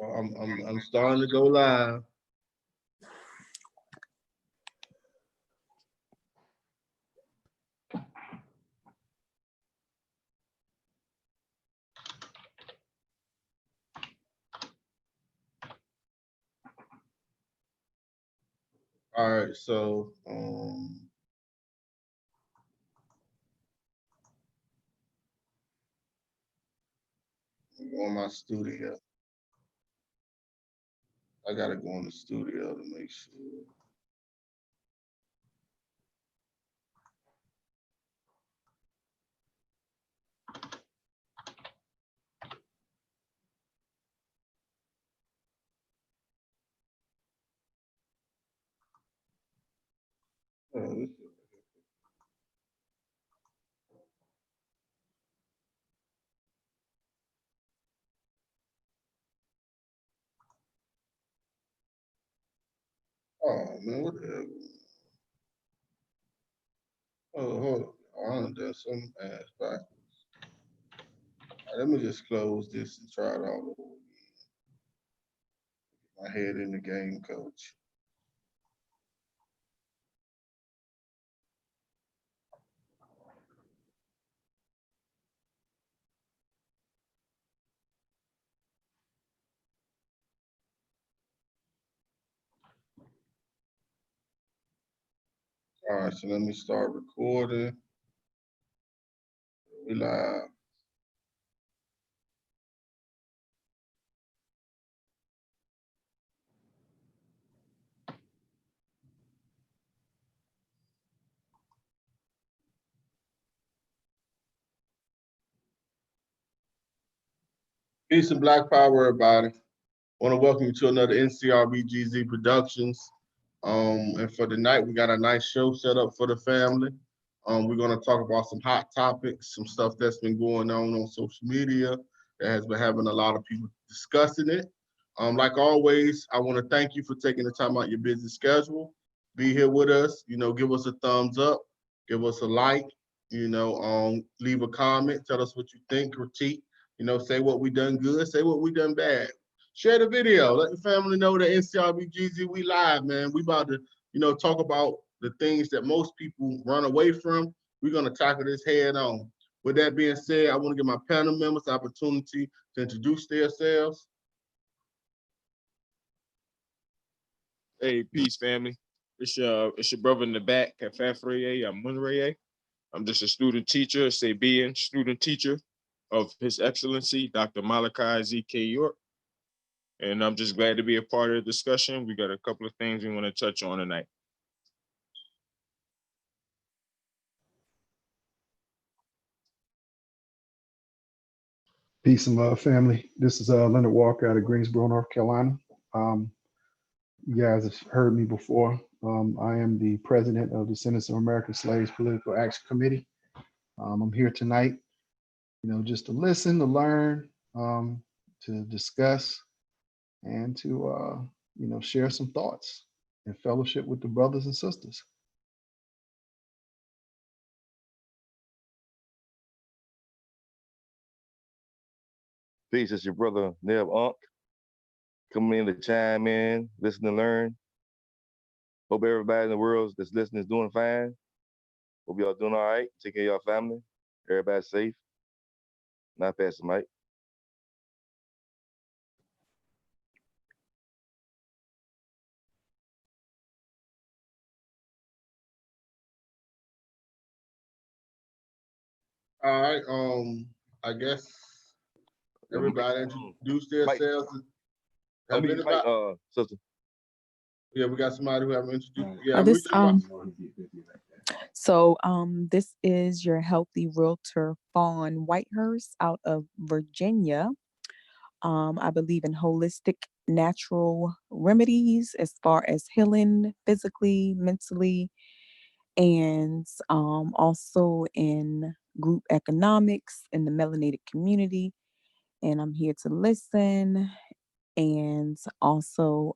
I'm starting to go live. All right, so I'm on my studio. I gotta go in the studio to make sure. Oh, man, what the hell? Oh, hold on. I done some ass backwards. Let me just close this and try it all over again. My head in the game, coach. All right, so let me start recording. We live. Peace and Black Power, everybody. I want to welcome you to another NCRBGZ Productions. And for tonight, we got a nice show set up for the family. We're going to talk about some hot topics, some stuff that's been going on social media that has been having a lot of people discussing it. Like always, I want to thank you for taking the time out your busy schedule. Be here with us, give us a thumbs up, give us a like, leave a comment, tell us what you think, critique, say what we done good, say what we done bad. Share the video. Let the family know that NCRBGZ, we live, man. We about to, talk about the things that most people run away from. We're going to tackle this head on. With that being said, I want to give my panel members the opportunity to introduce themselves. Hey, peace, family. It's your brother in the back, Kafafreye Amunreye. I'm just a student teacher, Sabian student teacher of His Excellency, Dr. Malachi Z.K. York. And I'm just glad to be a part of the discussion. We got a couple of things we want to touch on tonight. Peace and love, family. This is Leonard Walker out of Greensboro, North Carolina. You guys have heard me before. I am the president of the Descendants of American Slaves Political Action Committee. I'm here tonight, just to listen, to learn, to discuss, and to, share some thoughts and fellowship with the brothers and sisters. Peace, it's your brother Neb Unk, coming in to chime in, listen and learn. Hope everybody in the world that's listening is doing fine. Hope y'all doing all right, take care of y'all family, everybody's safe. Not pass the mic. All right, I guess everybody introduce themselves. Sister. Yeah, we got somebody who haven't introduced. Yeah, this is your healthy realtor Fawn Whitehurst out of Virginia. I believe in holistic natural remedies as far as healing physically, mentally, and also in group economics in the melanated community. And I'm here to listen and also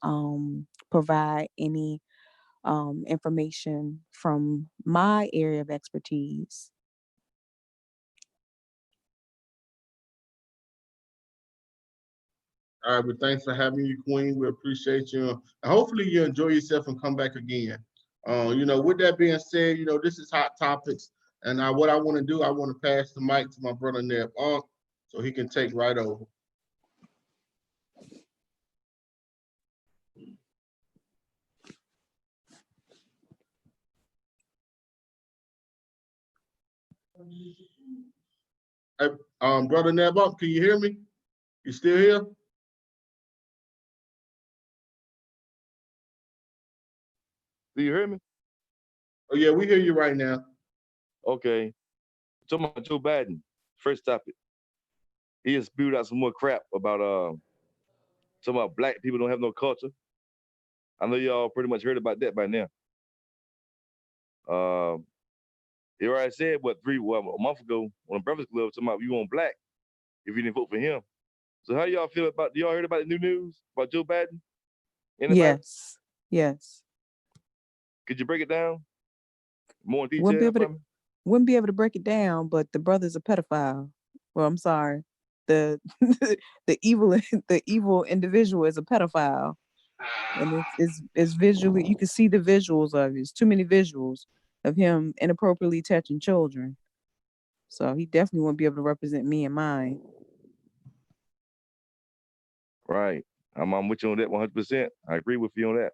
provide any information from my area of expertise. All right, but thanks for having you, Queen. We appreciate you. And hopefully you enjoy yourself and come back again. With that being said, this is Hot Topics. And what I want to do, I want to pass the mic to my brother Neb so he can take right over. Hey, brother Neb, can you hear me? You still here? Do you hear me? Oh yeah, we hear you right now. Okay. Talking about Joe Biden, first topic. He has spewed out some more crap about talking about black people don't have no culture. I know y'all pretty much heard about that by now. He already said a month ago on the Breakfast Club talking about you want black if you didn't vote for him. So how y'all feel about? Do y'all heard about the new news about Joe Biden? Anybody? Yes. Yes. Could you break it down more in Wouldn't be detail able for to me? wouldn't be able to break it down, but the brother's a pedophile. Well, I'm sorry. The the evil individual is a pedophile. And it's visually, you can see the visuals of it. It's too many visuals of him inappropriately touching children. So he definitely won't be able to represent me and mine. Right. I'm with you on that 100%. I agree with you on that.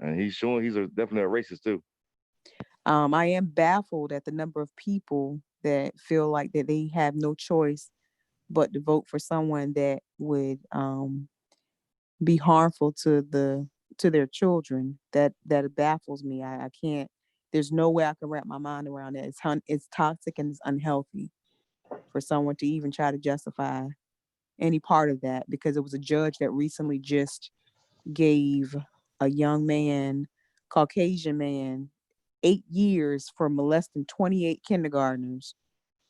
And he's showing he's definitely a racist too. I am baffled at the number of people that feel like that they have no choice but to vote for someone that would be harmful to their children. That baffles me. I can't. There's no way I can wrap my mind around it. It's toxic and it's unhealthy for someone to even try to justify any part of that, because it was a judge that recently just gave a young man, Caucasian man, 8 years for molesting 28 kindergartners.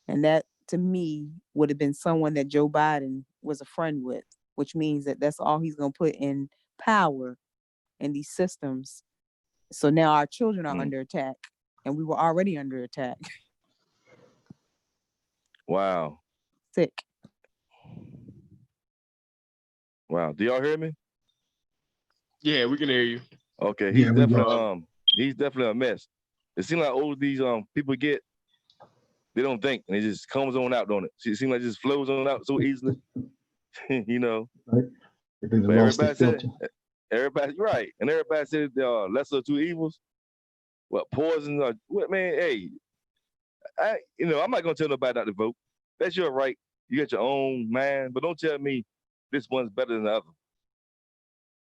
And that to me would have been someone that Joe Biden was a friend with, which means that that's all he's going to put in power in these systems. So now our children are under attack, and we were already under attack. Wow. Sick. Wow. Do y'all hear me? Yeah, we can hear you. Okay. Yeah, we got He's definitely a mess. It seems like all these people get, they don't think, and it just comes on out, don't it? It seems like it just flows on out so easily. right. They But lost the filter. everybody's right. And everybody said there are lesser of two evils. What, poison or what, man? Hey, I'm not gonna tell nobody not to vote. That's your right. You got your own mind, but don't tell me this one's better than the other.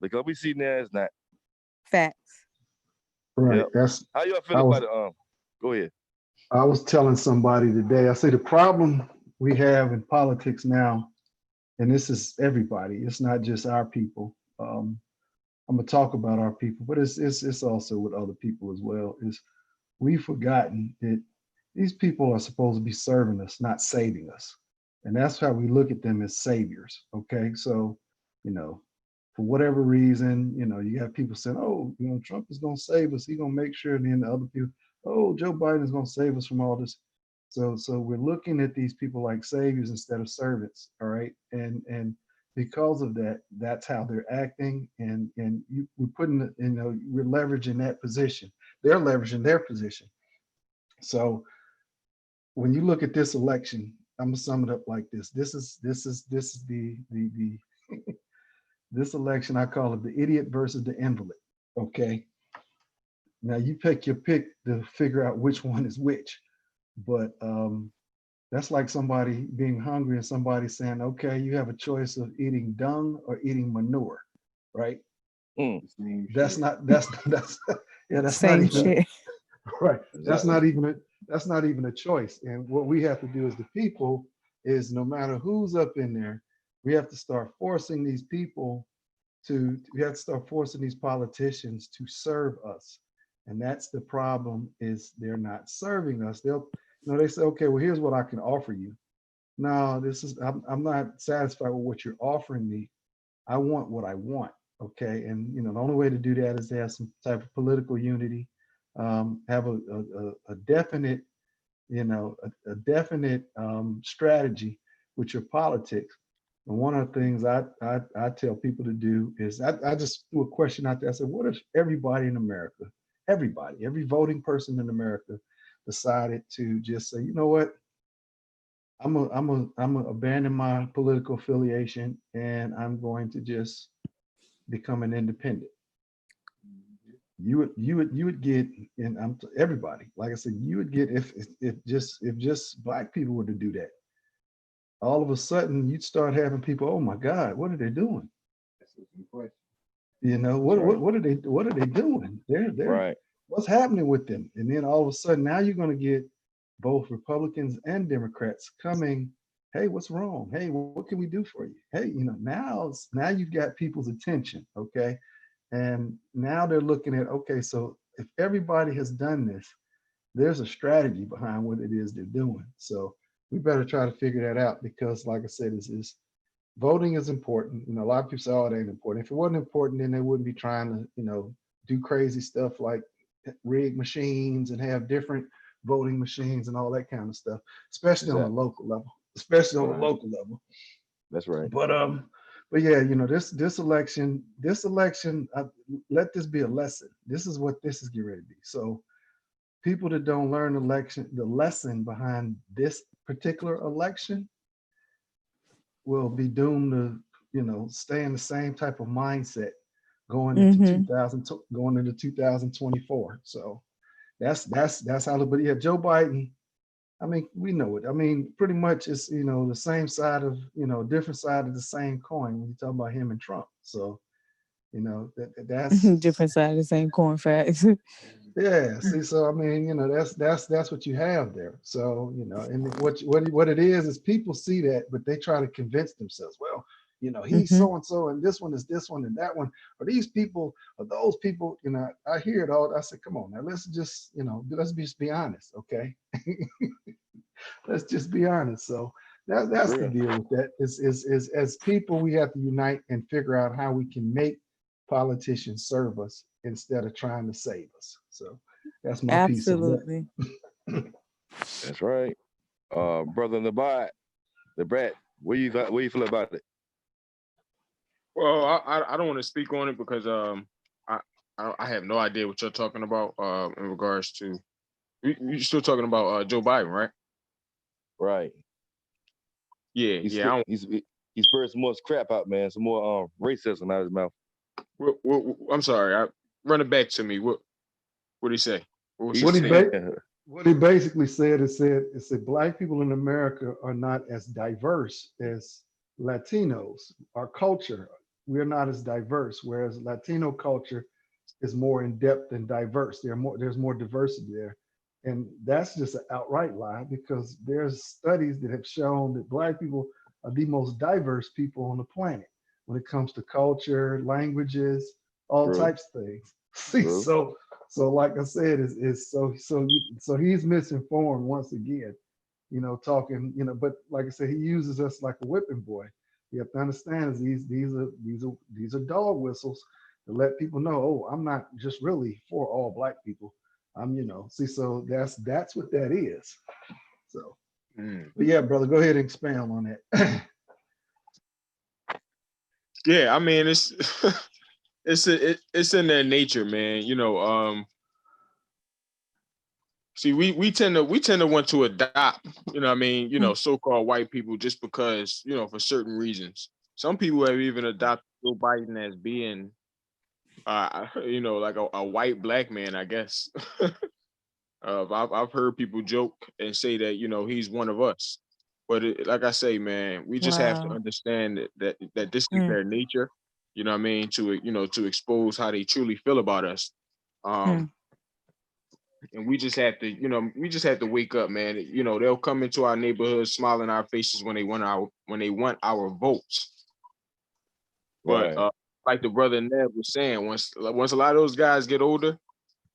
Because we see now it's not. Facts. Right. Yep. That's How y'all feel I was about it? Go ahead. I was telling somebody today, I say the problem we have in politics now, and this is everybody, it's not just our people. I'm gonna talk about our people, but it's also with other people as well, is we've forgotten that these people are supposed to be serving us, not saving us. And that's how we look at them as saviors. Okay. So, for whatever reason, you have people saying, oh, Trump is going to save us. He's going to make sure. And then the other people, oh, Joe Biden is going to save us from all this. So we're looking at these people like saviors instead of servants. All right. And because of that, that's how they're acting. And we're putting, we're leveraging that position. They're leveraging their position. So when you look at this election, I'm gonna sum it up like this. This is the this election, I call it the idiot versus the invalid. Okay. Now you pick your pick to figure out which one is which. But that's like somebody being hungry and somebody saying, okay, you have a choice of eating dung or eating manure, right? That's not that's yeah, that's not Same even shit. right. That's Exactly. not even a choice. And what we have to do as the people is, no matter who's up in there, we have to start forcing these people we have to start forcing these politicians to serve us. And that's the problem, is they're not serving us. They say, okay, well, here's what I can offer you. No, I'm not satisfied with what you're offering me. I want what I want. Okay. And, the only way to do that is to have some type of political unity, have a definite, a definite strategy with your politics. And one of the things I tell people to do is I just threw a question out there. I said, what if everybody in America, every voting person in America decided to just say, you know what, I'm gonna abandon my political affiliation and I'm going to just become an independent. You would get, and everybody, like I said, you would get if just black people were to do that. All of a sudden, you'd start having people. Oh my God, what are they doing? You know what are they doing? They're Right. what's happening with them? And then all of a sudden, now you're going to get both Republicans and Democrats coming. Hey, what's wrong? Hey, what can we do for you? Hey, now you've got people's attention. Okay. And now they're looking at, okay, so if everybody has done this, there's a strategy behind what it is they're doing. So we better try to figure that out because, like I said, is voting is important. A lot of people say, oh, it ain't important. If it wasn't important, then they wouldn't be trying to, do crazy stuff like rig machines and have different voting machines and all that kind of stuff, especially on a Exactly. local level, especially on a Right. local level. That's right. But yeah, this election, let this be a lesson. This is what this is getting ready to be. So people that don't learn the lesson behind this particular election will be doomed to, stay in the same type of mindset going into Mm-hmm. going into 2024. So that's how. But yeah, Joe Biden. I mean, we know it. I mean, pretty much it's, the same side of, different side of the same coin when you talk about him and Trump. So, that's, Different side of the same corn facts. yeah. See, so I mean, that's what you have there. So, and what it is people see that, but they try to convince themselves, well, he's Mm-hmm. so and so, and this one is this one and that one, or these people, or those people. I hear it all. I said, come on now, let's just, let's just be honest, okay? Let's just be honest. So that's the Real. deal with that. Is as people, we have to unite and figure out how we can make politicians serve us instead of trying to save us. So that's my piece of that. Absolutely. That's right. Brother the Brat, what you feel about it? Well, I don't want to speak on it because I I have no idea what you're talking about in regards to you're still talking about Joe Biden, right? Right. Yeah, He's yeah. I don't, he's spurred some more crap out, man. Some more racism out of his mouth. I'm sorry. Run it back to me. What did he say? What was He's his What he statement? ba- what he basically said is black people in America are not as diverse as Latinos. Our culture, we're not as diverse, whereas Latino culture is more in depth and diverse. There's more diversity there. And that's just an outright lie because there's studies that have shown that black people are the most diverse people on the planet when it comes to culture, languages, all True. types of things. See, True. so like I said, so he's misinformed once again, talking, but like I said, he uses us like a whipping boy. You have to understand is these are dog whistles to let people know, oh, I'm not just really for all black people. I'm, so that's what that is. So, Mm. but yeah, brother, go ahead and expand on that. Yeah, I mean it's it's in their nature, man. See, we tend to want to adopt, so-called white people just because, for certain reasons. Some people have even adopted Joe Biden as being, like a white black man, I guess. I've heard people joke and say that, he's one of us. But like I say, man, we just have to Wow. understand that this is Mm, their nature. You know what I mean? To expose how they truly feel about us. mm. And we just have to wake up, man. They'll come into our neighborhoods, smile in our faces when they want our votes. But Right. like the brother Neb was saying, once a lot of those guys get older,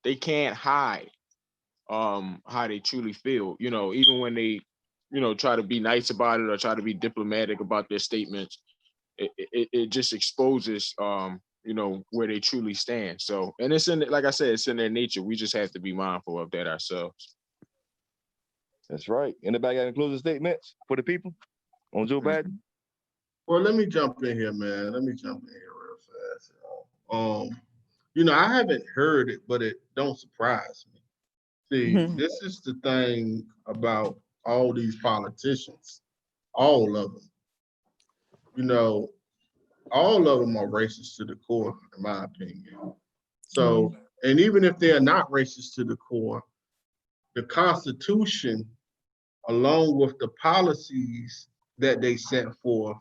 they can't hide how they truly feel. Even when they try to be nice about it or try to be diplomatic about their statements, it just exposes where they truly stand. So, and like I said, it's in their nature. We just have to be mindful of that ourselves. That's right. Anybody got any closing statements for the people on Joe Biden? Well, let me jump in here, man. Let me jump in here real fast. You know, I haven't heard it, but it don't surprise me. See, Mhm. this is the thing about all these politicians, all of them. You know, all of them are racist to the core, in my opinion. So, and even if they are not racist to the core, the Constitution, along with the policies that they set forth,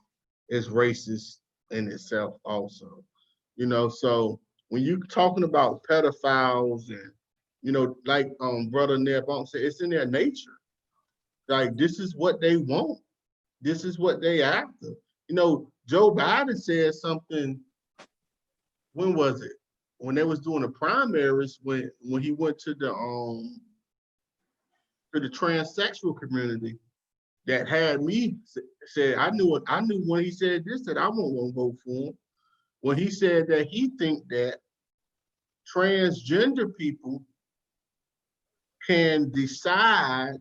is racist in itself also. You know, so when you're talking about pedophiles and, you know, like brother Ned Bunk said, it's in their nature. Like this is what they want. This is what they after. You know, Joe Biden said something. When was it? When they was doing the primaries, when he went to the transsexual community, that had me said I knew when he said this that I won't vote for him. When he said that he think that transgender people can decide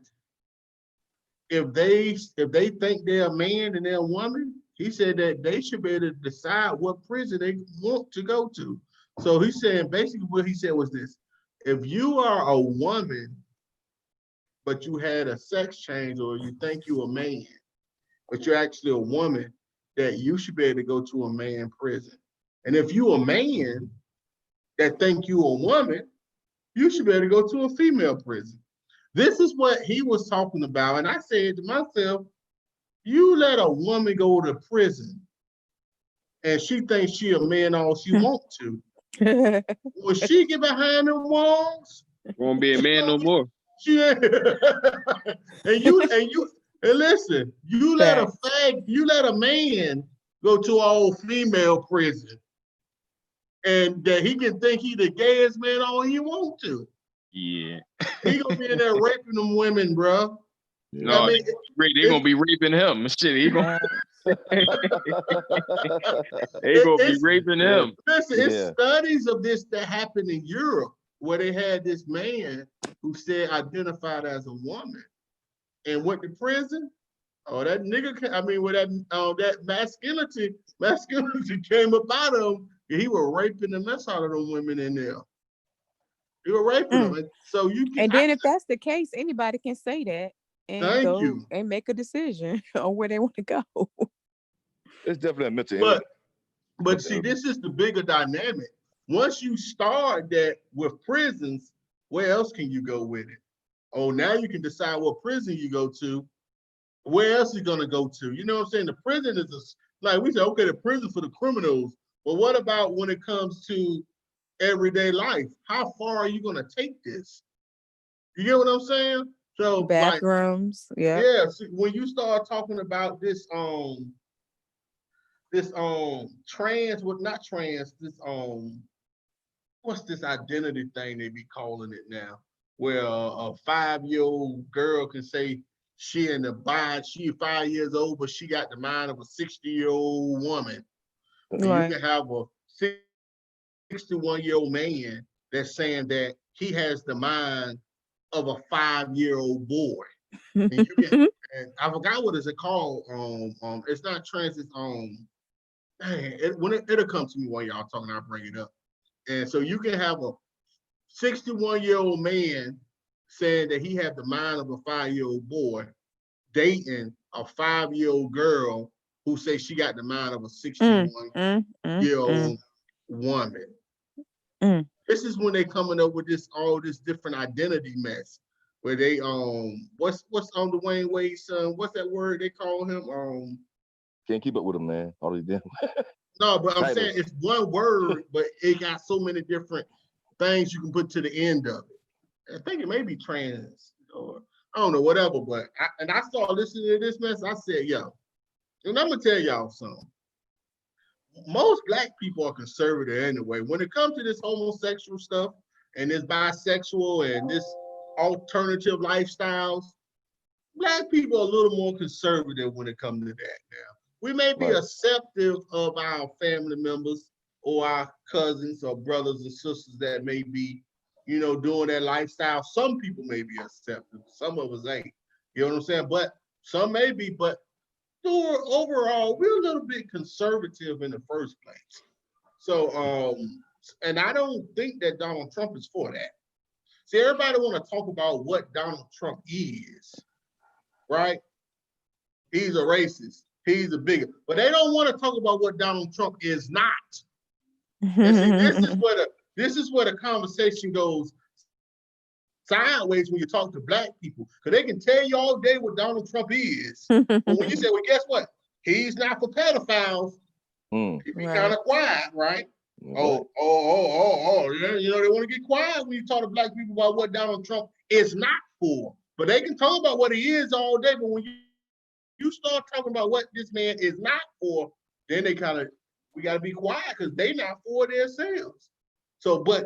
if they think they're a man and they're a woman, he said that they should be able to decide what prison they want to go to. So he said basically what he said was this: if you are a woman, but you had a sex change, or you think you're a man, but you're actually a woman, that you should be able to go to a man prison. And if you a man that think you a woman, you should be able to go to a female prison. This is what he was talking about. And I said to myself, you let a woman go to prison and she thinks she a man all she want to. When she get behind the walls, Won't be a man no more. she and listen, you let a man go to an all female prison and that he can think he the gayest man all he want to. Yeah. He gonna be in there raping them women, bro. No, I mean, they gonna be raping him. Shit, they gonna be raping him. listen, it's Yeah. studies of this that happened in Europe where they had this man who said identified as a woman and went to prison. Oh, that nigga! I mean, with that masculinity came up out of him, he was raping the mess out of them women in there. He was raping them, and so you can. And then if that's the case, anybody can say that and Thank go you. and make a decision on where they want to go. It's definitely a mental But illness. see, this is the bigger dynamic. Once you start that with prisons, where else can you go with it? Oh, now you can decide what prison you go to. Where else you gonna go to? You know what I'm saying? The prison is like we say, okay, the prison for the criminals. But what about when it comes to everyday life? How far are you gonna take this? You get what I'm saying? So like, Bathrooms, yeah. yeah, see, when you start talking about this trans, what not trans, this what's this identity thing they be calling it now? Where a 5-year-old girl can say she in the body, she 5 years old, but she got the mind of a 60-year-old woman. And you Right. can have a 61-year-old man that's saying that he has the mind of a 5-year-old boy. And you can, and I forgot what is it called. It's not trans, it's it'll come to me while y'all talking, I'll bring it up. And so you can have a 61-year-old man saying that he had the mind of a 5-year-old boy dating a 5-year-old girl who says she got the mind of a 61-year-old woman. This is when they coming up with all this different identity mess. Where they what's on the Dwayne Wade's son? What's that word they call him? Can't keep up with them, man. All these damn. No, but I'm Titles. saying it's one word, but it got so many different things you can put to the end of it. I think it may be trans or I don't know, whatever. But I started listening to this mess. I said, yo, and I'm gonna tell y'all something. Most black people are conservative anyway. When it comes to this homosexual stuff and this bisexual and this alternative lifestyles, black people are a little more conservative when it comes to that now. We may be acceptive of our family members or our cousins or brothers and sisters that may be, doing that lifestyle. Some people may be accepted. Some of us ain't. You know what I'm saying? But some may be. But overall, we're a little bit conservative in the first place. So, and I don't think that Donald Trump is for that. See, everybody want to talk about what Donald Trump is, right? He's a racist. He's a bigot. But they don't want to talk about what Donald Trump is not. And see, this is where the conversation goes sideways when you talk to black people, because they can tell you all day what Donald Trump is. But when you say, well, guess what? He's not for pedophiles. He be kind of quiet, right? Yeah, you know, they want to get quiet when you talk to black people about what Donald Trump is not for. But they can talk about what he is all day, but when you start talking about what this man is not for, then we got to be quiet because they not for themselves. So, but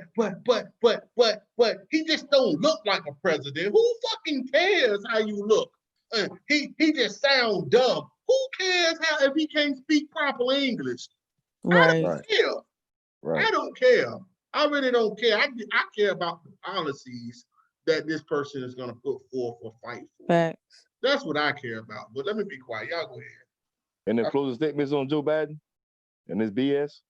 he just don't look like a president. Who fucking cares how you look? He just sounds dumb. Who cares if he can't speak proper English? Right. I don't care. Right. I don't care. I really don't care. I care about the policies that this person is going to put forth or fight for. Facts. That's what I care about. But let me be quiet. Y'all go ahead. And the closing statements on Joe Biden and this BS.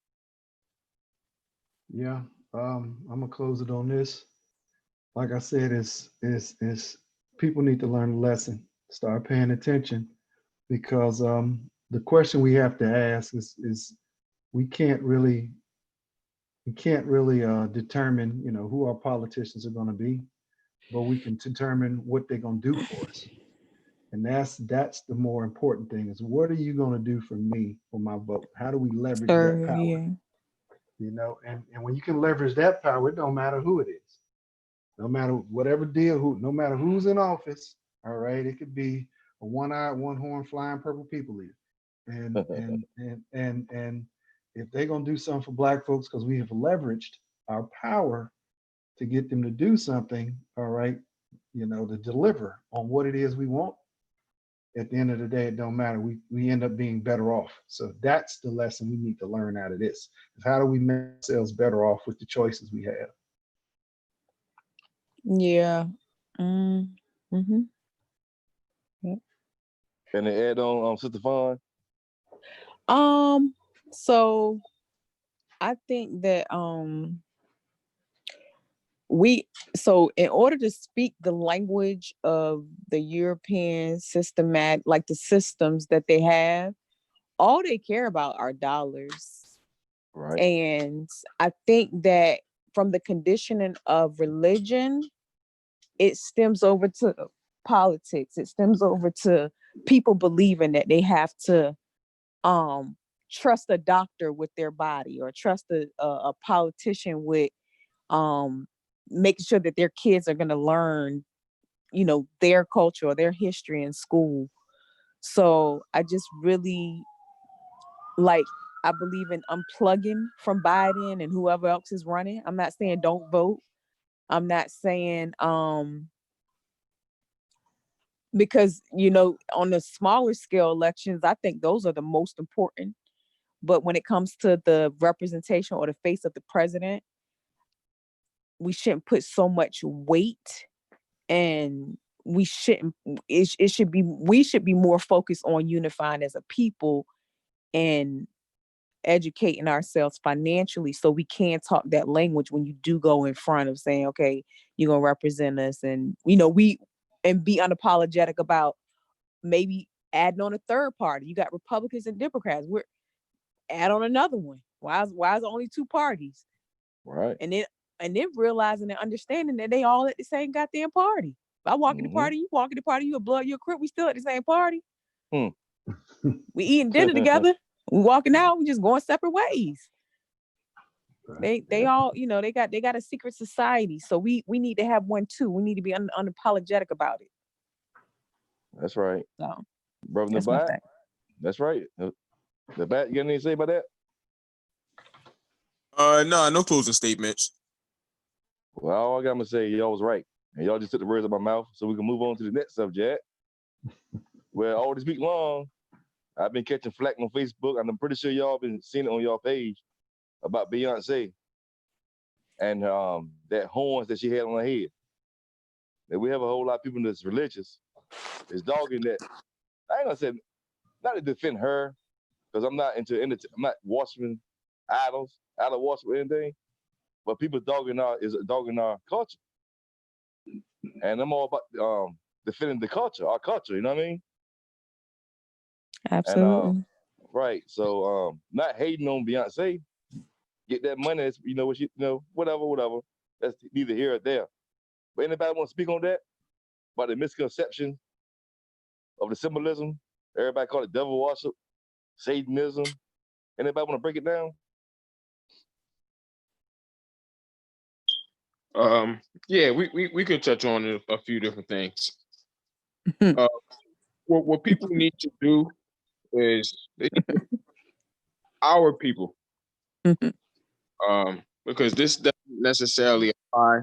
Yeah, I'm gonna close it on this. Like I said, it's people need to learn a lesson, start paying attention, because the question we have to ask is we can't really determine, you know, who our politicians are going to be, but we can determine what they're going to do for us. And that's the more important thing, is what are you going to do for me for my vote? How do we leverage that power? Yeah. You know, and when you can leverage that power, it don't matter who it is. No matter whatever deal, no matter who's in office, all right, it could be a one-eyed, one-horn flying purple people eater. And if they're gonna do something for black folks, because we have leveraged our power to get them to do something, all right, you know, to deliver on what it is we want, at the end of the day, it don't matter. We end up being better off. So that's the lesson we need to learn out of this. How do we make ourselves better off with the choices we have? Yeah. Mm-hmm. Yep. And they add on Sister Fawn. So I think that in order to speak the language of the European like the systems that they have, all they care about are dollars. Right. And I think that from the conditioning of religion, it stems over to politics. It stems over to people believing that they have to trust a doctor with their body, or trust a politician with making sure that their kids are going to learn, you know, their culture or their history in school. So I just really I believe in unplugging from Biden and whoever else is running. I'm not saying don't vote. I'm not saying because, you know, on the smaller scale elections, I think those are the most important. But when it comes to the representation or the face of the president, we shouldn't put so much weight, and we should be more focused on unifying as a people and educating ourselves financially, so we can talk that language when you do go in front of saying, okay, you're going to represent us. And, you know, and be unapologetic about maybe adding on a third party. You got Republicans and Democrats. We're add on another one. Why is it only two parties? Right. And then realizing and understanding that they all at the same goddamn party. If I walk in the party, you walk in the party, you a blood, you a crip, we still at the same party. We eating dinner together. We walking out, we just going separate ways. They all, you know, they got a secret society. So we need to have one too. We need to be unapologetic about it. That's right. So Brother in the back. That's right. The back, you got anything to say about that? No closing statements. Well, all I got to say, y'all was right. And y'all just took the words out of my mouth, so we can move on to the next subject. Well, all this week long, I've been catching flack on Facebook, and I'm pretty sure y'all been seeing it on y'all page about Beyonce and that horns that she had on her head. That we have a whole lot of people that's religious is dogging that. I ain't gonna say not to defend her, because I'm not I'm not worshiping idols, idol worship or anything. But people dogging our culture, and I'm all about defending the culture, our culture. You know what I mean? And Absolutely. right. So not hating on Beyonce. Get that money. You know what whatever. That's neither here or there. But anybody want to speak on that about the misconception of the symbolism? Everybody call it devil worship, Satanism. Anybody want to break it down? Yeah, we could touch on a few different things. What people need to do is our people, because this doesn't necessarily apply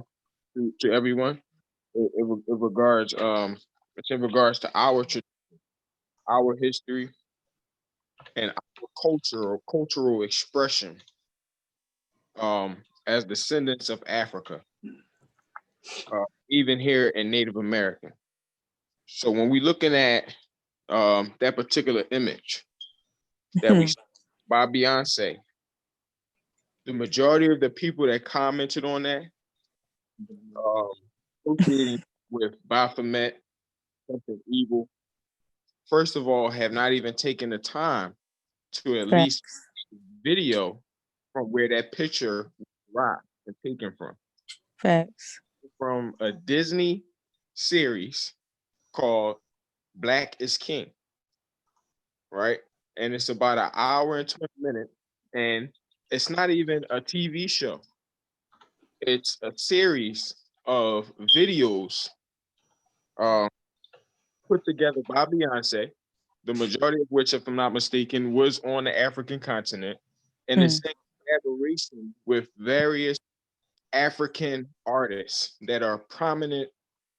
to everyone. It regards it's in regards to our history and our culture or cultural expression as descendants of Africa, even here in Native American. So when we're looking at that particular image that we saw by Beyonce, the majority of the people that commented on that, associating with Baphomet, something evil, first of all, have not even taken the time to at least video from where that picture was rocked and taken Facts. from a Disney series called Black is King, right? And it's about an hour and 20 minutes, and it's not even a TV show. It's a series of videos um, put together by Beyonce, the majority of which, if I'm not mistaken, was on the African continent, and it's in collaboration with various African artists that are prominent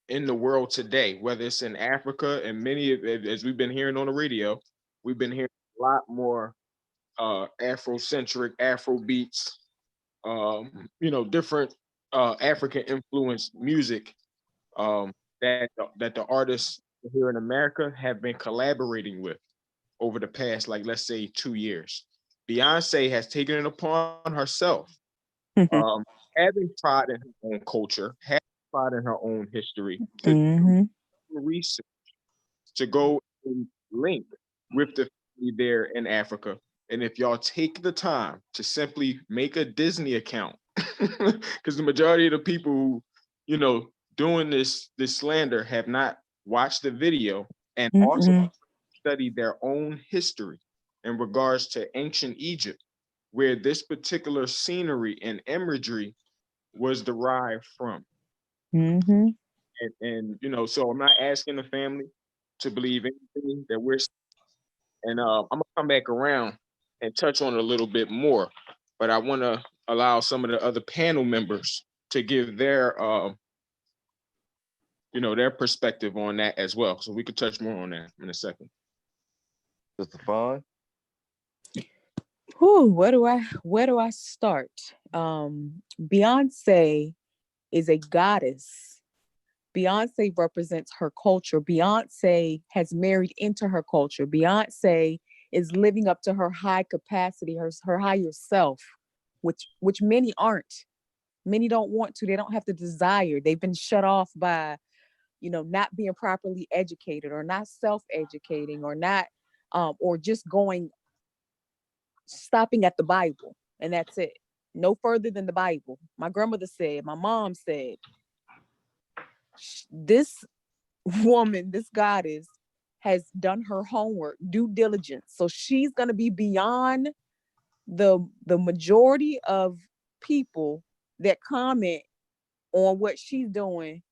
in the world today, whether it's in Africa and as we've been hearing on the radio, we've been hearing a lot more Afrocentric, Afro beats, different African influenced music that the artists here in America have been collaborating with over the past, like, let's say 2 years. Beyonce has taken it upon herself, having pride in her own culture, having pride in her own history, to do research, to go and link with the family there in Africa. And if y'all take the time to simply make a Disney account, because the majority of the people who, doing this slander have not watched the video and also studied their own history in regards to ancient Egypt, where this particular scenery and imagery was derived from. And so I'm not asking the family to believe anything that we're, and I'm gonna come back around and touch on it a little bit more, but I want to allow some of the other panel members to give their their perspective on that as well. So we could touch more on that in a second. Mr. Fun. Where do I start? Beyonce is a goddess. Beyonce represents her culture. Beyonce has married into her culture. Beyonce is living up to her high capacity, her higher self, which many aren't. Many don't want to. They don't have the desire. They've been shut off by, not being properly educated or not self-educating or not, or just stopping at the Bible, and that's it. No further than the Bible. My grandmother said, my mom said, this woman, this goddess, has done her homework, due diligence. So she's going to be beyond the majority of people that comment on what she's doing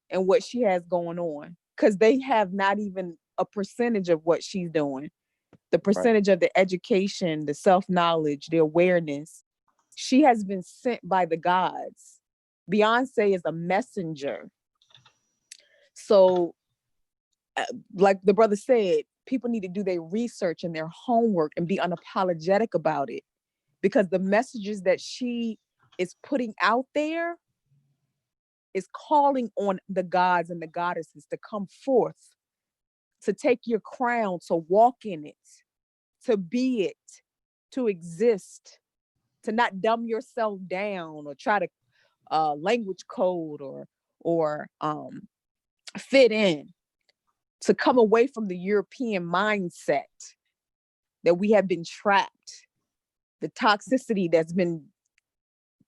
and what she has going on, because they have not even a percentage of what she's doing. The percentage of the education, the self-knowledge, the awareness. She has been sent by the gods. Beyonce is a messenger. So, like the brother said, people need to do their research and their homework and be unapologetic about it, because the messages that she is putting out there is calling on the gods and the goddesses to come forth to take your crown, to walk in it, to be it, to exist, to not dumb yourself down or try to language code or fit in, to come away from the European mindset that we have been trapped, the toxicity that's been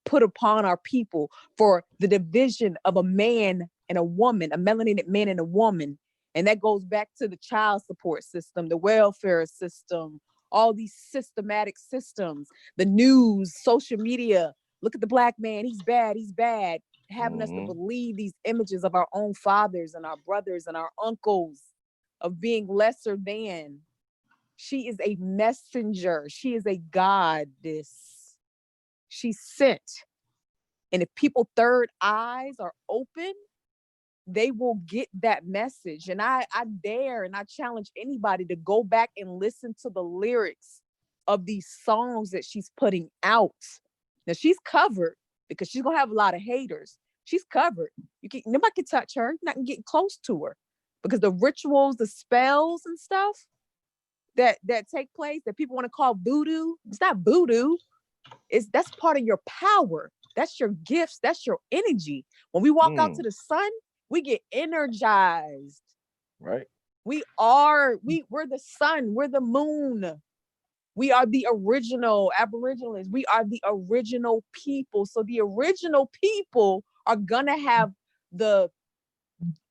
put upon our people for the division of a man and a woman, a melanated man and a woman. And that goes back to the child support system, the welfare system, all these systematic systems, the news, social media. Look at the black man, he's bad, having us to believe these images of our own fathers and our brothers and our uncles of being lesser than. She is a messenger. She is a goddess. She's sent. And if people's third eyes are open, they will get that message. And I dare and I challenge anybody to go back and listen to the lyrics of these songs that she's putting out. Now she's covered because she's gonna have a lot of haters. She's covered. Nobody can touch her. You're not gonna get close to her because the rituals, the spells and stuff that take place that people want to call voodoo, it's not voodoo. That's part of your power. That's your gifts. That's your energy. When we walk out to the sun, we get energized. Right. We're the sun. We're the moon. We are the original Aboriginals. We are the original people. So the original people are gonna have the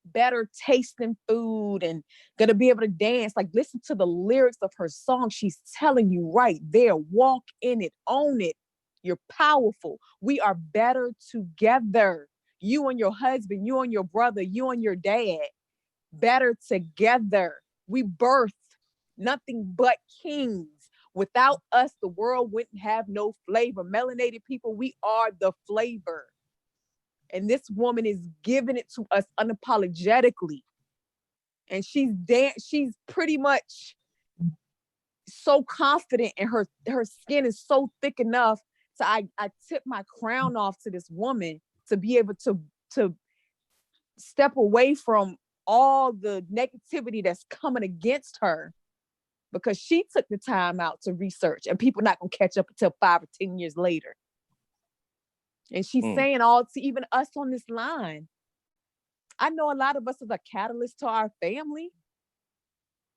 better tasting food and gonna be able to dance. Like, listen to the lyrics of her song. She's telling you right there, walk in it, own it. You're powerful. We are better together. You and your husband, you and your brother, you and your dad, better together. We birth nothing but kings. Without us, the world wouldn't have no flavor. Melanated people, we are the flavor. And this woman is giving it to us unapologetically. And she's pretty much so confident, and her skin is so thick enough. So I tip my crown off to this woman to be able to step away from all the negativity that's coming against her, because she took the time out to research, and people not gonna catch up until 5 or 10 years later. And she's saying all to even us on this line. I know a lot of us is a catalyst to our family.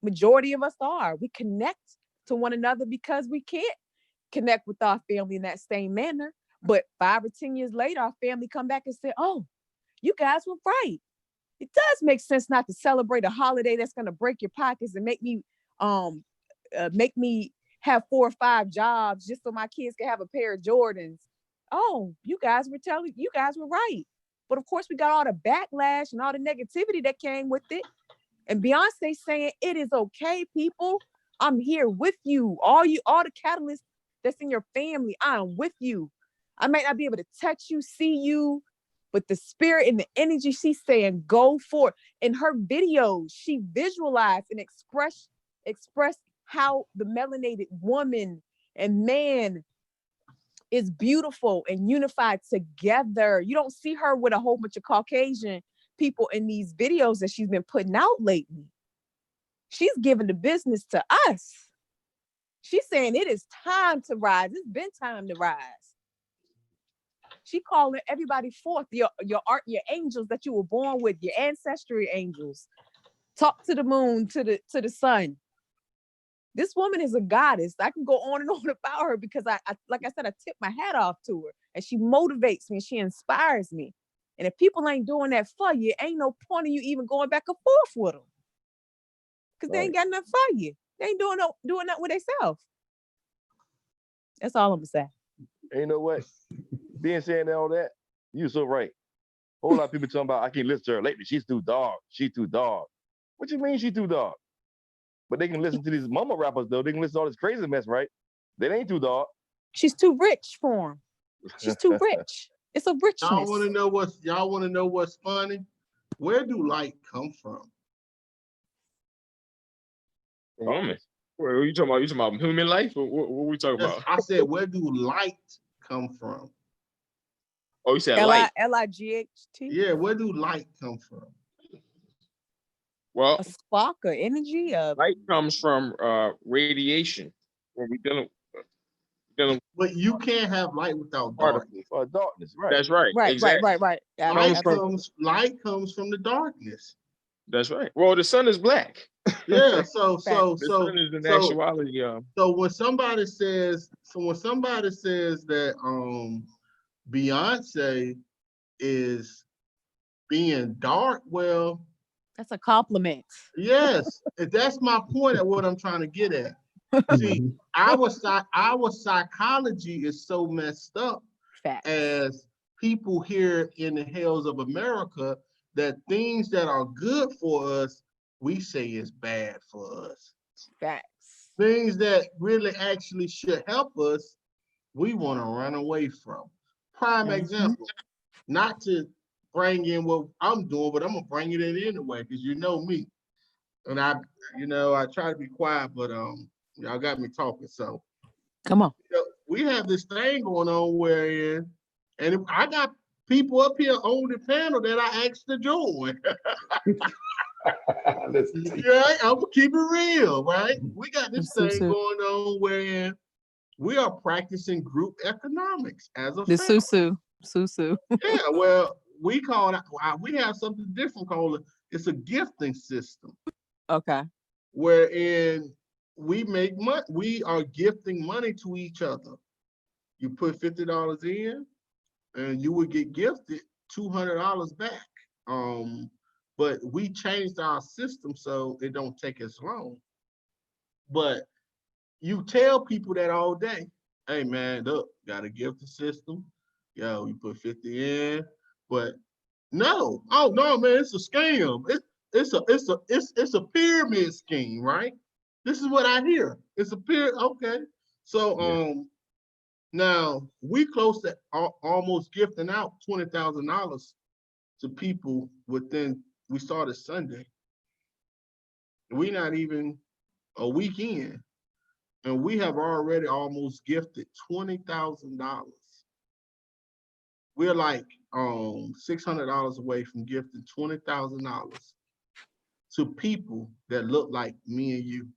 Majority of us are. We connect to one another because we can't connect with our family in that same manner. But 5 or 10 years later, our family come back and say, oh, you guys were right. It does make sense not to celebrate a holiday that's going to break your pockets and make me have 4 or 5 jobs just so my kids can have a pair of Jordans. Oh, you guys were right. But of course, we got all the backlash and all the negativity that came with it. And Beyonce saying, it is okay, people. I'm here with you. All the catalysts that's in your family, I'm with you. I might not be able to touch you, see you, but the spirit and the energy, she's saying, go for it. In her videos, she visualized and expressed how the melanated woman and man is beautiful and unified together. You don't see her with a whole bunch of Caucasian people in these videos that she's been putting out lately. She's giving the business to us. She's saying it is time to rise. It's been time to rise. She calling everybody forth, your angels that you were born with, your ancestry angels. Talk to the moon, to the sun. This woman is a goddess. I can go on and on about her because I like I said, I tip my hat off to her, and she motivates me. She inspires me. And if people ain't doing that for you, ain't no point in you even going back and forth with them, because they ain't got nothing for you. They ain't doing nothing with themselves. That's all I'm gonna say. And you know what? Being saying all that, you're so right. A whole lot of people talking about I can't listen to her lately. She's too dark. She's too dark. What you mean she's too dark? But they can listen to these mama rappers though. They can listen to all this crazy mess, right? That ain't too dark. She's too rich for him. She's too rich. It's a richness. Y'all want to know what's funny? Where do light come from? Woman. What are you talking about? You talking about human life? Or what are we talking about? I said, where do light come from? Oh, you said light. L-I-G-H-T? Yeah, where do light come from? Well, A spark of energy of light comes from radiation. When we dealing with But you can't have light without particles. darkness. Or darkness, right? That's right. right, Exactly. right. Comes from- Light comes from the darkness. That's right. Well, the sun is black. Yeah. Fact. The sun is in actuality. So when somebody says that Beyonce is being dark, well, That's a compliment. yes, that's my point at what I'm trying to get at. See, Mhm. our psychology is so messed up Fact. as people here in the hills of America that things that are good for us, we say is bad for us. Facts. Things that really actually should help us, we want to run away from. Prime Mhm. example, not to bring in what I'm doing, but I'm gonna bring it in anyway, because you know me. And I try to be quiet, but y'all got me talking. So Come on. we have this thing going on wherein, and I got people up here on the panel that I asked to join. Listen to you. Yeah, I'm gonna keep it real, right? We got this So, thing so. going on wherein we are practicing group economics as a The family. Susu. Yeah, well, we have something different called it's a gifting system Okay. wherein we make money. We are gifting money to each other. You put $50 in, and you would get gifted $200 back. But we changed our system so it don't take as long. But you tell people that all day, hey man, look, got a gifting system. Yo, you put 50 in, but no, oh no, man, it's a scam. It's a pyramid scheme, right? This is what I hear. It's a pyramid. Okay, so Yeah. now we close to almost gifting out $20,000 to people within. We started Sunday. We not even a week in, and we have already almost gifted $20,000. We're like $600 away from gifting $20,000 to people that look like me and you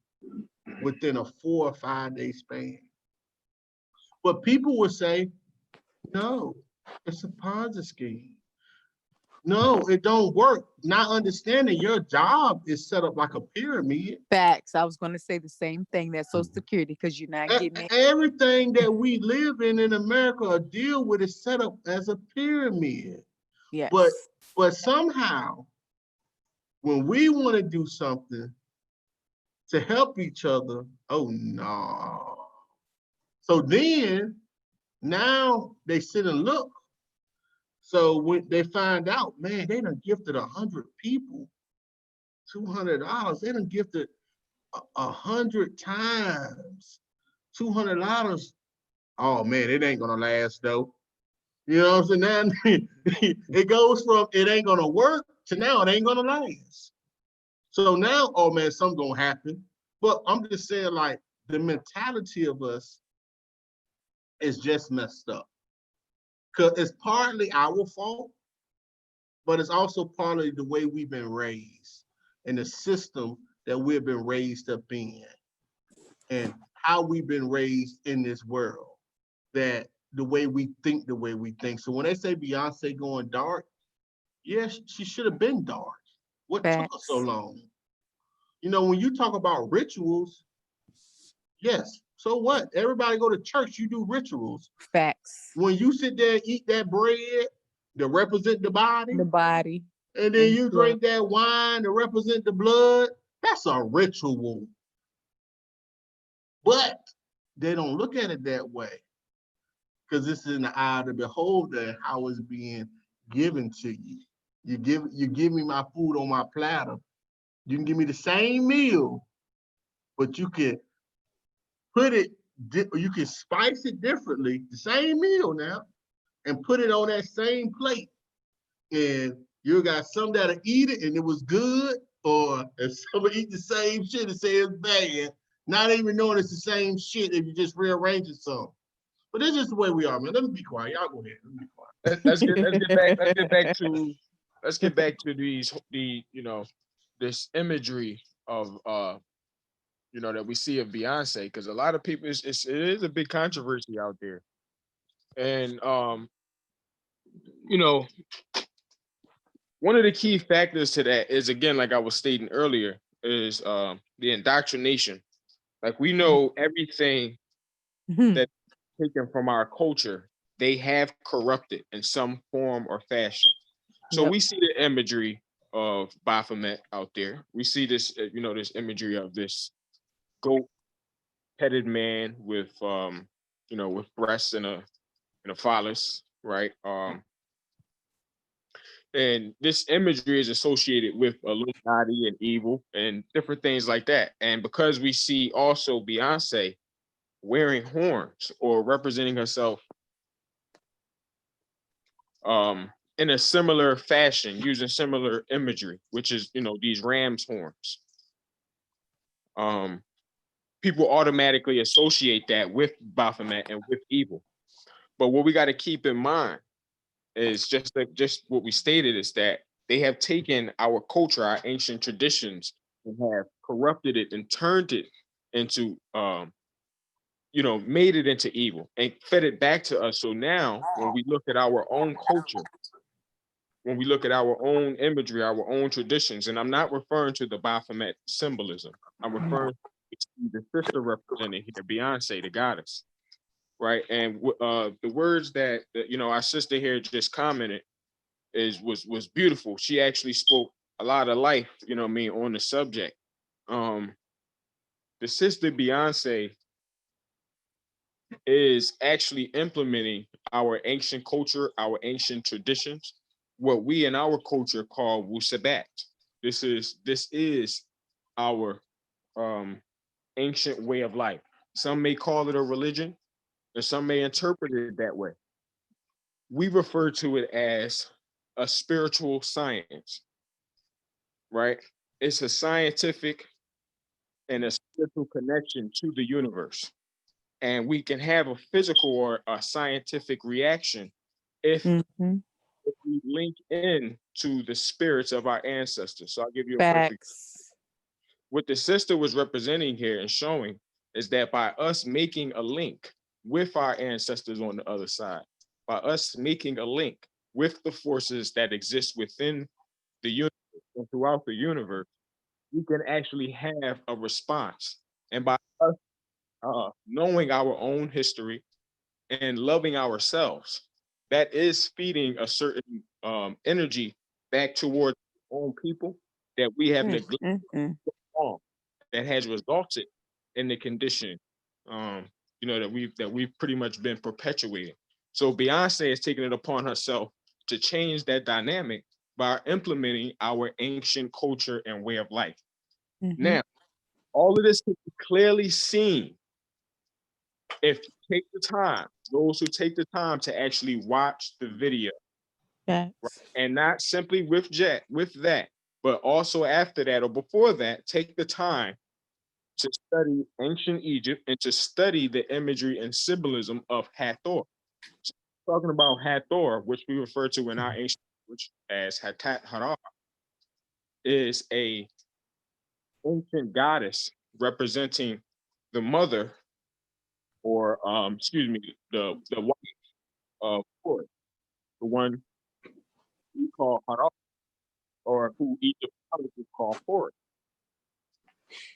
within a 4 or 5 day span. But people would say, no, it's a Ponzi scheme. No, it don't work. Not understanding your job is set up like a pyramid. Facts. I was gonna say the same thing. That's Social Security because you're not getting it. Everything that we live in America or deal with is set up as a pyramid. Yes. But somehow, when we want to do something to help each other, oh no. So then, now they sit and look. So when they find out, man, they done gifted 100 people $200. They done gifted 100 times $200. Oh man, it ain't gonna last though. You know what I'm saying? Now it goes from it ain't gonna work to now it ain't gonna last. So now, oh man, something gonna happen. But I'm just saying, like, the mentality of us is just messed up. Because it's partly our fault, but it's also partly the way we've been raised and the system that we've been raised up in and how we've been raised in this world, that the way we think. So when they say Beyonce going dark, yes, she should have been dark. What took her so Facts. long? You know, when you talk about rituals, yes, so what? Everybody go to church, you do rituals. Facts. When you sit there and eat that bread to represent the body, The body. and then and you blood. drink that wine to represent the blood, that's a ritual. But they don't look at it that way because this is in the eye of the beholder and how it's being given to you. You give me my food on my platter. You can give me the same meal, but you can put it, you can spice it differently, the same meal now, and put it on that same plate. And you got some that'll eat it and it was good, or if somebody eat the same shit and say it's bad, not even knowing it's the same shit if you just rearrange it some. But that's just the way we are, man. Let me be quiet. Y'all go ahead. Let me be quiet. Let's get back to these this imagery of that we see of Beyonce, because a lot of people, it is a big controversy out there. And you know, one of the key factors to that is, again, like I was stating earlier, is the indoctrination. Like, we know everything Mhm. that's taken from our culture, they have corrupted in some form or fashion. So Yep. we see the imagery of Baphomet out there. We see this, this imagery of this goat-headed man with, with breasts and a phallus, right? And this imagery is associated with Illuminati and evil and different things like that. And because we see also Beyonce wearing horns or representing herself in a similar fashion, using similar imagery, which is, these ram's horns. People automatically associate that with Baphomet and with evil. But what we got to keep in mind is just what we stated, is that they have taken our culture, our ancient traditions, and have corrupted it and turned it into, made it into evil and fed it back to us. So now, when we look at our own culture, when we look at our own imagery, our own traditions, and I'm not referring to the Baphomet symbolism, I'm referring to the sister represented here, Beyonce, the goddess, right? And the words that our sister here just commented was beautiful. She actually spoke a lot of life, on the subject. The sister Beyonce is actually implementing our ancient culture, our ancient traditions, what we in our culture call wusabat. This is our ancient way of life. Some may call it a religion, and some may interpret it that way. We refer to it as a spiritual science, right? It's a scientific and a spiritual connection to the universe. And we can have a physical or a scientific reaction if Mhm. we link in to the spirits of our ancestors. So I'll give you a perfect. Facts. What the sister was representing here and showing is that by us making a link with our ancestors on the other side, by us making a link with the forces that exist within the universe and throughout the universe, we can actually have a response. And by us knowing our own history and loving ourselves, that is feeding a certain energy back towards our own people that we have Mm, neglected mm, mm. on, that has resulted in the condition that we've pretty much been perpetuating. So Beyonce is taking it upon herself to change that dynamic by implementing our ancient culture and way of life. Mhm. Now, all of this can be clearly seen if you take the time, those who take the time to actually watch the video, Facts. and not simply with that, but also after that or before that, take the time to study ancient Egypt and to study the imagery and symbolism of Hathor. So, talking about Hathor, which we refer to in our ancient language as Hatat Harar, is a ancient goddess representing the mother, or the wife of Horus, the one we call Harar, or who Egypt would call Horus.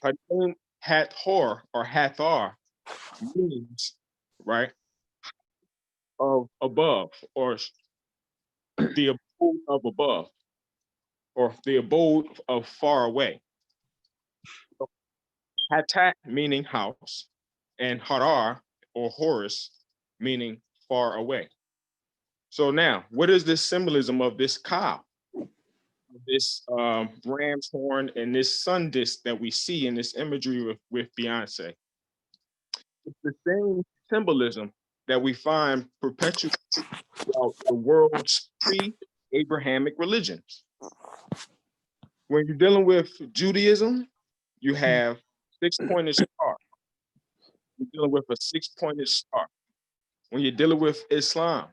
Her name Hathor or Hathor means, right, of above, or the abode of above, or the abode of far away. So, Hatat meaning house, and Harar or Horus meaning far away. So now, what is this symbolism of this cow, this ram's horn, and this sun disk that we see in this imagery with Beyonce? It's the same symbolism that we find perpetuated throughout the world's pre-Abrahamic religions. When you're dealing with Judaism, you have six-pointed star. You're dealing with a six-pointed star. When you're dealing with Islam,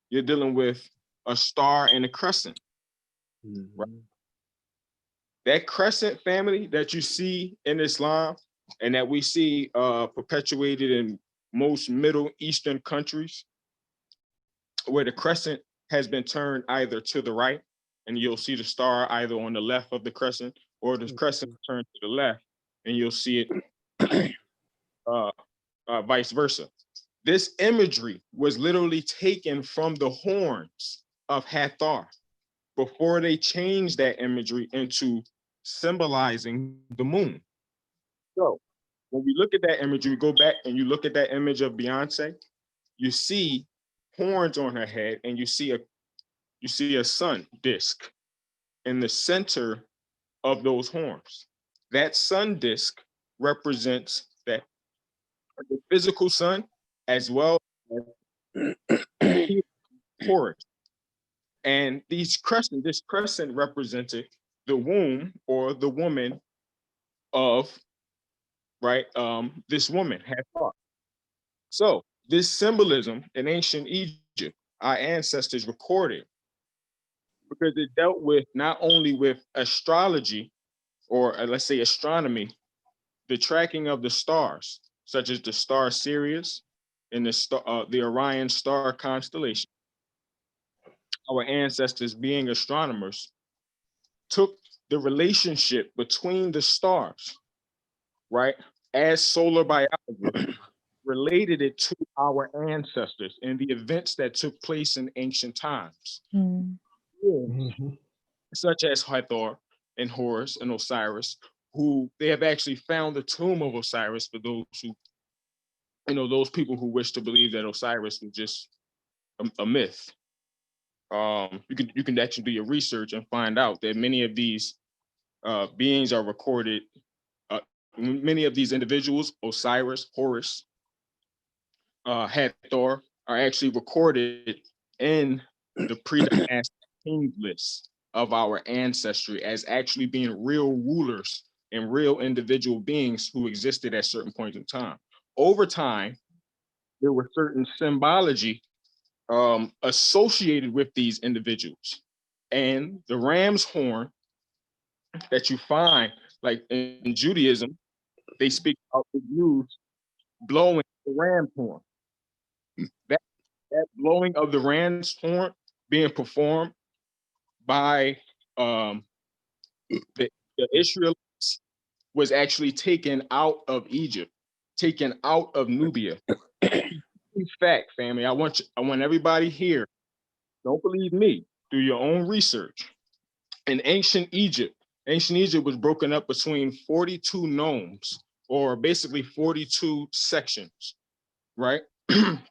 you're dealing with a star and a crescent. Right? Mhm. That crescent family that you see in Islam and that we see perpetuated in most Middle Eastern countries, where the crescent has been turned either to the right, and you'll see the star either on the left of the crescent, or the crescent turned to the left, and you'll see it vice versa. This imagery was literally taken from the horns of Hathor before they changed that imagery into symbolizing the moon. So when we look at that imagery, go back and you look at that image of Beyonce, you see horns on her head, and you see a sun disk in the center of those horns. That sun disk represents that the physical sun as well as Horus. And this crescent represented the womb or the woman of this woman Hathor. So this symbolism in ancient Egypt, our ancestors recorded because it dealt with not only with astrology or let's say astronomy, the tracking of the stars, such as the star Sirius and the Orion star constellation. Our ancestors, being astronomers, took the relationship between the stars, right, as solar biology, related it to our ancestors and the events that took place in ancient times, Mhm. such as Hathor and Horus and Osiris, who they have actually found the tomb of Osiris for those who, those people who wish to believe that Osiris was just a myth. You can actually do your research and find out that many of these beings are recorded. Many of these individuals, Osiris, Horus, Hathor, are actually recorded in the pre-dynastic king list of our ancestry as actually being real rulers and real individual beings who existed at certain points in time. Over time, there was certain symbology associated with these individuals. And the ram's horn that you find, like in Judaism, they speak about the Jews blowing the ram's horn. That blowing of the ram's horn being performed by the Israelites was actually taken out of Egypt, taken out of Nubia. In fact, family, I want everybody here, don't believe me, do your own research. In ancient Egypt was broken up between 42 nomes, or basically 42 sections, right?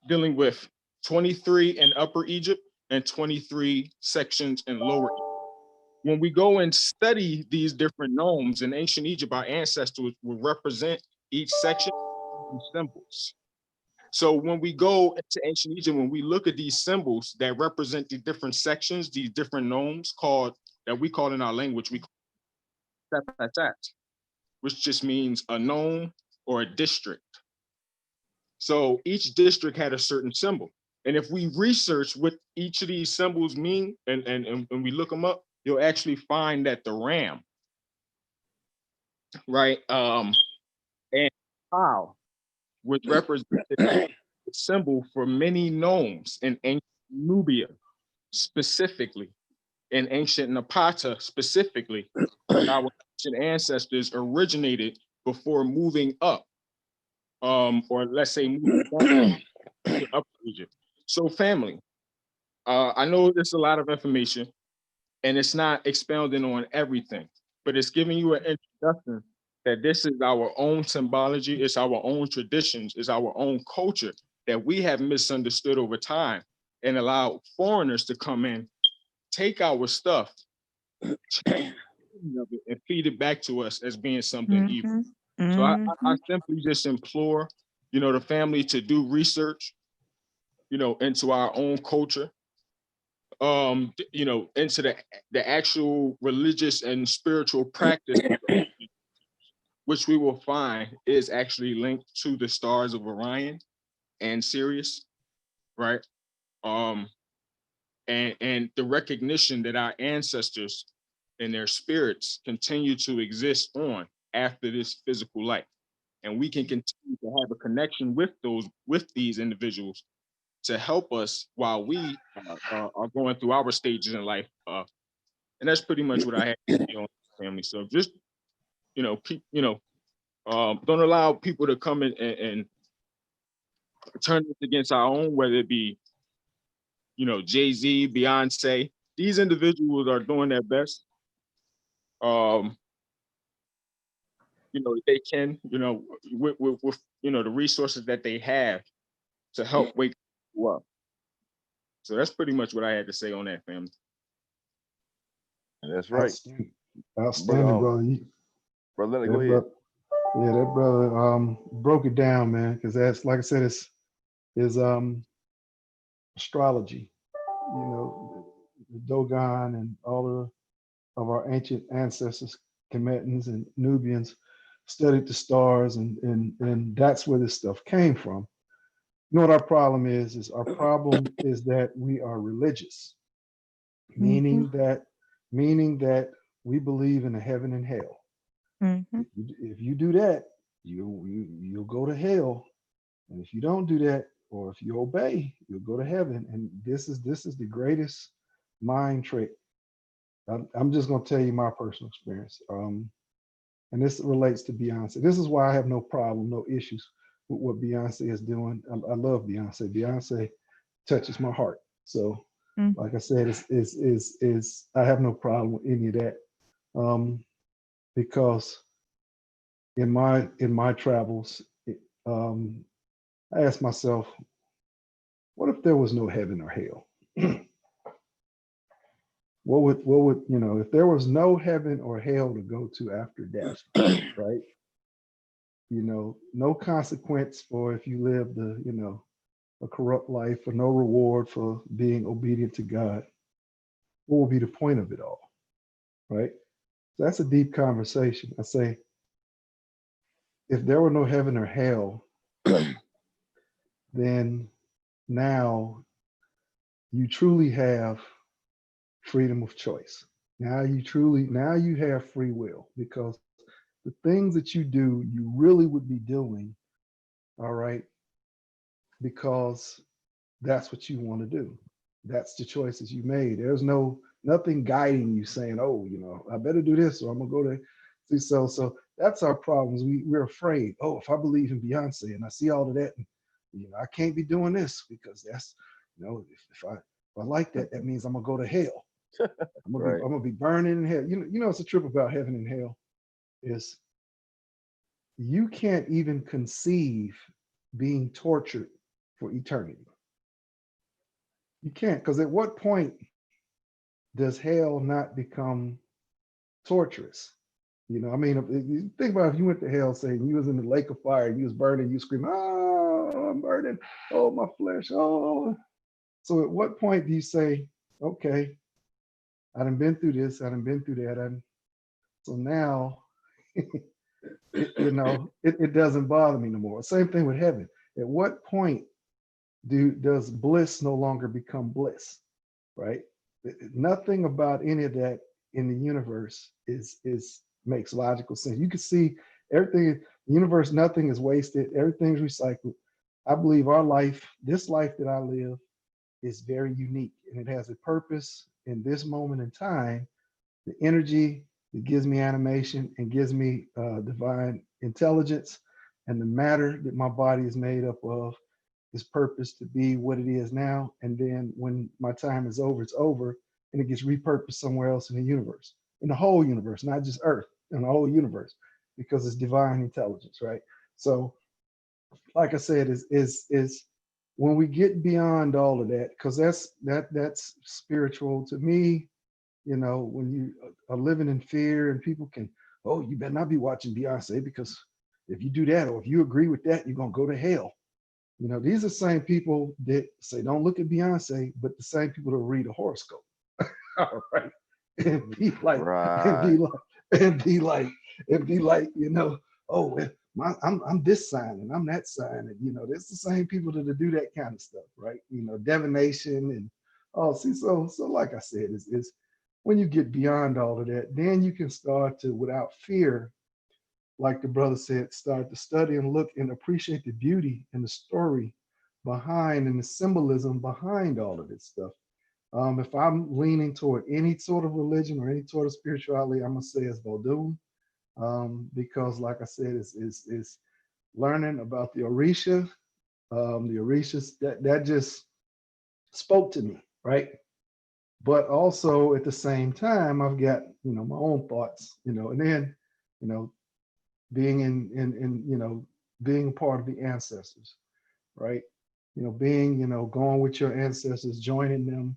Dealing with 23 in Upper Egypt and 23 sections in Lower Egypt. When we go and study these different nomes in ancient Egypt, our ancestors would represent each section with symbols. So when we go into ancient Egypt, when we look at these symbols that represent the different sections, these different nomes that we call in our language, we call that, which just means a nome or a district. So each district had a certain symbol. And if we research what each of these symbols mean and we look them up, you'll actually find that the ram, right, and cow was represented as a symbol for many nomes in ancient Nubia, specifically, in ancient Napata, specifically, our ancient ancestors originated before moving up, or let's say moving down to Upper Egypt. So family, I know there's a lot of information and it's not expounding on everything, but it's giving you an introduction that this is our own symbology, it's our own traditions, it's our own culture that we have misunderstood over time and allowed foreigners to come in, take our stuff, and feed it back to us as being something evil. So I simply just implore, the family to do research, into our own culture, into the actual religious and spiritual practice, which we will find is actually linked to the stars of Orion and Sirius, right? And the recognition that our ancestors and their spirits continue to exist on after this physical life. And we can continue to have a connection with these individuals to help us while we are going through our stages in life. And that's pretty much what I have to say on family. So just, don't allow people to come in and turn this against our own, whether it be, Jay-Z, Beyonce. These individuals are doing their best. They can, with the resources that they have to help wake people up. So that's pretty much what I had to say on that, family. That's right. Outstanding, brother. Brother Leonard, go ahead. Yeah, that brother broke it down, man, because that's, like I said, is astrology. The Dogon and all of our ancient ancestors, Kemetans and Nubians, studied the stars, and that's where this stuff came from. You know what our problem is our problem is that we are religious, meaning that we believe in a heaven and hell. If you do that, you'll go to hell, and if you don't do that, or if you obey, you'll go to heaven. And this is the greatest mind trick. I'm just going to tell you my personal experience, and this relates to Beyonce. This is why I have no problem, no issues with what Beyonce is doing. I love Beyonce. Beyonce touches my heart. So, like I said, is I have no problem with any of that, because in my travels, I asked myself, what if there was no heaven or hell? What would if there was no heaven or hell to go to after death, right? No consequence for if you lived a corrupt life, or no reward for being obedient to God. What would be the point of it all, right? So that's a deep conversation. I say, if there were no heaven or hell, then now you truly have freedom of choice. Now you have free will, because the things that you do, you really would be doing, all right, because that's what you want to do. That's the choices you made. There's nothing guiding you saying, oh, I better do this, or I'm gonna go to see. So that's our problems. We're afraid. Oh, if I believe in Beyonce and I see all of that, I can't be doing this, because that's, if I like that, that means I'm gonna go to hell. I'm gonna be burning in hell. It's a trip about heaven and hell is you can't even conceive being tortured for eternity. You can't, because at what point does hell not become torturous? If you think about, if you went to hell, saying you was in the lake of fire, and you was burning, you screaming, oh, I'm burning, oh, my flesh, oh. So at what point do you say, okay, I done been through this, I done been through that, so now it doesn't bother me no more. Same thing with heaven. At what point does bliss no longer become bliss, right? Nothing about any of that in the universe makes logical sense. You can see everything, the universe, nothing is wasted, everything's recycled. I believe our life, this life that I live, is very unique, and it has a purpose in this moment in time. The energy that gives me animation and gives me divine intelligence, and the matter that my body is made up of, is purpose to be what it is now. And then when my time is over, it's over, and it gets repurposed somewhere else in the universe, in the whole universe, not just Earth, in the whole universe, because it's divine intelligence, right? So, like I said, is when we get beyond all of that, because that's spiritual to me. When you are living in fear, and people can, oh, you better not be watching Beyonce, because if you do that, or if you agree with that, you're gonna go to hell. These are the same people that say don't look at Beyonce, but the same people that read a horoscope. All right. And be like, oh, I'm this sign and I'm that sign. And it's the same people that do that kind of stuff, right? Divination and so like I said, is when you get beyond all of that, then you can start to, without fear, like the brother said, start to study and look and appreciate the beauty and the story behind and the symbolism behind all of this stuff. If I'm leaning toward any sort of religion or any sort of spirituality, I'm gonna say it's Vodou, because, like I said, it's learning about the Orisha, the Orishas that just spoke to me, right? But also at the same time, I've got my own thoughts, and then you know being in being a part of the ancestors, right? Being going with your ancestors, joining them,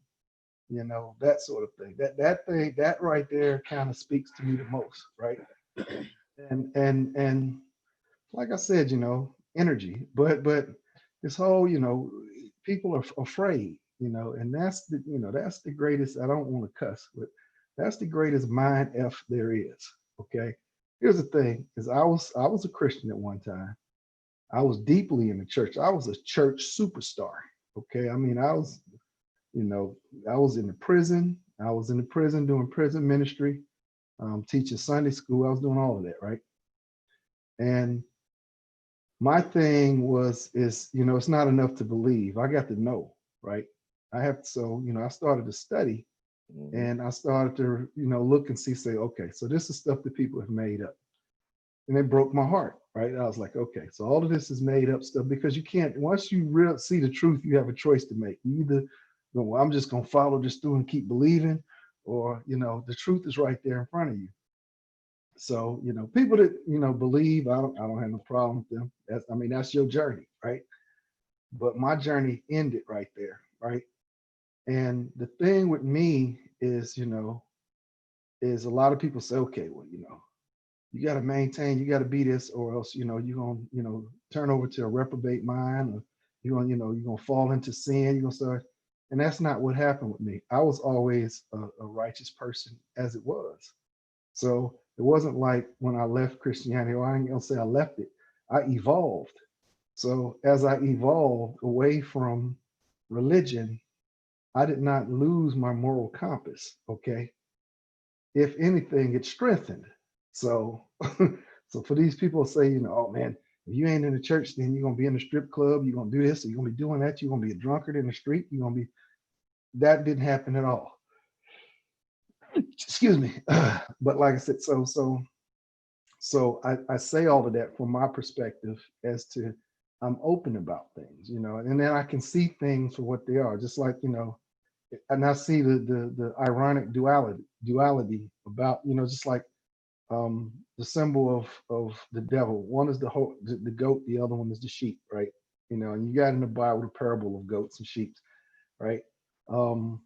that sort of thing. That right there kind of speaks to me the most, right? And like I said, energy, but this whole, people are afraid, and that's the greatest. I don't want to cuss, but that's the greatest mind F there is. Okay. Here's the thing: is I was a Christian at one time. I was deeply in the church. I was a church superstar. Okay. I mean, you know, I was in the prison. I was in the prison doing prison ministry, teaching Sunday school. I was doing all of that, right? And my thing is it's not enough to believe. I got to know, right? I started to study, and I started to look and say, okay, so this is stuff that people have made up, and it broke my heart, right? I was like, okay, so all of this is made up stuff, because you can't, once you really see the truth, you have a choice to make. You either go, well, I'm just gonna follow this through and keep believing, or the truth is right there in front of you. So, people that, believe, I don't have no problem with them. That's your journey, right? But my journey ended right there, right? And the thing with me is a lot of people say, okay, well, you got to maintain, you got to be this, or else, you're going to, turn over to a reprobate mind, or you're going to fall into sin, you're going to start. And that's not what happened with me. I was always a righteous person as it was. So it wasn't like when I left Christianity, or I ain't gonna say I left it, I evolved. So as I evolved away from religion, I did not lose my moral compass. Okay. If anything, it strengthened. So so for these people to say, oh man, if you ain't in the church, then you're gonna be in the strip club, you're gonna do this, or you're gonna be doing that, you're gonna be a drunkard in the street, you're gonna be, that didn't happen at all. Excuse me. But like I said, so I say all of that from my perspective as to I'm open about things, and then I can see things for what they are, just like, and I see the ironic duality about, just like the symbol of the devil. One is the goat, the other one is the sheep, right? And you got in the Bible the parable of goats and sheep, right? Um,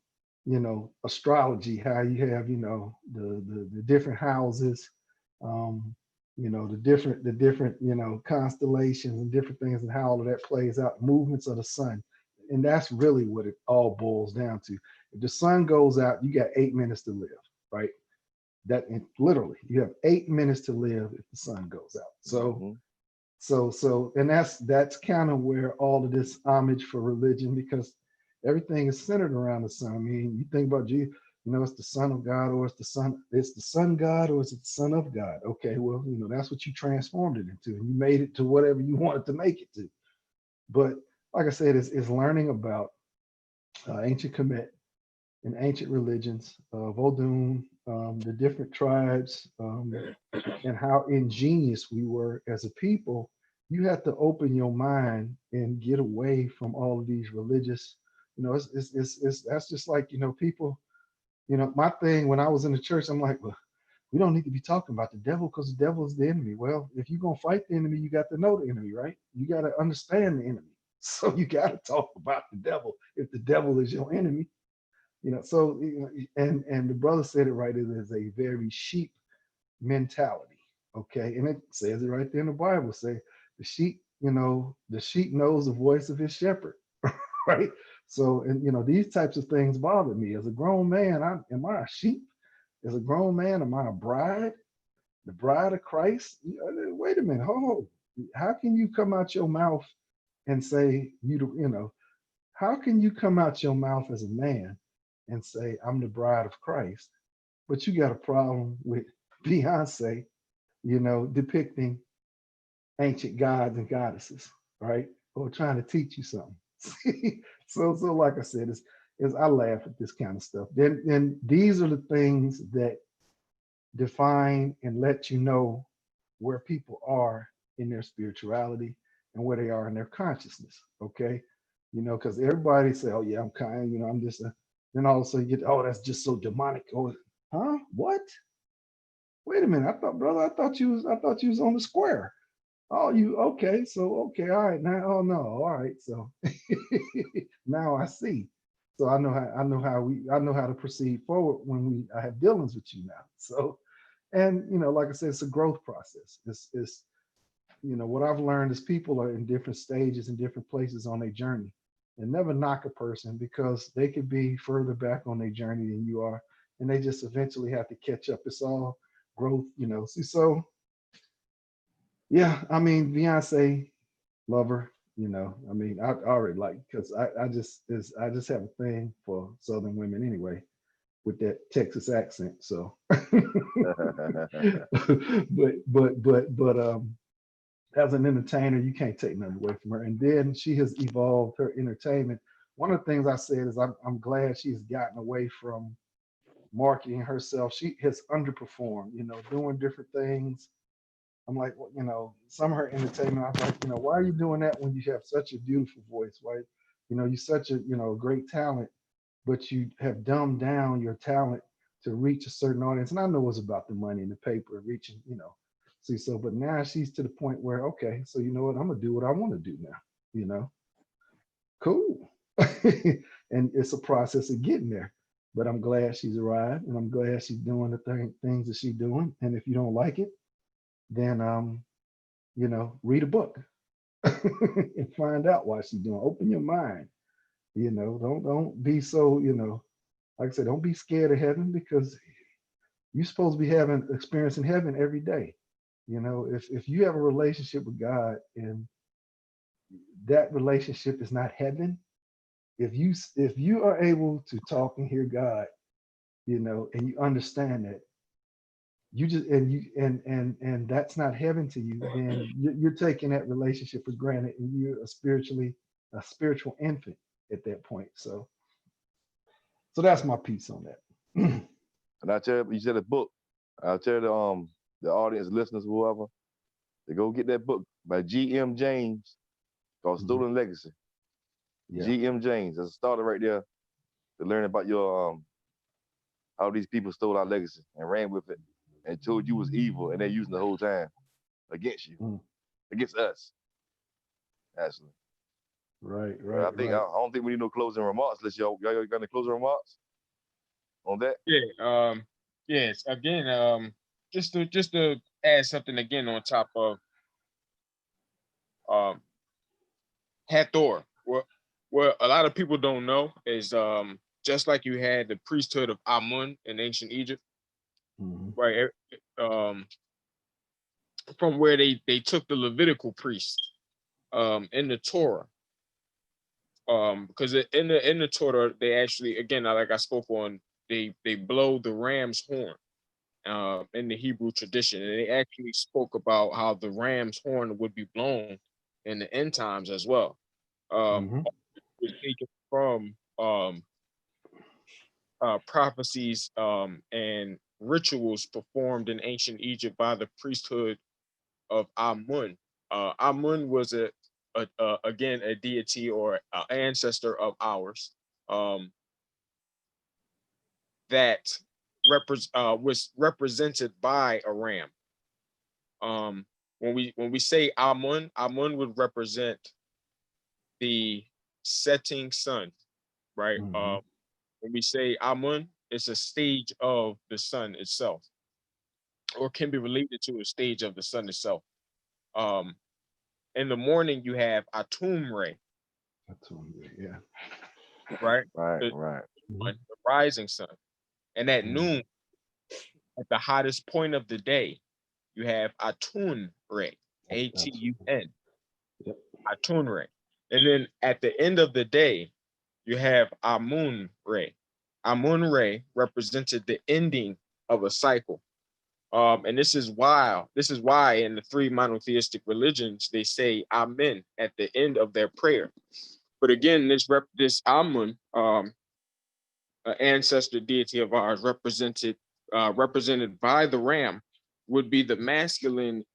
astrology, how you have, the different houses, um, the different, constellations and different things, and how all of that plays out, movements of the sun. And that's really what it all boils down to. If the sun goes out, you got 8 minutes to live, right? Literally, you have 8 minutes to live if the sun goes out. So, and that's kind of where all of this homage for religion, because everything is centered around the sun. I mean, you think about Jesus, it's the Son of God, or it's the Son God, or is it the Son of God? Okay, well, that's what you transformed it into, and you made it to whatever you wanted to make it to. But like I said, it's learning about ancient Kemet and ancient religions, Vodun, the different tribes, and how ingenious we were as a people. You have to open your mind and get away from all of these religious, that's just like, people, my thing when I was in the church, I'm like, well, we don't need to be talking about the devil, because the devil is the enemy. Well, if you're going to fight the enemy, you got to know the enemy, right? You got to understand the enemy. So you got to talk about the devil if the devil is your enemy. So and the brother said it right. It is a very sheep mentality. Okay, and it says it right there in the Bible. Say the sheep, the sheep knows the voice of his shepherd, right? So, and these types of things bother me. As a grown man, am I a sheep? As a grown man, am I a bride? The bride of Christ? Wait a minute, hold. How can you come out your mouth and say how can you come out your mouth as a man and say, I'm the bride of Christ, but you got a problem with Beyonce, depicting ancient gods and goddesses, right? Or trying to teach you something. So like I said, is I laugh at this kind of stuff. Then these are the things that define and let you know where people are in their spirituality and where they are in their consciousness. Okay. Because everybody say, oh yeah, I'm kind, I'm just a, then all of a sudden you get, oh, that's just so demonic. Oh, huh? What? Wait a minute. I thought you was on the square. Oh, you okay? So okay, all right. Now, oh no, all right. So now I see. So I know how to proceed forward when I have dealings with you now. So, and like I said, it's a growth process. It's what I've learned is people are in different stages and different places on their journey. And never knock a person because they could be further back on their journey than you are, and they just eventually have to catch up. It's all growth, See, so yeah, I mean, Beyonce, lover, I mean, I already like, because I just have a thing for Southern women anyway, with that Texas accent. So, but as an entertainer, you can't take nothing away from her. And then she has evolved her entertainment. One of the things I said is I'm glad she's gotten away from marketing herself. She has underperformed, doing different things. I'm like, well, some of her entertainment, I was like, why are you doing that when you have such a beautiful voice, right? You're such a, great talent, but you have dumbed down your talent to reach a certain audience. And I know it's about the money and the paper reaching, See, so, but now she's to the point where, okay, so you know what, I'm gonna do what I want to do now, cool. And it's a process of getting there. But I'm glad she's arrived, and I'm glad she's doing the things that she's doing. And if you don't like it, then read a book and find out why she's doing. Open your mind. Don't be so, like I said, don't be scared of heaven, because you're supposed to be experiencing heaven every day. If you have a relationship with God and that relationship is not heaven, if you are able to talk and hear God, and you understand that, you just and that's not heaven to you, then you're taking that relationship for granted, and you're a spiritual infant at that point. So that's my piece on that. And I tell you said a book. I'll tell the audience, listeners, whoever, to go get that book by G.M. James called Stolen Legacy. Yeah. G.M. James. That's a starter right there to learn about your how these people stole our legacy and ran with it and told you was evil, and they're using the whole time against you, against us. Actually. Right. I don't think we need no closing remarks. Unless y'all got any closing remarks on that? Yeah. Yes. Again, just to add something again on top of Hathor. What a lot of people don't know is just like you had the priesthood of Amun in ancient Egypt, right? From where they took the Levitical priests in the Torah. Because in the Torah, they actually, again, like I spoke on, they blow the ram's horn in the Hebrew tradition, and they actually spoke about how the ram's horn would be blown in the end times as well. Was taken from prophecies and rituals performed in ancient Egypt by the priesthood of Amun. Amun was again a deity or an ancestor of ours that was represented by a ram. When we say Amun, Amun would represent the setting sun, right? When we say Amun, it's a stage of the sun itself, or can be related to a stage of the sun itself. In the morning, you have Atum Ray, Yeah. right? Right. The rising sun. And at noon, at the hottest point of the day, you have Atun Ray, A-T-U-N, Atun Ray. And then at the end of the day, you have Amun Ray. Amun Ray represented the ending of a cycle. And this is why in the three monotheistic religions, they say Amen at the end of their prayer. But again, this Amun, an ancestor deity of ours, represented by the ram, would be the masculine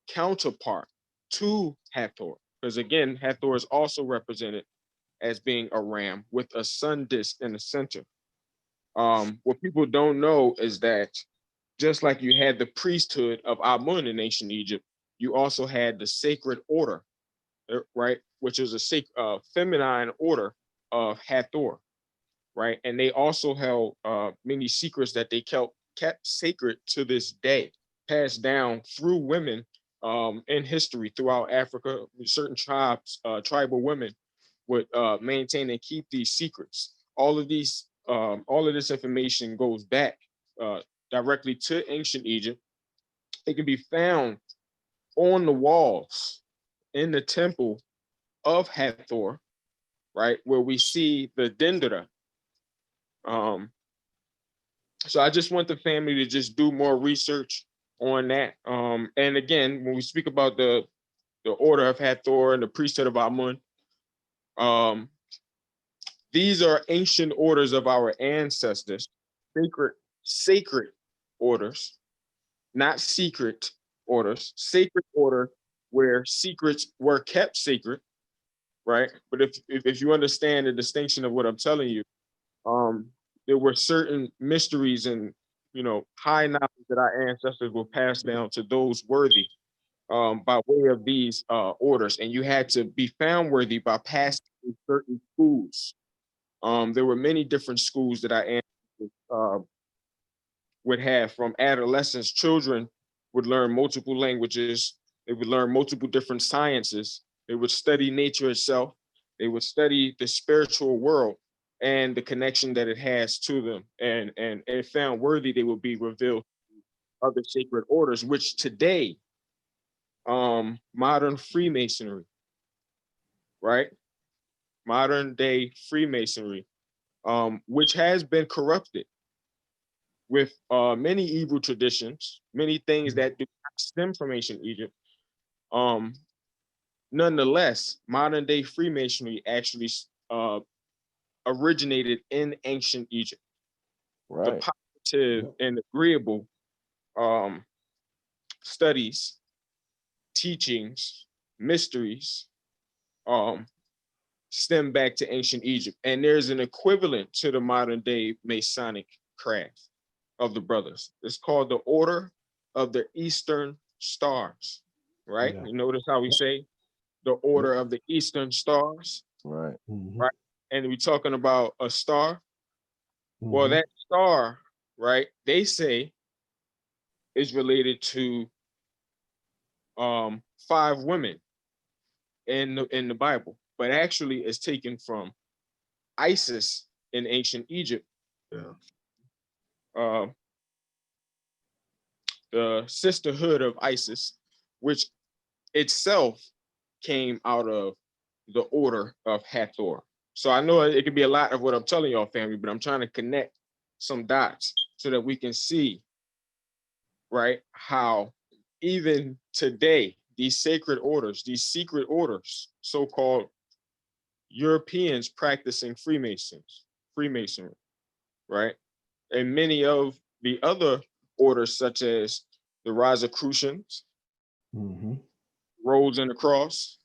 counterpart to Hathor. Because again, Hathor is also represented as being a ram with a sun disk in the center. What people don't know is that just like you had the priesthood of Amun in ancient Egypt, you also had the sacred order, right? Which is a feminine order of Hathor, right? And they also held many secrets that they kept sacred to this day, passed down through women in history throughout Africa. Certain tribal women would maintain and keep these secrets. All of this information goes back directly to ancient Egypt. It can be found on the walls in the temple of Hathor, right, where we see the dendera. So I just want the family to just do more research on that. And again, when we speak about the order of Hathor and the priesthood of Amun, these are ancient orders of our ancestors, sacred orders, not secret orders, sacred order where secrets were kept sacred, right? But if you understand the distinction of what I'm telling you, there were certain mysteries and high knowledge that our ancestors will pass down to those worthy by way of these orders, and you had to be found worthy by passing through certain schools. There were many different schools that our ancestors would have. From adolescence, children would learn multiple languages. They would learn multiple different sciences. They would study nature itself. They would study the spiritual world and the connection that it has to them. And if found worthy, they will be revealed to other sacred orders, which today, modern Freemasonry, right? Modern day Freemasonry, which has been corrupted with many evil traditions, many things that do not stem from ancient Egypt. Nonetheless, modern day Freemasonry actually originated in ancient Egypt. The positive and agreeable studies, teachings, mysteries stem back to ancient Egypt. And there's an equivalent to the modern day Masonic craft of the brothers. It's called the Order of the Eastern Stars, right? Yeah. You notice how we say the Order of the Eastern Stars, Right. right? And we're talking about a star. Well, Mhm. that star, right, they say is related to 5 women in the Bible, but actually it's taken from Isis in ancient Egypt. Yeah. The sisterhood of Isis, which itself came out of the order of Hathor. So I know it could be a lot of what I'm telling y'all, family, but I'm trying to connect some dots so that we can see, right, how even today, these sacred orders, these secret orders, so-called Europeans practicing Freemasonry, right? And many of the other orders, such as the Rosicrucians, Mhm. Rose and the Cross,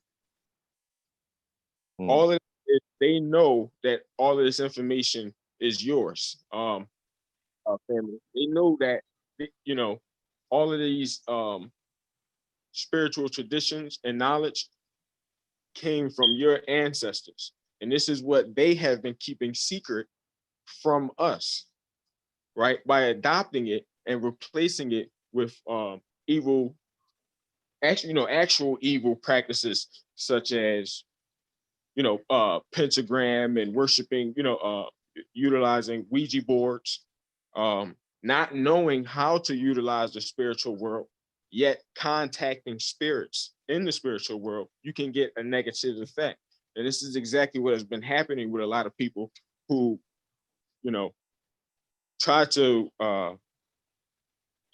Mm. all of it, they know that all of this information is yours, family. They know that, all of these spiritual traditions and knowledge came from your ancestors. And this is what they have been keeping secret from us, right? By adopting it and replacing it with evil, actual evil practices such as, pentagram and worshiping, utilizing Ouija boards, not knowing how to utilize the spiritual world, yet contacting spirits in the spiritual world, you can get a negative effect. And this is exactly what has been happening with a lot of people who, try to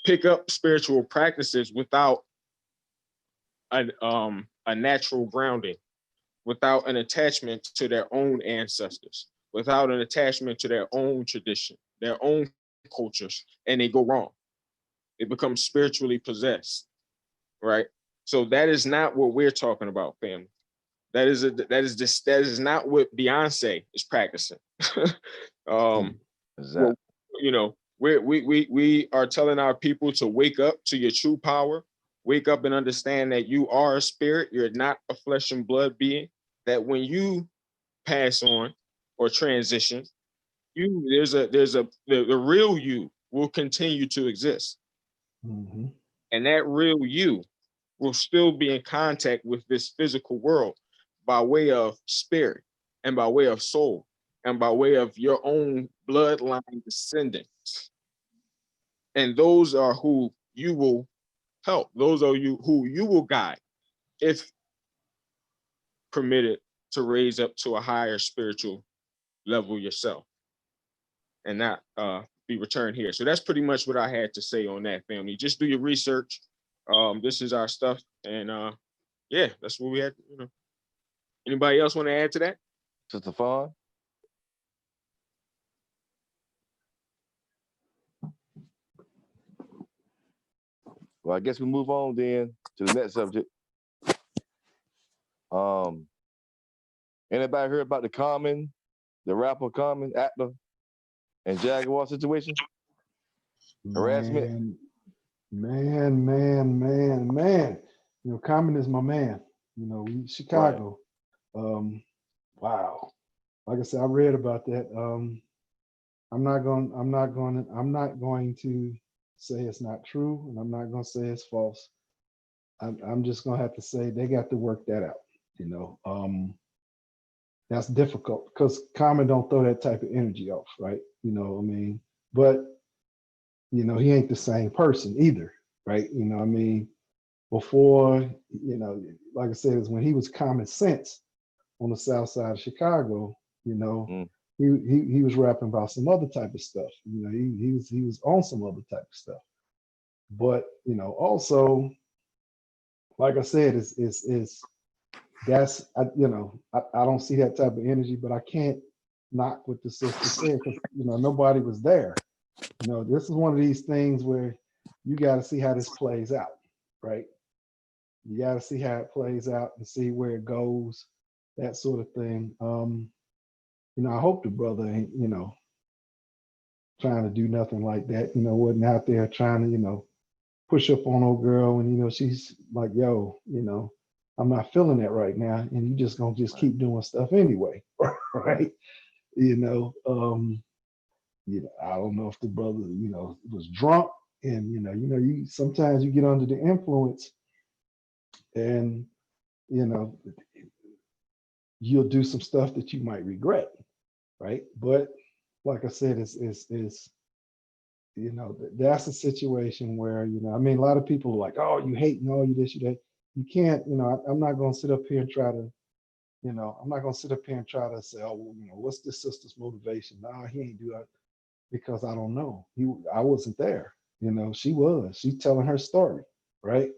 pick up spiritual practices without a natural grounding, without an attachment to their own ancestors, without an attachment to their own tradition, their own cultures, and they go wrong. They become spiritually possessed, right? So that is not what we're talking about, family. That is not what Beyonce is practicing. Well, Exactly. you know, we are telling our people to wake up to your true power, wake up and understand that you are a spirit, you're not a flesh and blood being, that when you pass on or transition, the real you will continue to exist. Mhm. And that real you will still be in contact with this physical world by way of spirit and by way of soul and by way of your own bloodline descendants. And those are who you will help. Those are who you will guide if permitted to raise up to a higher spiritual level yourself and not be returned here. So that's pretty much what I had to say on that, family. Just do your research. This is our stuff. And yeah, that's what we had. Anybody else want to add to that? Sister Fawn? Well, I guess we move on then to the next subject. Anybody heard about the rapper Common, actor, and Jaguar situation? Harassment? Man. You know, Common is my man. You know, Chicago. Wow. Like I said, I read about that. I'm not going to say it's not true, and I'm not going to say it's false. I'm just going to have to say they got to work that out. You know, that's difficult because Common don't throw that type of energy off, right? You know, I mean, but you know, he ain't the same person either, right? You know, I mean, before, you know, like I said, is when he was Common Sense on the south side of Chicago, you know, he was rapping about some other type of stuff. You know, he was on some other type of stuff. But, you know, also, like I said, is that's I don't see that type of energy, but I can't knock what the sister said because you know nobody was there. You know, this is one of these things where you got to see how this plays out, right? You got to see how it plays out and see where it goes, that sort of thing. You know, I hope the brother ain't, you know, trying to do nothing like that. You know, wasn't out there trying to, you know, push up on old girl and you know she's like, yo, you know, I'm not feeling that right now, and you just gonna just keep doing stuff anyway, right? You know, I don't know if the brother, you know, was drunk, and you sometimes you get under the influence, and you know, you'll do some stuff that you might regret, right? But like I said, is you know, that's a situation where, you know, I mean, a lot of people are like, oh, you hate and all you this, you that. You can't, you know, I'm not going to sit up here and try to, you know, I'm not going to sit up here and try to say, oh, well, you know, what's this sister's motivation? Nah, he ain't do that because I don't know. I wasn't there. You know, she was. She's telling her story, right?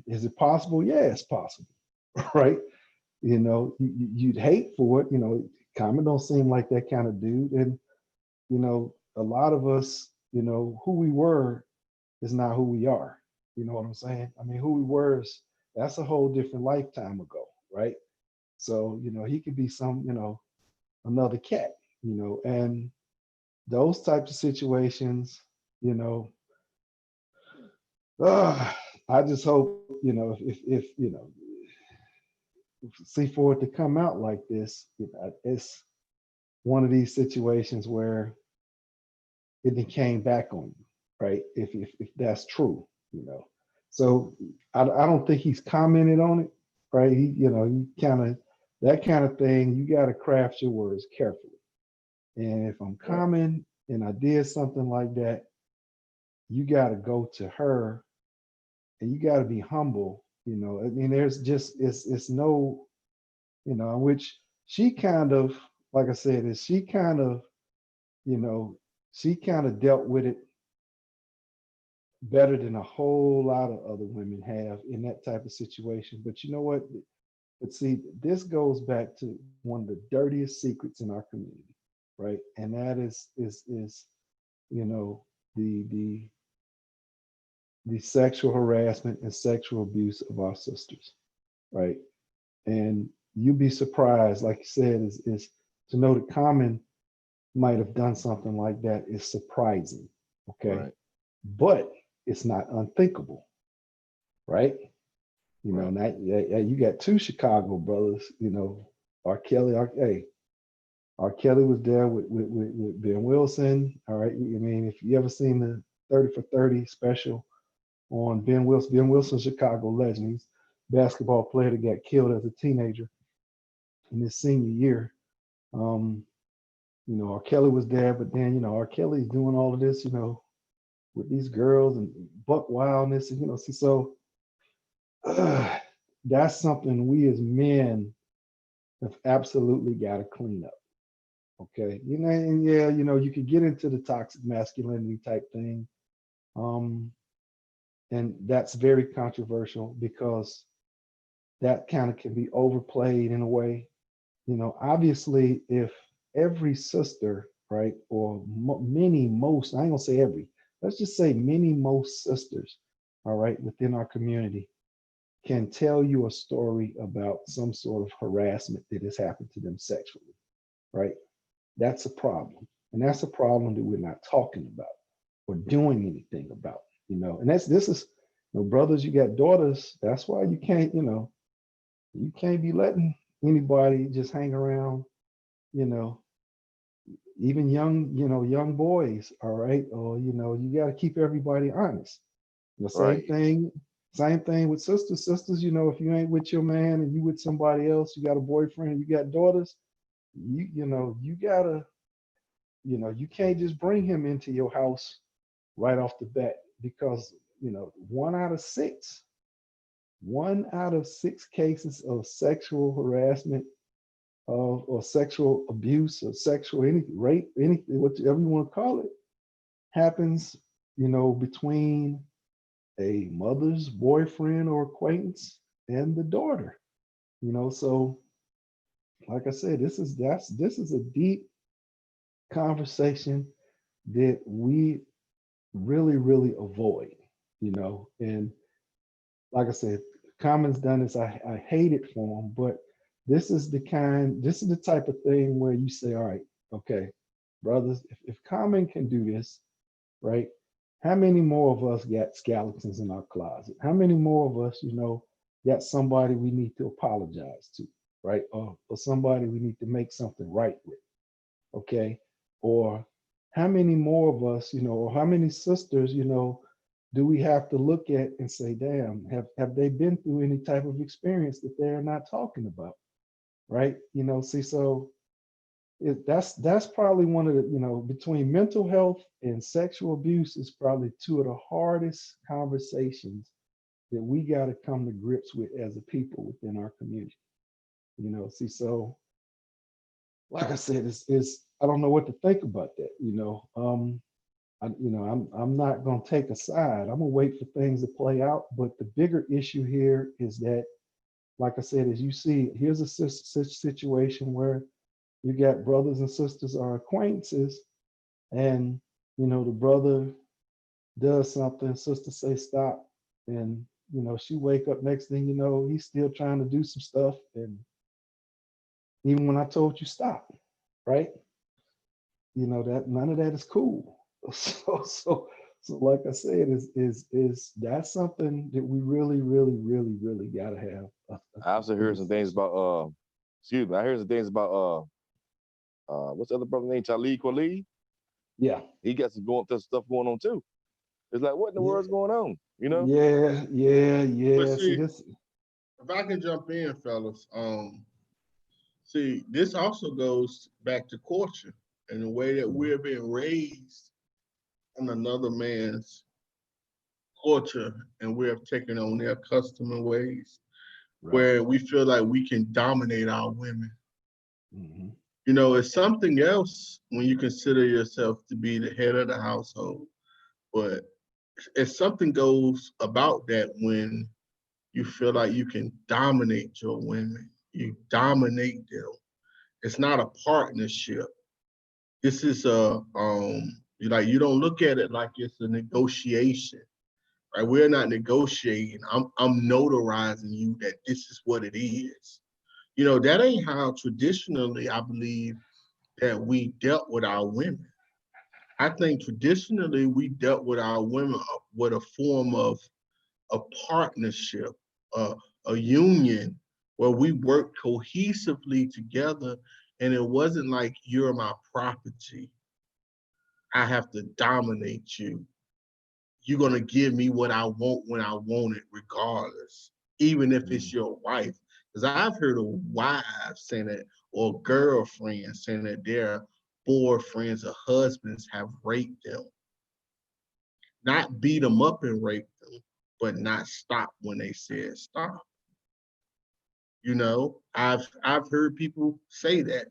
Is it possible? Yeah, it's possible, right? You know, you'd hate for it. You know, Common don't seem like that kind of dude, and you know, a lot of us, you know, who we were is not who we are. You know what I'm saying? I mean, who we were is that's a whole different lifetime ago, right? So, you know, he could be some, you know, another cat, you know, and those types of situations, you know, I just hope, you know, if you know, see for it to come out like this, you know, it's one of these situations where it came back on you, right? If that's true, you know. So I don't think he's commented on it, right? He, you know, he kind of that kind of thing. You got to craft your words carefully. And if I'm Common and I did something like that, you got to go to her and you got to be humble. You know, I mean, there's just it's no, you know, which she kind of, like I said, is she kind of, you know, she kind of dealt with it better than a whole lot of other women have in that type of situation. But you know what? But see, this goes back to one of the dirtiest secrets in our community, right? And that is you know the sexual harassment and sexual abuse of our sisters, right? And you'd be surprised, like you said, is to know that Common might have done something like that is surprising, okay? Right. But it's not unthinkable, right? You know, Right. now you got two Chicago brothers, you know, R. Kelly, R. Kelly was there with Ben Wilson. All right. I mean, if you ever seen the 30 for 30 special on Ben Wilson's Chicago legend, he's a basketball player that got killed as a teenager in his senior year. You know, R. Kelly was there, but then, you know, R. Kelly's doing all of this, you know, with these girls and buck wildness, and, you know, see, so that's something we as men have absolutely got to clean up. Okay. You know, and yeah, you know, you could get into the toxic masculinity type thing. Um, and that's very controversial because that kind of can be overplayed in a way. You know, obviously, if every sister, right, or most, I ain't gonna say every, let's just say most sisters, all right, within our community can tell you a story about some sort of harassment that has happened to them sexually, right? That's a problem. And that's a problem that we're not talking about or doing anything about, you know. And this is, you know, brothers, you got daughters. That's why you can't, you know, you can't be letting anybody just hang around, you know, even young, you know, young boys, all right? Or, you know, you got to keep everybody honest. The Right. same thing with sisters. Sisters, you know, if you ain't with your man and you with somebody else, you got a boyfriend, you got daughters, you know, you gotta, you know, you can't just bring him into your house right off the bat because, you know, one out of six cases of sexual harassment or sexual abuse or sexual rape, anything, whatever you want to call it, happens, you know, between a mother's boyfriend or acquaintance and the daughter. You know, so like I said, this is a deep conversation that we really avoid, you know. And like I said, Common's done this. I hate it for him, but this is the type of thing where you say, all right, okay, brothers, if Common can do this, right? How many more of us got skeletons in our closet? How many more of us, you know, got somebody we need to apologize to, right? Or somebody we need to make something right with, okay? Or how many more of us, you know, or how many sisters, you know, do we have to look at and say, damn, have they been through any type of experience that they're not talking about, right? You know, see, so that's probably one of the, you know, between mental health and sexual abuse is probably two of the hardest conversations that we got to come to grips with as a people within our community. You know, see, so like I said, it's I don't know what to think about that. You know, I'm not gonna take a side. I'm gonna wait for things to play out. But the bigger issue here is that, like I said, as you see, here's a situation where you got brothers and sisters or acquaintances, and you know the brother does something, sister say stop, and you know she wake up. Next thing you know, he's still trying to do some stuff, and even when I told you stop, right? You know that none of that is cool. So like I said, is that's something that we really got to have. I also heard some things about excuse me, I heard some things about what's the other brother named Talib Kweli? Yeah, He got some stuff going on too. It's like, what in the yeah, world's going on? You know? But See see, this, if I can jump in, fellas, see, this also goes back to culture and the way that we're being raised on another man's culture, and we're taking on their custom and ways, right? where we feel like we can dominate our women. Mhm. You know, it's something else when you consider yourself to be the head of the household, but if something goes about that when you feel like you can dominate your women, you dominate them. It's not a partnership. This is a you don't look at it like it's a negotiation. Right? We're not negotiating. I'm notarizing you that this is what it is. That ain't how traditionally I believe that we dealt with our women. I think traditionally we dealt with our women with a form of a partnership, a union where we worked cohesively together, and it wasn't like you're my property. I have to dominate you. You're gonna give me what I want when I want it, regardless, even if it's your wife. Because I've heard of wives saying that, or girlfriends saying that their boyfriends or husbands have raped them. Not beat them up and rape them, but not stop when they said stop. I've heard people say that.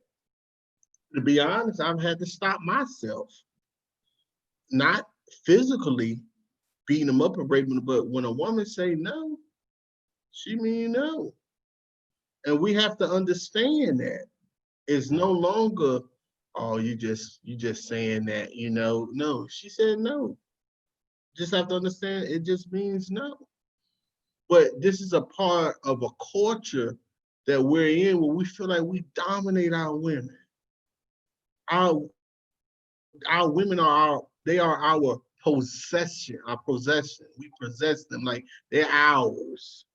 To be honest, I've had to stop myself. Not physically beating them up and raping them, but when a woman say no, she mean no. And we have to understand that. It's no longer, oh, you just saying that, No, she said no. Just have to understand it just means no. But this is a part of a culture that we're in where we feel like we dominate our women. Our women are our possession, our possession. We possess them like they're ours.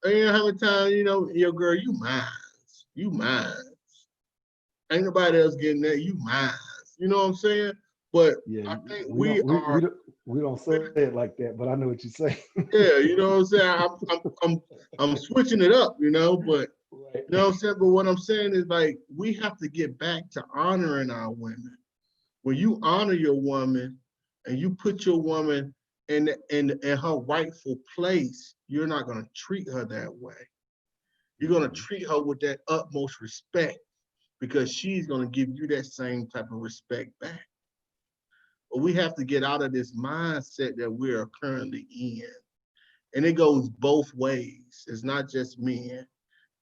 And how many times, your girl, you mine. You mine. Ain't nobody else getting that, you mine. You know what I'm saying? But Yeah, I think we don't say it like that, but I know what you say. yeah, you know what I'm saying? I'm switching it up, but Right. you know what I'm saying? But what I'm saying is like we have to get back to honoring our women. When you honor your woman and you put your woman in her rightful place, you're not gonna treat her that way. You're gonna treat her with that utmost respect because she's gonna give you that same type of respect back. But we have to get out of this mindset that we are currently in. And it goes both ways. It's not just men.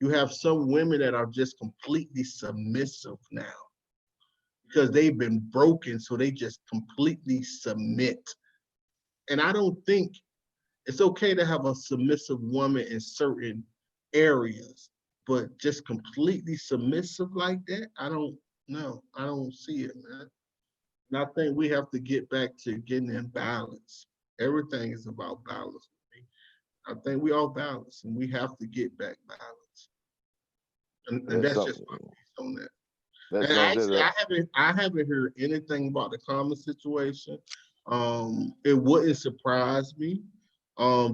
You have some women that are just completely submissive now because they've been broken, so they just completely submit. And I don't think it's okay to have a submissive woman in certain areas, but just completely submissive like that, I don't know. I don't see it, man. And I think we have to get back to getting in balance. Everything is about balance. I think we all balance, and we have to get back balance. And that's just my piece on that. And actually, I haven't heard anything about the Common situation. It wouldn't surprise me,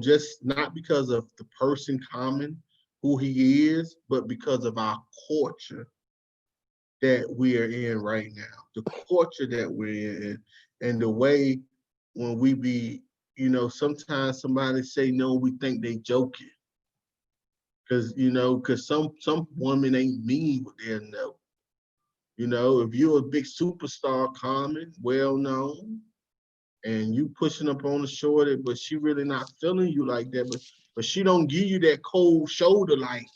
just not because of the person Common, who he is, but because of our culture that we are in right now. The culture that we're in, and the way when we be, sometimes somebody say no, we think they joking. Because some women ain't mean with their no. If you're a big superstar, Common, well known, and you pushing up on the shorty, but she really not feeling you like that, but she don't give you that cold shoulder like,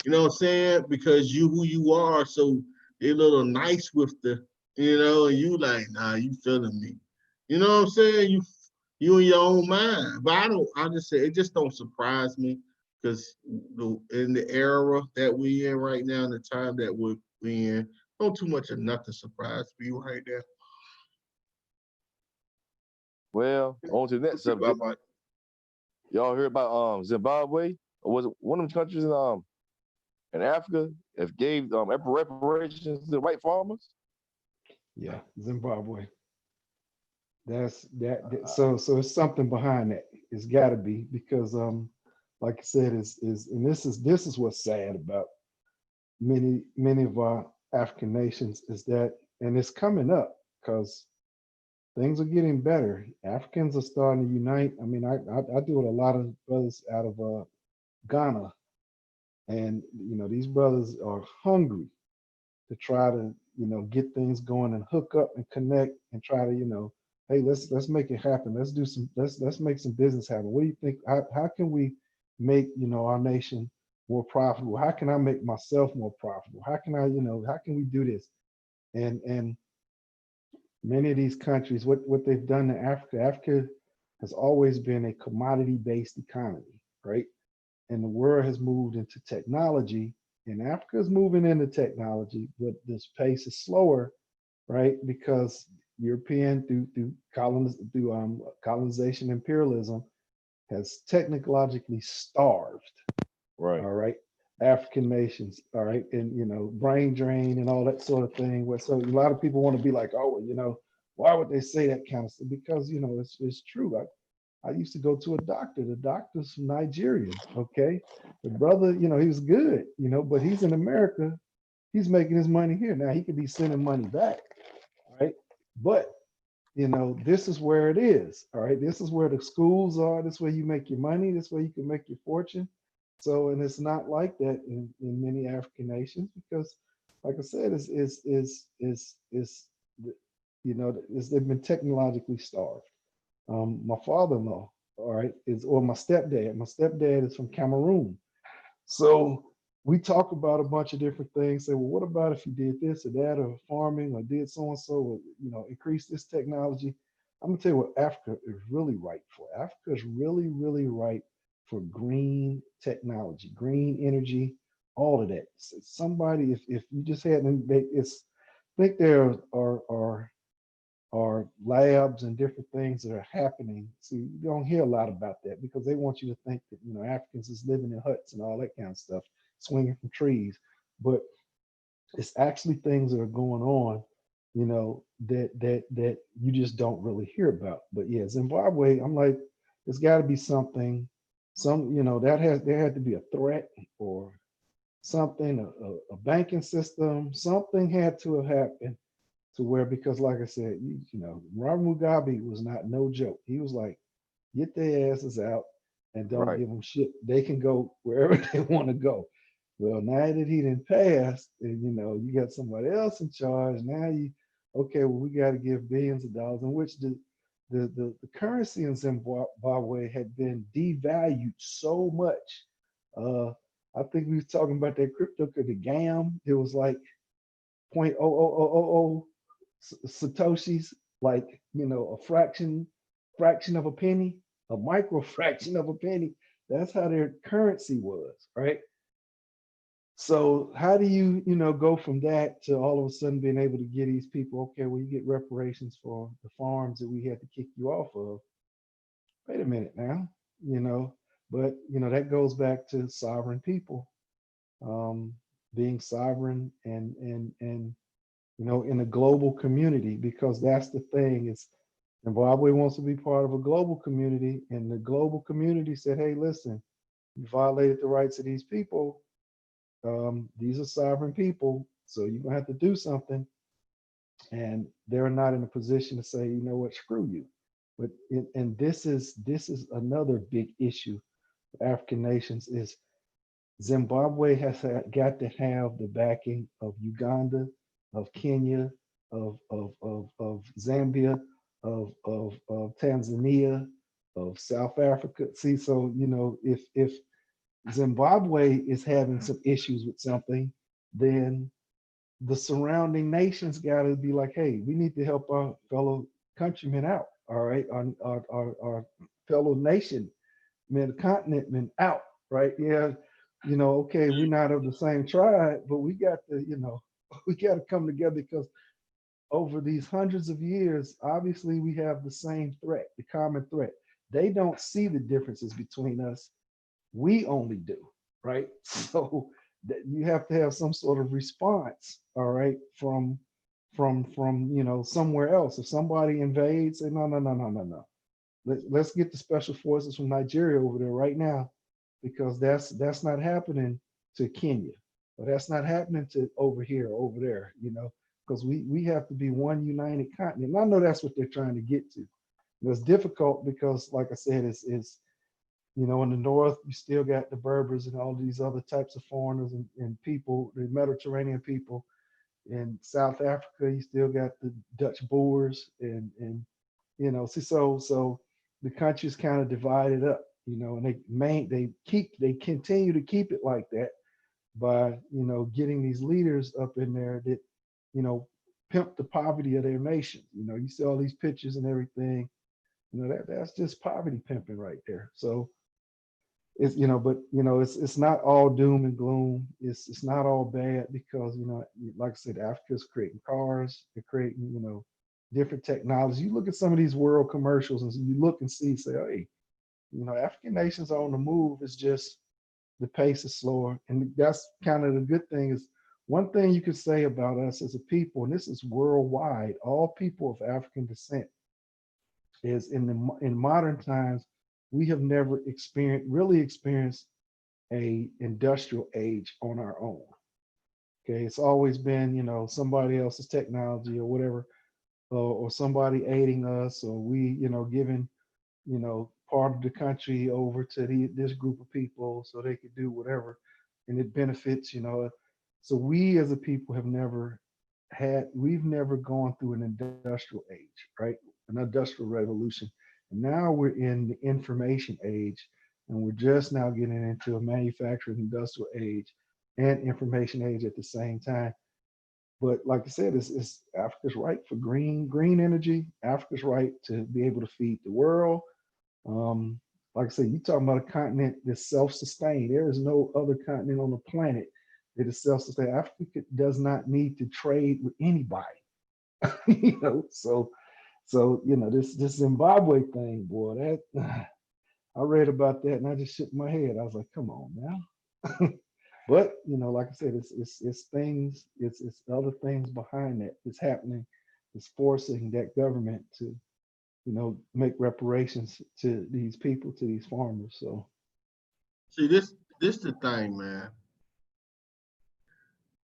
you know what I'm saying? Because you who you are, so they're a little nice with and you like, nah, you feeling me. You know what I'm saying? You in your own mind. But I just say it just don't surprise me because in the era that we in right now, in the time that we in, don't too much of nothing surprise me right there. Well, on to the next subject. Y'all heard about Zimbabwe? Or was it one of them countries in Africa that gave reparations to the white farmers? Yeah, Zimbabwe. That's that. So it's something behind that. It's got to be because like I said, is and this is what's sad about many of our African nations is that, and it's coming up because things are getting better. Africans are starting to unite. I mean, I deal with a lot of brothers out of Ghana, and these brothers are hungry to try to get things going and hook up and connect and try to hey, let's make it happen. Let's make some business happen. What do you think? How can we make, our nation more profitable? How can I make myself more profitable? How can I, how can we do this? And many of these countries, what they've done to Africa has always been a commodity-based economy, right? And the world has moved into technology, and Africa is moving into technology, but this pace is slower, right? Because European through colonization imperialism has technologically starved, Right. all right, African nations, all right, and brain drain and all that sort of thing. So a lot of people want to be like, oh, well, why would they say that kind of stuff? Because it's true. I used to go to a doctor. The doctor's from Nigeria. Okay, the brother, he was good, but he's in America. He's making his money here now. He could be sending money back, right? But this is where it is. All right, this is where the schools are. This is where you make your money. This is where you can make your fortune. So, and it's not like that in many African nations because, like I said, they've been technologically starved. My father-in-law, all right, or my stepdad. My stepdad is from Cameroon. So we talk about a bunch of different things. Say, well, what about if you did this or that, or farming, or did so and so, or increase this technology? I'm gonna tell you what Africa is really ripe for. Africa is really, really ripe for green technology, green energy, all of that. Somebody, if you just had, I think there are labs and different things that are happening. See, you don't hear a lot about that because they want you to think that Africans is living in huts and all that kind of stuff, swinging from trees. But it's actually things that are going on, that you just don't really hear about. But yeah, Zimbabwe, I'm like, there's got to be something, there had to be a threat or something, a banking system, something had to have happened to where, because like I said, Robert Mugabe was not no joke. He was like, get their asses out and don't Right. give them shit. They can go wherever they want to go. Well, now that he didn't pass, and you got somebody else in charge. Now okay, well, we got to give billions of dollars, in which the currency in Zimbabwe had been devalued so much. I think we was talking about that crypto, the GAM. It was like 0.00000 satoshis, like a fraction of a penny, a micro fraction of a penny. That's how their currency was, right? So how do you go from that to all of a sudden being able to get these people, okay, well, you get reparations for the farms that we had to kick you off of. Wait a minute now, but that goes back to sovereign people, being sovereign and in a global community, because that's the thing is Zimbabwe wants to be part of a global community, and the global community said, hey, listen, you violated the rights of these people. These are sovereign people, so you're gonna have to do something. And they're not in a position to say, you know what, screw you. But and this is another big issue for African nations is Zimbabwe has got to have the backing of Uganda, of Kenya, of Zambia, of Tanzania, of South Africa. See, so if Zimbabwe is having some issues with something, then the surrounding nations got to be like, hey, we need to help our fellow countrymen out. All right, our fellow nation men, continent men out. Right? Yeah, okay, we're not of the same tribe, but we got to, we got to come together because over these hundreds of years, obviously we have the same threat, the common threat. They don't see the differences between us. We only do, right? So that you have to have some sort of response, all right, from somewhere else. If somebody invades, say no. Let's get the special forces from Nigeria over there right now, because that's not happening to Kenya, or that's not happening to over here, over there, because we have to be one united continent. And I know that's what they're trying to get to. And it's difficult because, like I said, it's in the north, you still got the Berbers and all these other types of foreigners and people, the Mediterranean people. In South Africa, you still got the Dutch Boers and you know, see, so the country's kind of divided up, you know, and they continue to keep it like that by, you know, getting these leaders up in there that, you know, pimp the poverty of their nation. You know, you see all these pictures and everything, you know, that's just poverty pimping right there. So it's, you know, but you know, it's not all doom and gloom. It's not all bad because, you know, like I said, Africa's creating cars, they're creating, you know, different technology. You look at some of these world commercials and you look and see, say, hey, you know, African nations are on the move. It's just the pace is slower. And that's kind of the good thing is one thing you could say about us as a people, and this is worldwide, all people of African descent, is in modern times, we have never really experienced a industrial age on our own. Okay, it's always been, you know, somebody else's technology or whatever, or somebody aiding us, or we, you know, giving, you know, part of the country over to this group of people so they could do whatever, and it benefits, you know. So we as a people we've never gone through an industrial age, right? An industrial revolution. And now we're in the information age, and we're just now getting into a manufacturing industrial age and information age at the same time. But like I said, it's Africa's right for green energy. Africa's right to be able to feed the world. Like I said, you talking about a continent that's self-sustained. There is no other continent on the planet that is self-sustained. Africa does not need to trade with anybody. You know, so you know, this Zimbabwe thing, boy, that I read about that and I just shook my head. I was like, come on now. But you know, like I said, it's things, it's other things behind that. It's happening. It's forcing that government to, you know, make reparations to these people, to these farmers. So See, this the thing, man.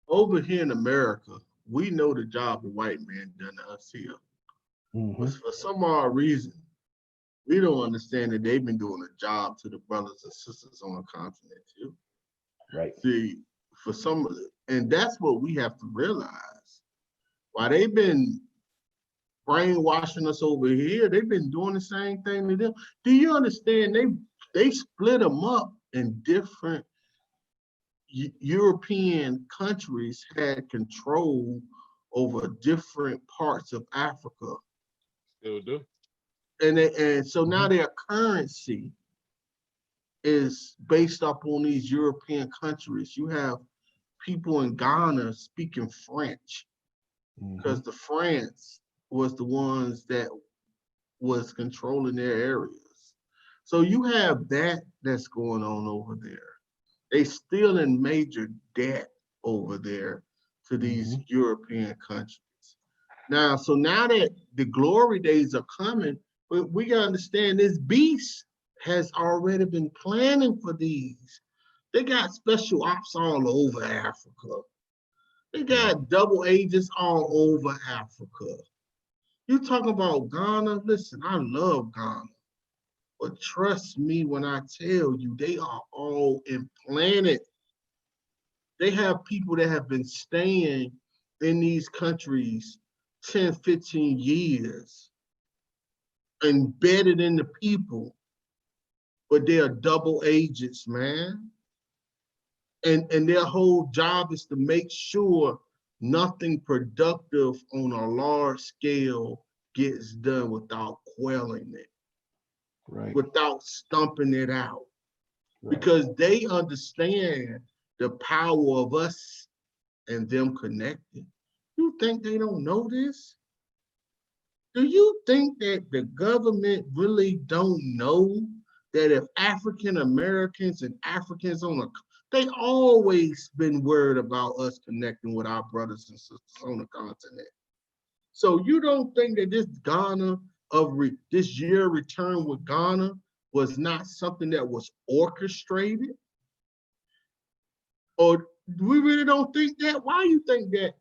Over here in America, we know the job the white man done to us here. But mhm, for some odd reason, we don't understand that they've been doing a job to the brothers and sisters on the continent too. right. See, for some, and that's what we have to realize. While they've been brainwashing us over here, they've been doing the same thing to them. Do you understand? They split them up in different European countries had control over different parts of Africa. Still do. And so now Mhm, their currency is based upon these European countries. You have people in Ghana speaking French because mhm, the France was the ones that was controlling their areas. So you have that's going on over there. They still in major debt over there to these mhm, European countries. Now, so now that the glory days are coming, but we gotta understand this beast has already been planning for these. They got special ops all over Africa. They yeah, got double agents all over Africa. You talk about Ghana? Listen, I love Ghana. But trust me when I tell you, they are all implanted. They have people that have been staying in these countries 10, 15 years, embedded in the people, but they are double agents, man. And their whole job is to make sure nothing productive on a large scale gets done without quelling it, right, without stumping it out, right. because they understand the power of us and them connected. You think they don't know this? Do you think that the government really don't know that if African Americans and Africans they always been worried about us connecting with our brothers and sisters on the continent. So you don't think that this Ghana this year return with Ghana was not something that was orchestrated? Or we really don't think that? Why you think that?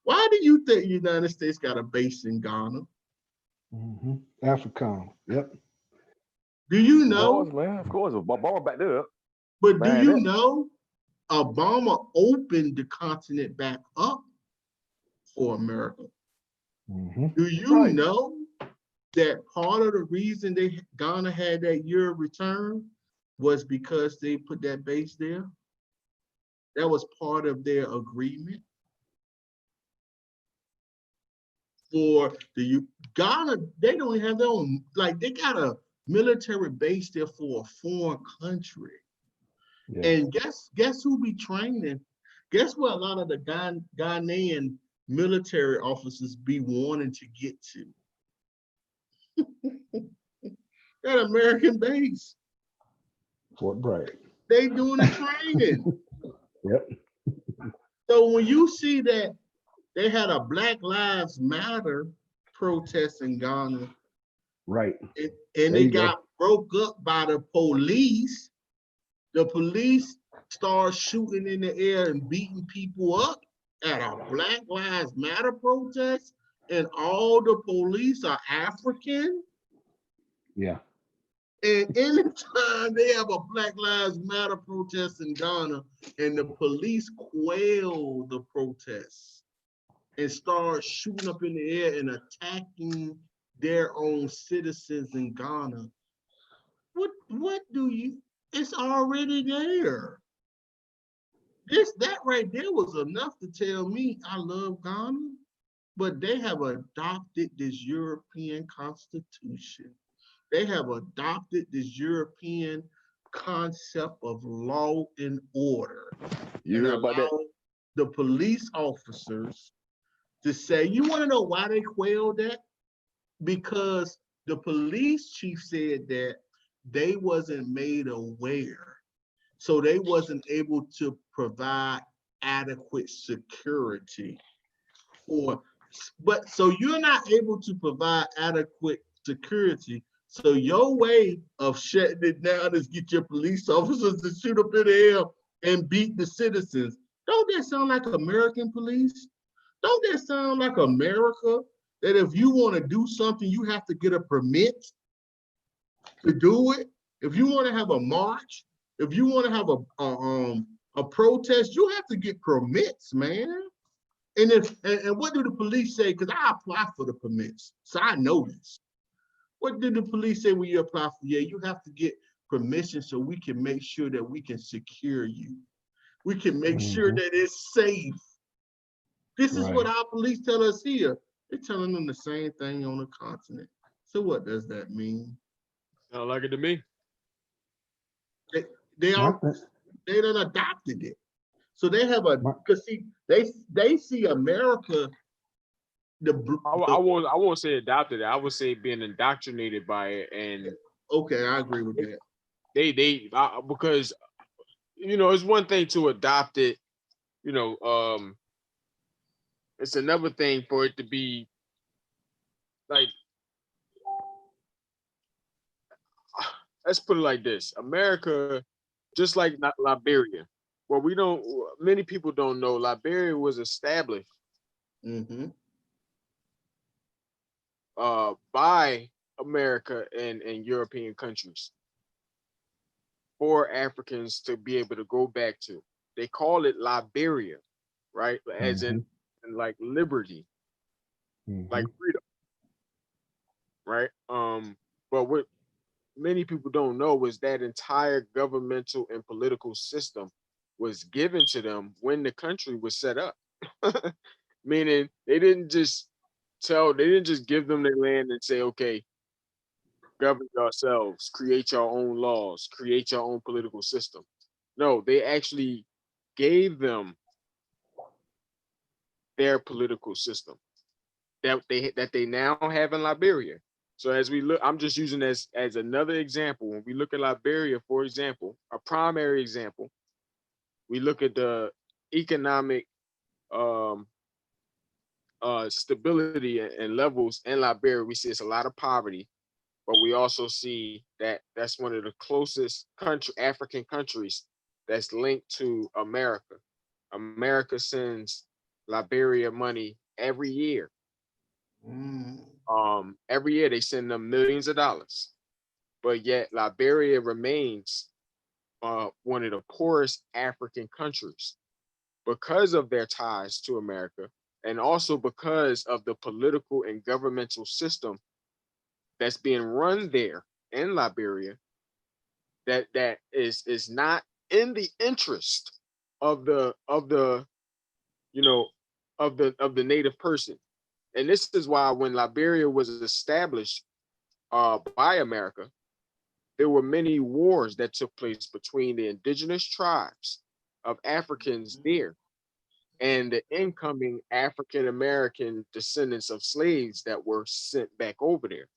Why do you think the United States got a base in Ghana? Mhm. African. Yep. Do you Of course, know? man. Of course. Obama back there But do behind you that. know Obama opened the continent back up for America? Mhm. Do you Right. know that part of the reason Ghana had that year of return was because they put that base there? That was part of their agreement for Ghana. They don't have their own, like they got a military base there for a foreign country. Yeah. And guess who be training? Guess what a lot of the Ghanaian military officers be wanting to get to? That American base. Fort Bragg. They doing the training. Yep. So when you see that they had a Black Lives Matter protest in Ghana, Right. and There they you go. got broke up by the police started shooting in the air and beating people up at a Black Lives Matter protest, and all the police are African. Yeah. And anytime they have a Black Lives Matter protest in Ghana and the police quell the protests and start shooting up in the air and attacking their own citizens in Ghana, what do you, it's already there. That right there was enough to tell me I love Ghana, but they have adopted this European constitution. They have adopted this European concept of law and order. You and heard about that? allow the police officers to say, you want to know why they quailed that? Because the police chief said that they wasn't made aware. So they wasn't able to provide adequate security so you're not able to provide adequate security. So your way of shutting it down is get your police officers to shoot up in the air and beat the citizens. Don't that sound like American police? Don't that sound like America? That if you want to do something, you have to get a permit to do it. If you want to have a march, if you want to have a protest, you have to get permits, man. And what do the police say? Because I apply for the permits, so I know this. What did the police say when you apply for? Yeah, you have to get permission so we can make sure that we can secure you. We can make sure Mhm. that it's safe. This is what Right. our police tell us here. They're telling them the same thing on the continent. So what does that mean? Sound like it to me. They My are thing, they done adopted it. So they have a my, because see they see America the I won't say adopted it. I would say being indoctrinated by it, and okay, I agree with that. because it's one thing to adopt it. It's another thing for it to be like, let's put it like this: America, just like Liberia. Well, many people don't know Liberia was established Mm-hmm. by America and European countries for Africans to be able to go back to. They call it Liberia, right? As in like liberty, like Mhm. freedom, right? But what many people don't know is that entire governmental and political system was given to them when the country was set up. Meaning they didn't just give them their land and say, okay, govern yourselves, create your own laws, create your own political system. No, they actually gave them their political system that they now have in Liberia. So as we look, I'm just using as another example. When we look at Liberia, for example, a primary example, we look at the economic um, stability and levels in Liberia. We see it's a lot of poverty, but we also see that that's one of the closest African countries that's linked to America. America sends Liberia money every year. Mm. Every year they send them millions of dollars, but yet Liberia remains one of the poorest African countries because of their ties to America and also because of the political and governmental system that's being run there in Liberia, that is not in the interest of the you know of the native person. And this is why when Liberia was established by America, there were many wars that took place between the indigenous tribes of Africans there and the incoming African American descendants of slaves that were sent back over there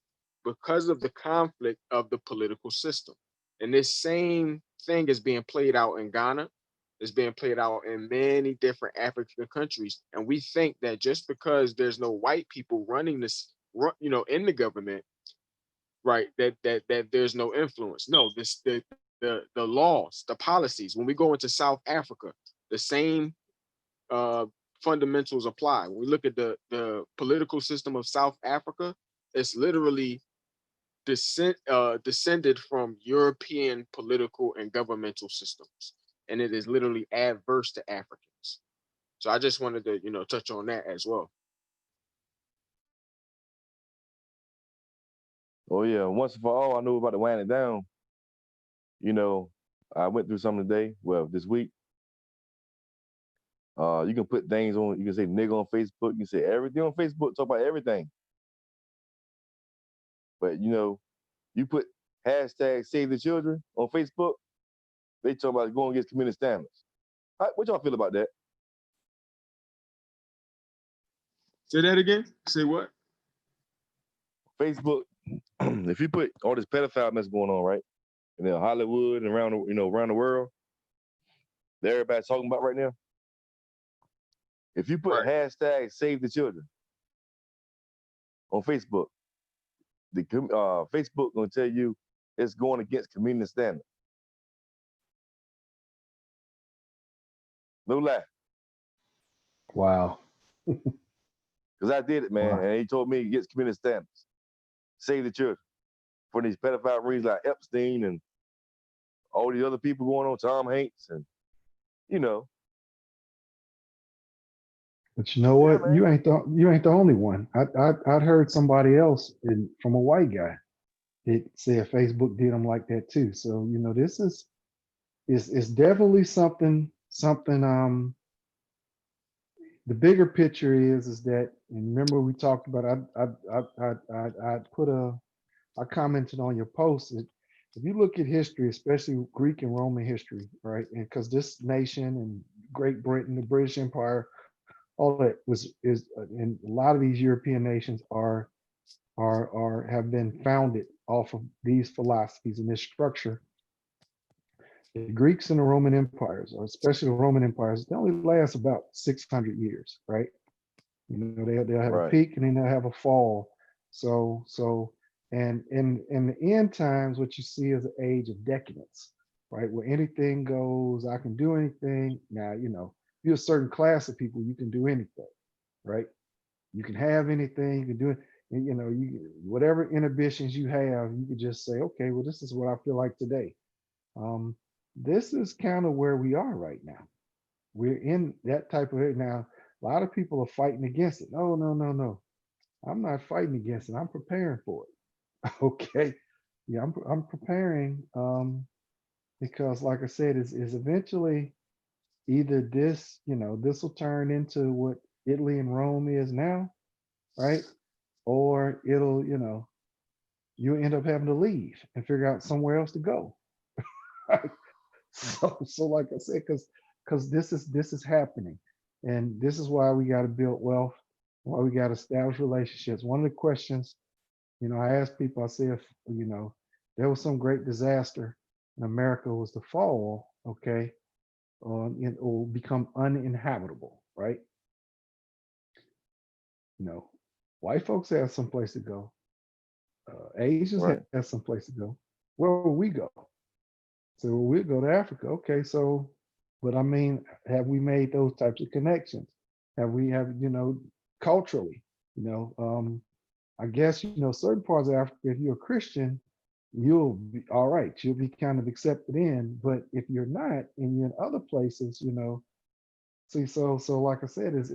because of the conflict of the political system. And this same thing is being played out in Ghana, is being played out in many different African countries. And we think that just because there's no white people running this, in the government, right, that there's no influence. No, the laws, the policies. When we go into South Africa, the same fundamentals apply. When we look at the political system of South Africa, it's literally descended from European political and governmental systems, and it is literally adverse to Africans. So I just wanted to, touch on that as well. Oh yeah, once and for all, I know about to wind it down. I went through something today. Well, this week. You can put things on. You can say nigga on Facebook. You can say everything on Facebook. Talk about everything. But you put hashtag Save the Children on Facebook. They talk about going against community standards. What y'all feel about that? Say that again. Say what? Facebook. If you put all this pedophile mess going on, right, and then Hollywood and around the world, that everybody's talking about right now. If you put hashtag Save the Children on Facebook, the Facebook gonna tell you it's going against community standards. No lie. Wow. Because I did it, man, Wow. and he told me against community standards. Save the children for these pedophile reasons like Epstein and all these other people going on, Tom Hanks, and But you know what? man. You ain't the only one. I'd heard somebody else from a white guy. It said Facebook did them like that too. So this is definitely something. The bigger picture is that, and remember we talked about. I commented on your post. If you look at history, especially Greek and Roman history, right, and because this nation and Great Britain, the British Empire, all that and a lot of these European nations have been founded off of these philosophies and this structure. The Greeks and the Roman empires, or especially the Roman empires, they only last about 600 years, right? They'll have a peak and then they'll have a fall. And in the end times, what you see is an age of decadence, right? Where anything goes, I can do anything. Now, you're a certain class of people, you can do anything, right? You can have anything, you can do it. And, whatever inhibitions you have, you could just say, okay, well, this is what I feel like today. This is kind of where we are right now. We're in that type of it now. A lot of people are fighting against it. No. I'm not fighting against it. I'm preparing for it. Okay. Yeah, I'm preparing because like I said, is eventually either this will turn into what Italy and Rome is now, right? Or it'll, you end up having to leave and figure out somewhere else to go. So like I said, because this is happening, and this is why we got to build wealth, why we got to establish relationships. One of the questions, I asked people, I said, if there was some great disaster and America was to fall, okay, it will become uninhabitable, right? White folks have some place to go. Asians have some place to go. Where will we go? So we'll go to Africa. Okay, so, but I mean, have we made those types of connections? Have culturally, I guess, certain parts of Africa, if you're a Christian, you'll be all right. You'll be kind of accepted in. But if you're not, and you're in other places, see, so like I said, is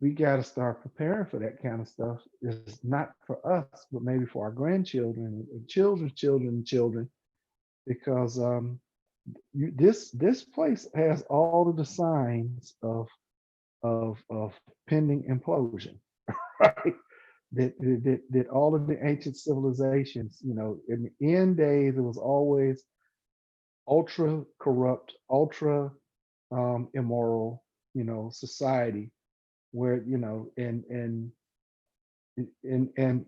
we got to start preparing for that kind of stuff. It's not for us, but maybe for our grandchildren, and children's children, and children, because this place has all of the signs of pending implosion, right? That all of the ancient civilizations, in the end days, it was always ultra corrupt, ultra immoral, society where, and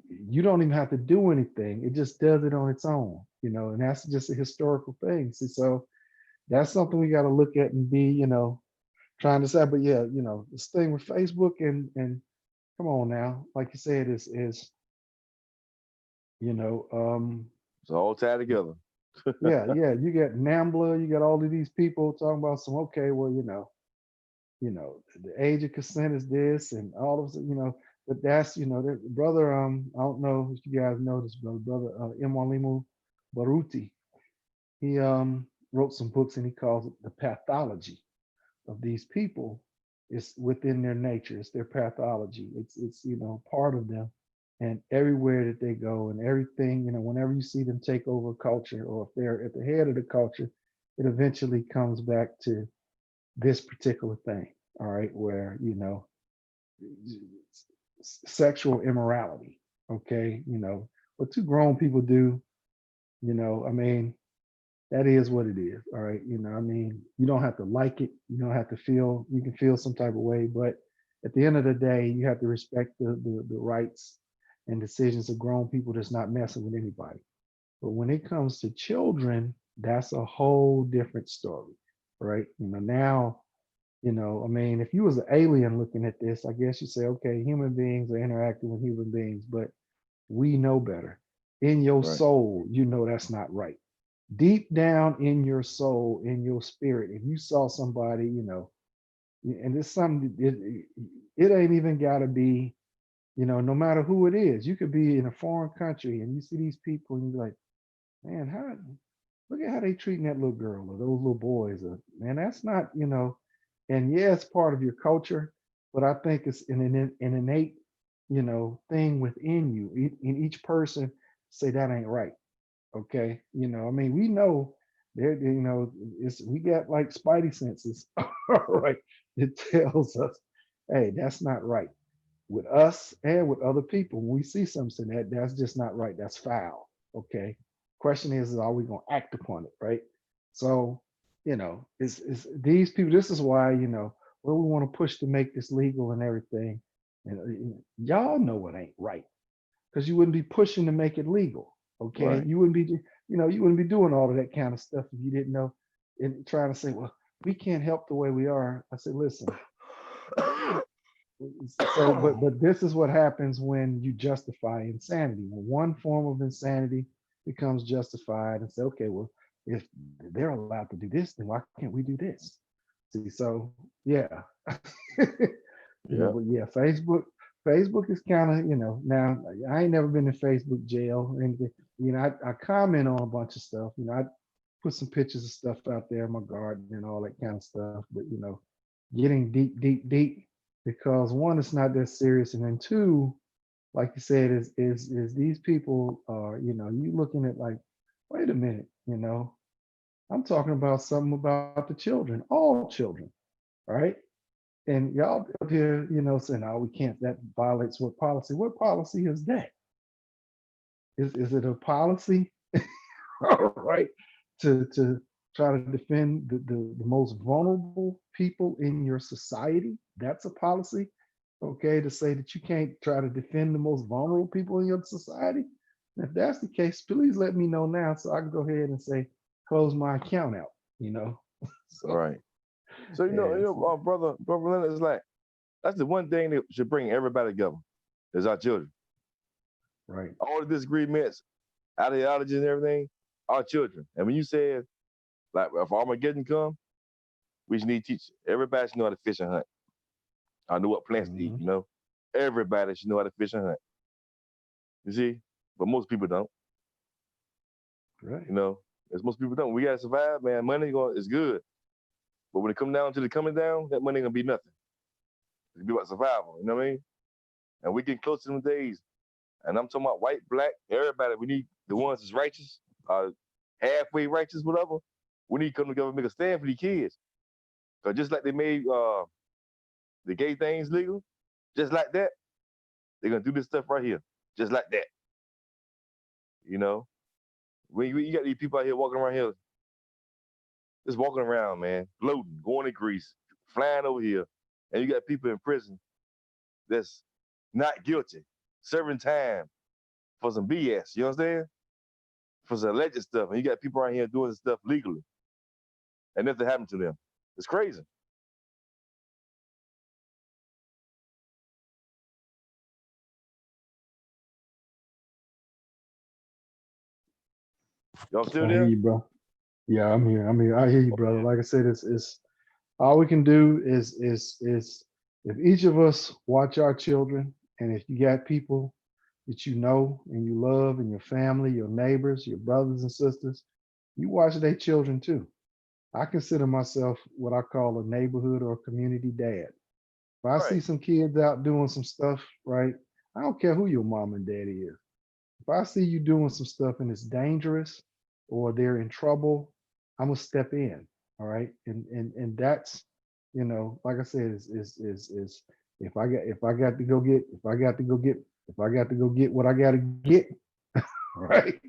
you don't even have to do anything. It just does it on its own, and that's just a historical thing. See, so that's something we got to look at and be, trying to say. But yeah, this thing with Facebook and come on now, like you said, is It's all tied together. yeah, you got Nambla, you got all of these people talking about some, okay, well, the age of consent is this and all of it, but that's, the brother, I don't know if you guys know this brother, Imwalimu Baruti. He wrote some books and he calls it the pathology of these people. It's within their nature, it's their pathology. It's part of them. And everywhere that they go and everything, whenever you see them take over a culture, or if they're at the head of the culture, it eventually comes back to this particular thing. All right, where sexual immorality. Okay, what two grown people do, I mean, that is what it is. All right, you don't have to like it, you don't have to feel, you can feel some type of way, but at the end of the day, you have to respect the rights and decisions of grown people that's not messing with anybody. But when it comes to children, that's a whole different story, right? Now, I mean, if you was an alien looking at this, I guess you say, okay, human beings are interacting with human beings, but we know better. In your Right. soul, that's not right. Deep down in your soul, in your spirit, if you saw somebody, and it's something, it ain't even got to be, no matter who it is. You could be in a foreign country and you see these people and you're like, man, look at how they treating that little girl or those little boys. Or, man, that's not, and yeah, it's part of your culture, but I think it's an innate, thing within you, in each person, say that ain't right. Okay. I mean, we know there, we got like spidey senses, right? It tells us, hey, that's not right with us and with other people. When we see something that's just not right, that's foul. Okay. Question is are we gonna act upon it, right? So, it's these people, this is why, well, we want to push to make this legal and everything. And y'all know it ain't right because you wouldn't be pushing to make it legal. Okay. Right. You wouldn't be, you wouldn't be doing all of that kind of stuff if you didn't know and trying to say, well, we can't help the way we are. I said, listen, so but this is what happens when you justify insanity. When one form of insanity becomes justified and say, okay, well, if they're allowed to do this, then why can't we do this? See, so yeah. Yeah. But yeah, Facebook is kind of, now I ain't never been in Facebook jail or anything. I comment on a bunch of stuff. I put some pictures of stuff out there in my garden and all that kind of stuff. But getting deep, deep, deep, because one, it's not that serious, and then two, like you said, is these people are, you looking at like, wait a minute, I'm talking about something about the children, all children, right? And y'all up here, saying, "Oh, we can't. That violates what policy? What policy is that? Is it a policy, all right, to try to defend the most vulnerable people in your society? That's a policy, okay? To say that you can't try to defend the most vulnerable people in your society. And if that's the case, please let me know now so I can go ahead and say close my account out. So, Right. So yeah, brother Leonard, is like that's the one thing that should bring everybody together is our children. right. All the disagreements, ideologies, and everything, our children. And when you said like if Armageddon come, we just need to teach everybody should know how to fish and hunt. I know what plants to eat. Mhm. Everybody should know how to fish and hunt. You see, but most people don't. Right. As most people don't. We gotta survive, man. Money is good, but when it come down to the coming down, that money ain't gonna be nothing. It's be about survival, you know what I mean? And we get close to them days. And I'm talking about white, black, everybody. We need the ones that's righteous, halfway righteous, whatever. We need to come together and make a stand for these kids. Because just like they made the gay things legal, just like that, they're going to do this stuff right here, just like that. You know? You got these people out here walking around here, just walking around, man, floating, going to Greece, flying over here. And you got people in prison that's not guilty, serving time for some BS, you understand? For some alleged stuff. And you got people around here doing this stuff legally. And nothing happened to them. It's crazy. Y'all still I hear there? you, bro. Yeah, I'm here. I hear you, brother. Like I said, it's all we can do is if each of us watch our children, and if you got people that you know and you love and your family, your neighbors, your brothers and sisters, you watch their children too. I consider myself what I call a neighborhood or community dad. If I see Right. some kids out doing some stuff, right? I don't care who your mom and daddy is. If I see you doing some stuff and it's dangerous or they're in trouble, I'm gonna step in. All right. And that's, like I said, is if I got to go get what I gotta get, right?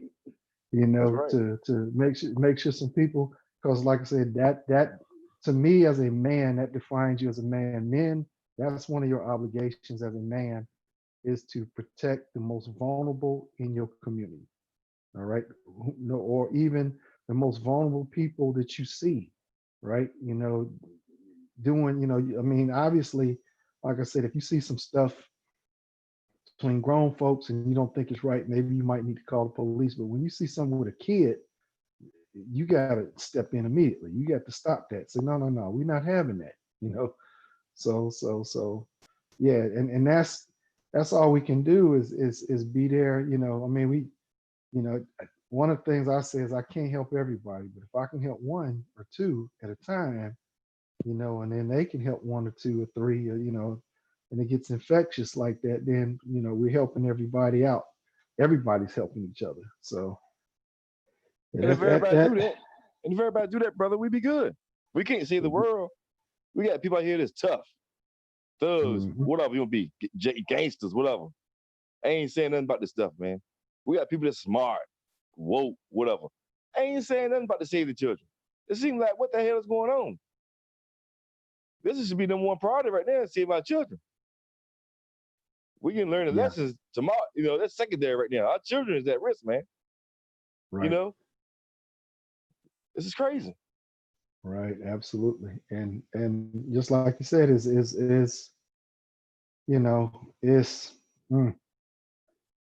That's right. To make sure some people, because like I said, that to me as a man, that defines you as a man. Men, that's one of your obligations as a man is to protect the most vulnerable in your community. All right. Or even the most vulnerable people that you see, right? Obviously, like I said, if you see some stuff between grown folks and you don't think it's right, maybe you might need to call the police. But when you see someone with a kid, you got to step in immediately. You got to stop that. Say, no, we're not having that. So, yeah, and that's all we can do is be there. One of the things I say is I can't help everybody, but if I can help one or two at a time, and then they can help one or two or three, and it gets infectious like that, then we're helping everybody out. Everybody's helping each other. So And yeah, if everybody do that, brother, we be good. We can't save the world. We got people out here that's tough, thugs, Mhm. whatever you want to be, gangsters, whatever. I ain't saying nothing about this stuff, man. We got people that's smart, woke, whatever. I ain't saying nothing about to save the children. It seems like what the hell is going on? This should be number one priority right now, save our children. We can learn the Yeah, lessons tomorrow. That's secondary right now. Our children is at risk, man. right. This is crazy. Right, absolutely. And just like you said, you know, it's mm,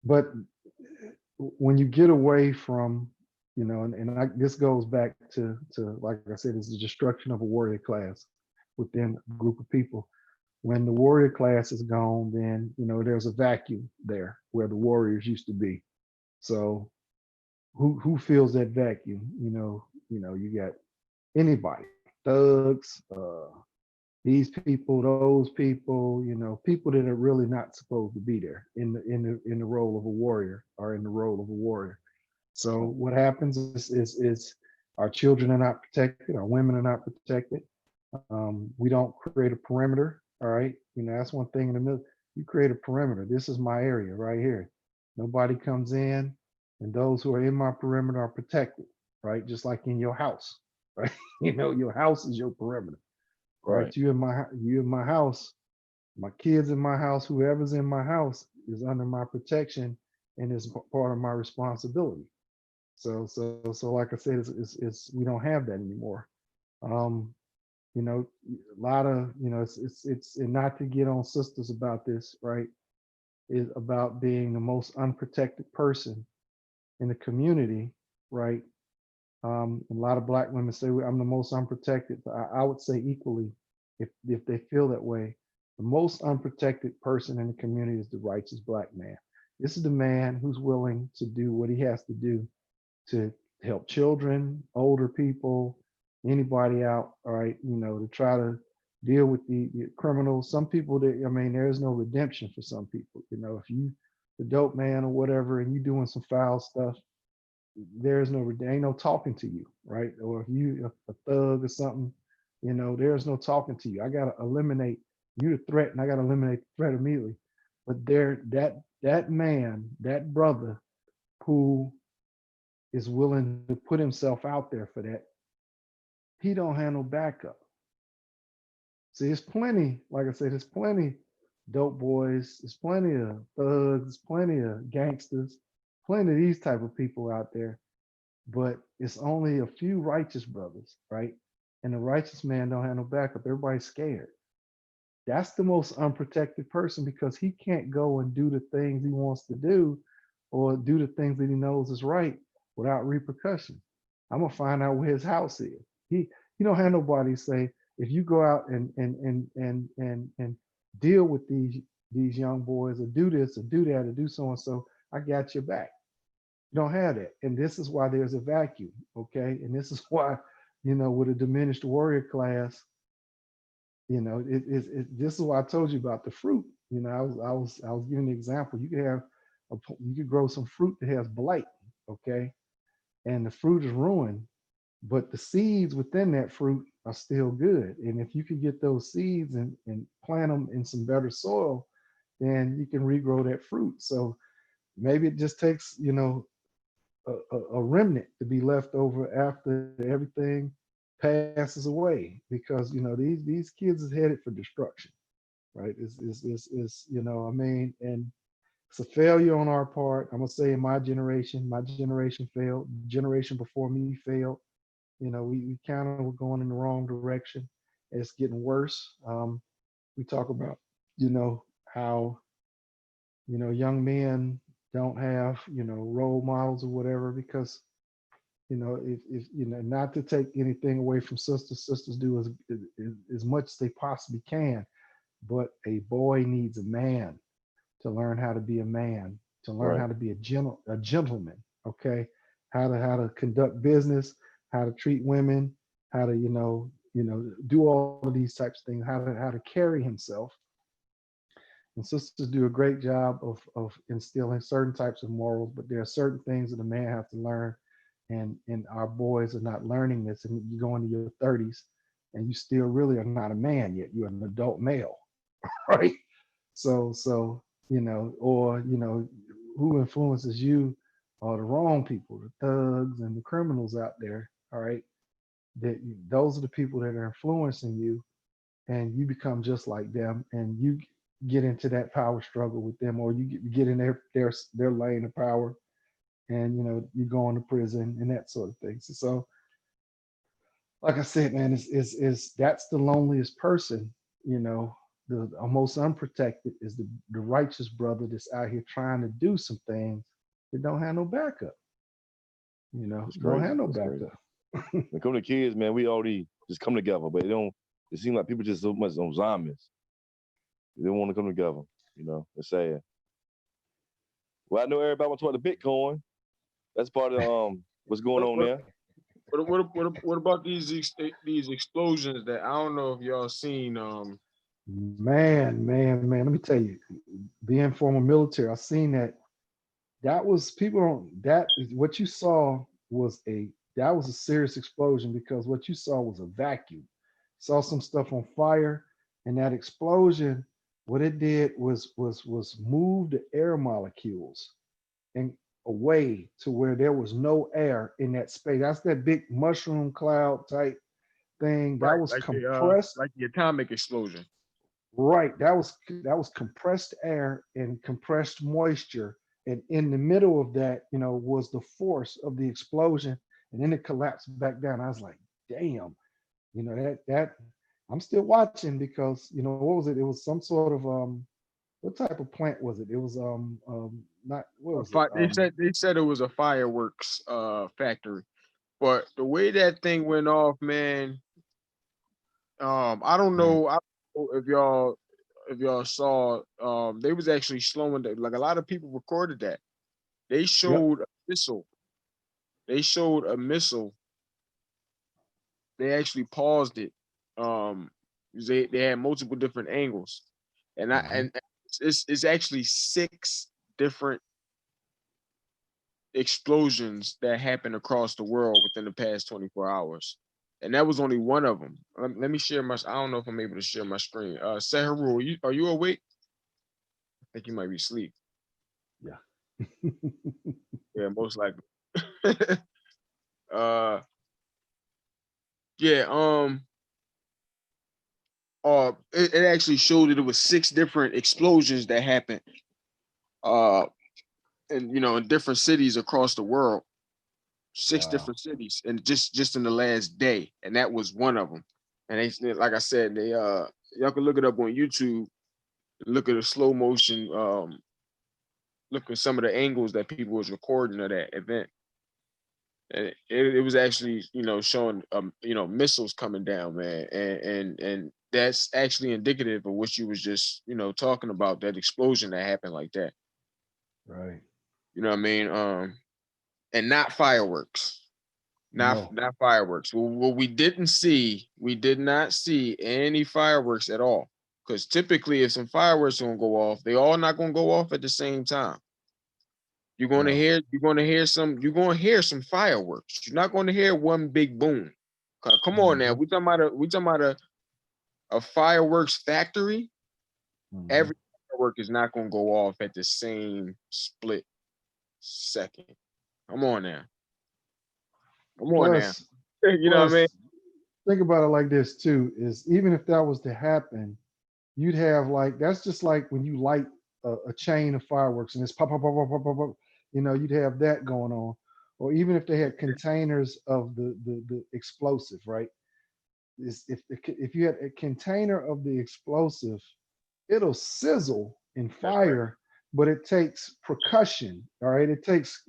but when you get away from, this goes back to like I said, it's the destruction of a warrior class within a group of people. When the warrior class is gone, then there's a vacuum there where the warriors used to be. So who fills that vacuum? You got anybody, thugs, these people, those people, people that are really not supposed to be there in the role of a warrior or in the role of a warrior. So what happens is our children are not protected, our women are not protected. We don't create a perimeter. All right, that's one thing in the middle. You create a perimeter. This is my area right here. Nobody comes in, and those who are in my perimeter are protected. Right, just like in your house. Right, your house is your perimeter. Right. Right, you in my house. My kids in my house. Whoever's in my house is under my protection and is part of my responsibility. So like I said, it's we don't have that anymore. Um, a lot of it's and not to get on sisters about this, right? Is about being the most unprotected person in the community, right? A lot of black women say I'm the most unprotected. I would say equally, if they feel that way, the most unprotected person in the community is the righteous black man. This is the man who's willing to do what he has to do to help children, older people, anybody out, all right, to try to deal with the criminals. Some people that, I mean, there is no redemption for some people. You know, if you the dope man or whatever, and you doing some foul stuff, there's no, there ain't no talking to you, right? Or if you a thug or something, you know, there's no talking to you. I gotta eliminate you the threat, and I gotta eliminate the threat immediately. But there, that man, that brother who is willing to put himself out there for that, he don't have no backup. See, there's plenty, like I said, there's plenty dope boys, there's plenty of thugs, there's plenty of gangsters, plenty of these type of people out there, but it's only a few righteous brothers, right? And the righteous man don't have no backup. Everybody's scared. That's the most unprotected person because he can't go and do the things he wants to do or do the things that he knows is right without repercussion. I'm gonna find out where his house is. He don't have nobody say, if you go out and deal with these young boys or do this or do that or do so and so, I got your back. You don't have that. And this is why there's a vacuum, okay? And this is why, you know, with a diminished warrior class, you know, this is why I told you about the fruit. You know, I was giving an example. You could grow some fruit that has blight, okay? And the fruit is ruined, but the seeds within that fruit are still good. And if you can get those seeds and plant them in some better soil, then you can regrow that fruit. So maybe it just takes, you know, a remnant to be left over after everything passes away, because you know these kids is headed for destruction, right? It's you know, I mean, and it's a failure on our part. I'm gonna say in my generation failed. The generation before me failed. You know, we kind of were going in the wrong direction. It's getting worse. We talk about, you know, how, you know, young men don't have, you know, role models or whatever, because, you know, if you know, not to take anything away from sisters do as much as they possibly can, but a boy needs a man to learn how to be a man, to learn Right. how to be a gentleman, okay? How to conduct business, how to treat women, how to, you know, do all of these types of things, how to carry himself. And sisters do a great job of instilling certain types of morals, but there are certain things that a man has to learn. And our boys are not learning this. And you go into your 30s and you still really are not a man yet. You're an adult male, right? So, you know, or, you know, who influences you are the wrong people, the thugs and the criminals out there, all right? That those are the people that are influencing you, and you become just like them, and you get into that power struggle with them, or you get in their lane of power, and you know you go into prison and that sort of thing. So like I said, man, is that's the loneliest person, you know. The most unprotected is the righteous brother that's out here trying to do some things that don't have no backup. You know, That's don't crazy. have no That's crazy. backup. When it come to kids, man, we already just come together, but it seems like people just so much on zombies. They don't want to come together. You know, it's sad. Well, I know everybody wants to talk about the Bitcoin. That's part of what's going What on what there. what about these explosions that I don't know if y'all seen? Man, let me tell you, being former military, I've seen that. That was people don't that is what you saw was that was a serious explosion, because what you saw was a vacuum. Saw some stuff on fire, and that explosion, what it did was move the air molecules and away to where there was no air in that space. That's that big mushroom cloud type thing. That Right, was compressed. like the atomic explosion. Right. That was compressed air and compressed moisture. And in the middle of that, you know, was the force of the explosion. And then it collapsed back down. I was like, damn, you know, that I'm still watching, because, you know, what was it? It was some sort of what type of plant was it? It was not what was it? They said it was a fireworks factory, but the way that thing went off, man. I don't Right. know. I don't know if y'all saw. They was actually slowing down. Like a lot of people recorded that. They Yep. showed a missile. They showed a missile. They actually paused it. Um, They had multiple different angles, and it's actually 6 different explosions that happened across the world within the past 24 hours. And that was only one of them. Let me share my, I don't know if I'm able to share my screen. Heru, are you awake? I think you might be asleep. Yeah. Yeah, most likely. uh yeah, it actually showed that it was 6 different explosions that happened in in different cities across the world. 6 Wow. different cities, and just in the last day, and that was one of them. And they, like I said, they y'all can look it up on YouTube. Look at the slow motion. Look at some of the angles that people was recording of that event. And it was actually showing missiles coming down, man, and that's actually indicative of what you was just talking about, that explosion that happened like that. Right. You know what I mean? And not fireworks. No. Not fireworks. Well, we did not see any fireworks at all. Because typically, if some fireworks are gonna go off, they all not gonna go off at the same time. You're gonna No. hear some fireworks. You're not gonna hear one big boom. Come on now, we talking about a fireworks factory. Mhm. Every firework is not gonna go off at the same split second. Come on now. Come on now. Plus, You know what I mean? think about it like this too, is even if that was to happen, you'd have like, that's just like when you light a chain of fireworks and it's pop, pop, pop, pop, pop, pop, pop, you'd have that going on. Or even if they had containers of the explosive, right? If you had a container of the explosive, it'll sizzle in That's right. fire, but it takes percussion. All right, it takes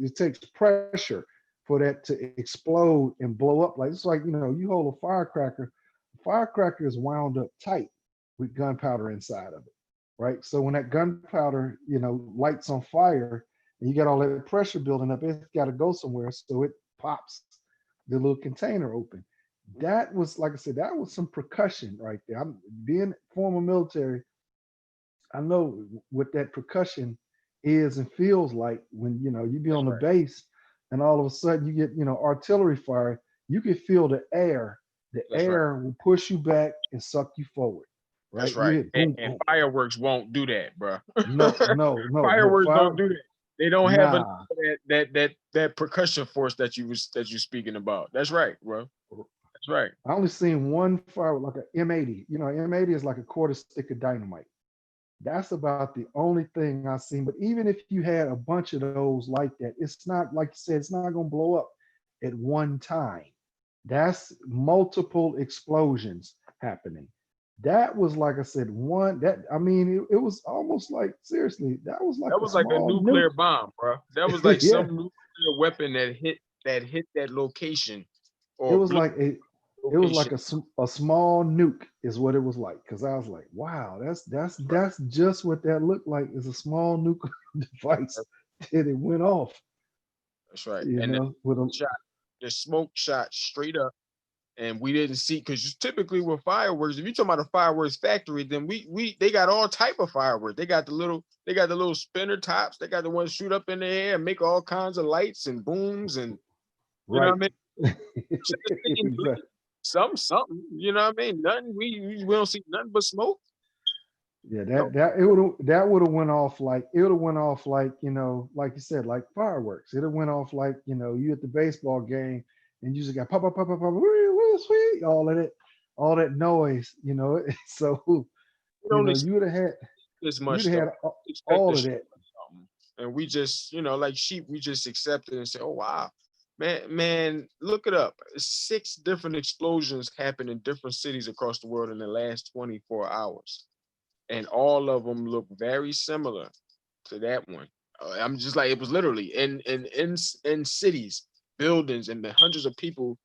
pressure for that to explode and blow up. Like it's like you hold a firecracker. The firecracker is wound up tight with gunpowder inside of it, right? So when that gunpowder lights on fire and you got all that pressure building up, it's got to go somewhere, so it pops the little container open. That was, like I said, that was some percussion right there. I'm being former military. I know what that percussion is and feels like when you be That's on the right. base and all of a sudden you get artillery fire. You can feel the air. The That's right. air will push you back and suck you forward. That's Right? You right. hit boom, And boom. fireworks won't do that, bro. No, no, no. But Fireworks don't fire, do that. They don't have nah. that percussion force that you speaking about. That's right, bro. That's right. I only seen one fire like a M80. M80 is like a quarter stick of dynamite. That's about the only thing I've seen. But even if you had a bunch of those like that, it's not, like you said, it's not going to blow up at one time. That's multiple explosions happening. That was, like I said, one that, I mean, it was almost like, seriously, that was like That a was like a small nuclear nuke. bomb, bro. That was like Yeah, some nuclear weapon that hit that location it or was blew like it was like location. a small nuke is what it was like. Because I was like, wow, that's just what that looked like, is a small nuclear device that it went off. That's right. You And know, with a shot, the smoke shot straight up, and we didn't see, because typically with fireworks, if you're talking about a fireworks factory, then they got all type of fireworks. They got the little spinner tops. They got the ones shoot up in the air and make all kinds of lights and booms, and you know what right. I mean. Should have seen Exactly. something. You know what I mean. Nothing. We don't see nothing but smoke. Yeah, No, that would have went off like, it would have went off like, like you said, like fireworks. It have went off like, you at the baseball game and you just got pop pop pop pop pop, wee, wee, sweet, all that noise. So we don't you would have had this you'd much have though. had Expect all the of that. something. And we just, like sheep, we just accept it and say, oh wow. Man, look it up. 6 different explosions happened in different cities across the world in the last 24 hours. And all of them look very similar to that one. I'm just like, it was literally in cities, buildings, and the hundreds of people,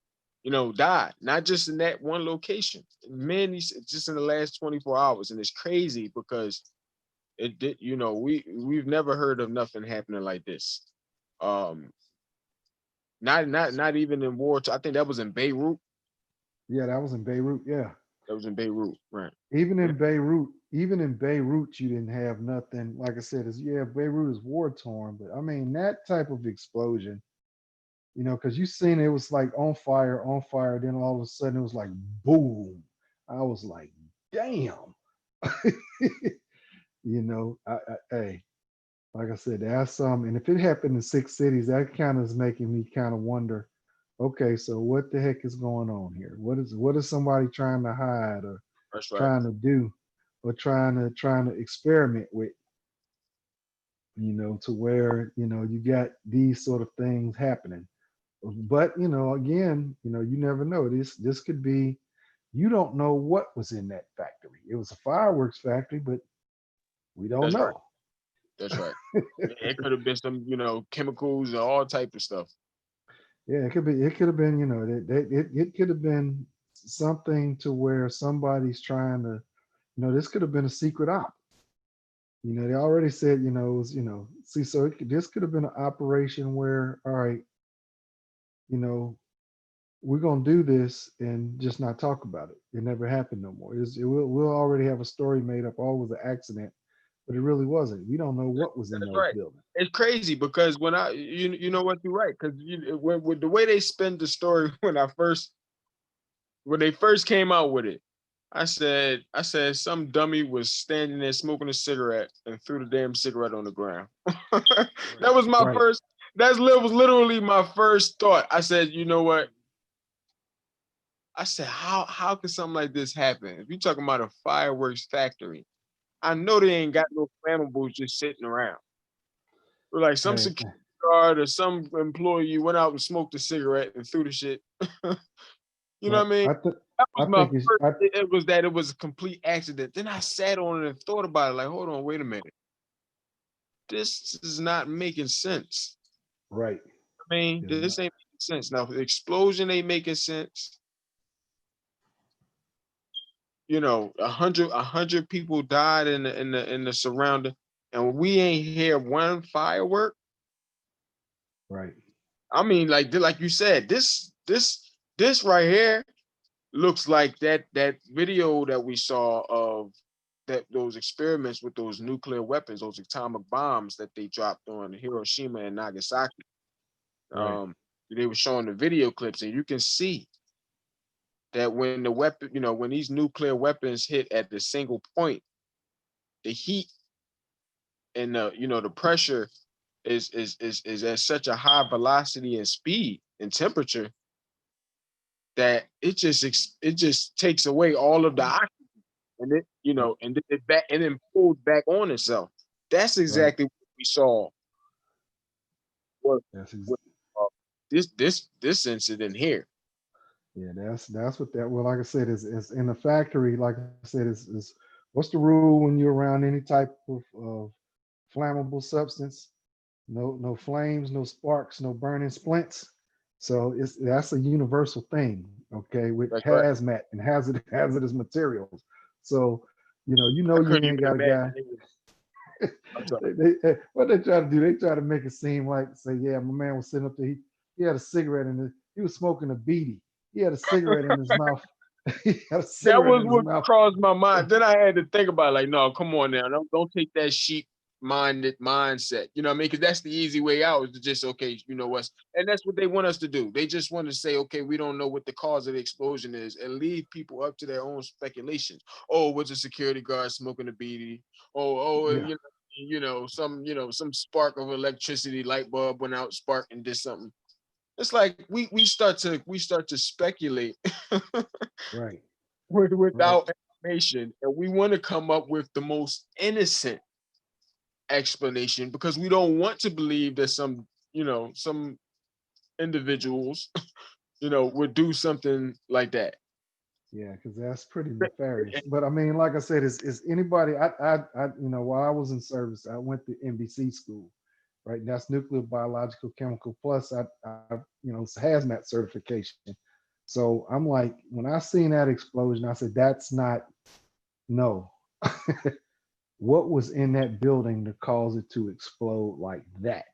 died, not just in that one location. Many, just in the last 24 hours. And it's crazy because it did, we've never heard of nothing happening like this. Um, not even in war. I think that was in Beirut. Yeah, that was in Beirut. Yeah. That was in Beirut, right? Even in Beirut, you didn't have nothing. Like I said, Beirut is war torn, but I mean that type of explosion, because you seen it was like on fire, then all of a sudden it was like boom. I was like, damn. Hey, like I said, that's some, and if it happened in 6 cities, that kind of is making me kind of wonder. Okay, so what the heck is going on here? What is somebody trying to hide or That's right. trying to do, or trying to experiment with? To where you got these sort of things happening. But again, you never know. This could be. You don't know what was in that factory. It was a fireworks factory, but we don't That's right. know. That's right. It could have been some, chemicals and all type of stuff. Yeah, it could be. It could have been. It could have been something to where somebody's trying to. This could have been a secret op. They already said. It was. See, so this could have been an operation where, all right, you know, we're gonna do this and just not talk about it. It never happened no more. We'll already have a story made up. All was an accident, but it really wasn't. We don't know what was in That's those right. buildings. It's crazy because when you know what, you're right, because with the way they spin the story when they first came out with it, I said some dummy was standing there smoking a cigarette and threw the damn cigarette on the ground. That was my Right. first. Was literally my first thought. I said, you know what? I said, how could something like this happen? If you're talking about a fireworks factory, I know they ain't got no flammables just sitting around. Or like some Hey, security guard or some employee went out and smoked a cigarette and threw the shit. You know right. what I mean? I think. That I was my think it's. first. It was a complete accident. Then I sat on it and thought about it. Like, hold on, wait a minute. This is not making sense. Right. I mean, It's this not. ain't making sense. Now, the explosion ain't making sense. 100 people died in the surrounding, and we ain't hear one firework. Right. I mean, like you said, this right here looks like that video that we saw of those experiments with those nuclear weapons, those atomic bombs that they dropped on Hiroshima and Nagasaki. Right. They were showing the video clips, and you can see that when the weapon, when these nuclear weapons hit at the single point, the heat and the pressure is at such a high velocity and speed and temperature that it just takes away all of the oxygen, and and then pulls back on itself. That's Right. exactly what we saw with, That's with uh, this incident here. Yeah, that's what that. Well, like I said, is in the factory. Like I said, is what's the rule when you're around any type of flammable substance? No flames, no sparks, no burning splints. So that's a universal thing, okay, with That's right. hazmat and hazardous materials. So I you couldn't ain't even got a imagine. guy. I'm sorry. What they try to do, they try to make it seem like, say, yeah, my man was sitting up there, he had a cigarette he was smoking a beanie. He had a cigarette in his mouth. He had a That cigarette was in his what mouth. crossed my mind. Then I had to think about it, like, no, come on now, don't take that sheep mindset. You know what I mean? Because that's the easy way out, is to just, okay, you know what's, and that's what they want us to do. They just want to say, okay, we don't know what the cause of the explosion is, and leave people up to their own speculations. Oh, was a security guard smoking a beanie? Yeah, Some spark of electricity, light bulb went out, spark, and did something. It's like we start to speculate right, right. without information, and we want to come up with the most innocent explanation because we don't want to believe that some individuals would do something like that. Yeah, because that's pretty nefarious. But I mean, like I said, is anybody? While I was in service, I went to NBC school, right? And that's nuclear, biological, chemical. Plus, it's hazmat certification. So I'm like, when I seen that explosion, I said, that's not no. What was in that building to cause it to explode like that?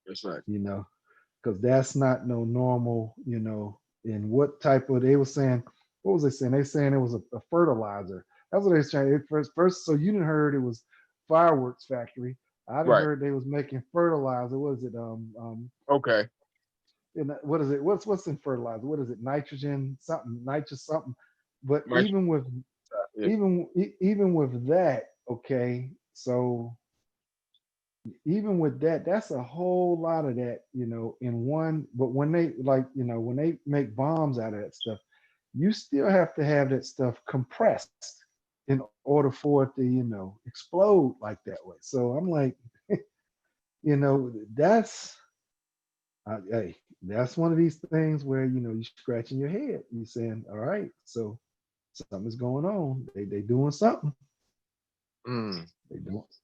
That's right. Because that's not no normal, and what type of, they were saying, what was they saying? They saying it was a fertilizer. That's what they was saying. First, so you didn't heard it was fireworks factory. I didn't Right. heard they was making fertilizer. What is it? Okay. What is it? What's in fertilizer? What is it? Nitrogen something, nitrous something. But Right. Yeah. even with that, okay, so even with that, that's a whole lot of that, in one. But when they when they make bombs out of that stuff, you still have to have that stuff compressed in order for it to, explode like that way. So I'm like, that's hey, that's one of these things where you're scratching your head. You're saying, all right, so something's going on. They doing something. Mm.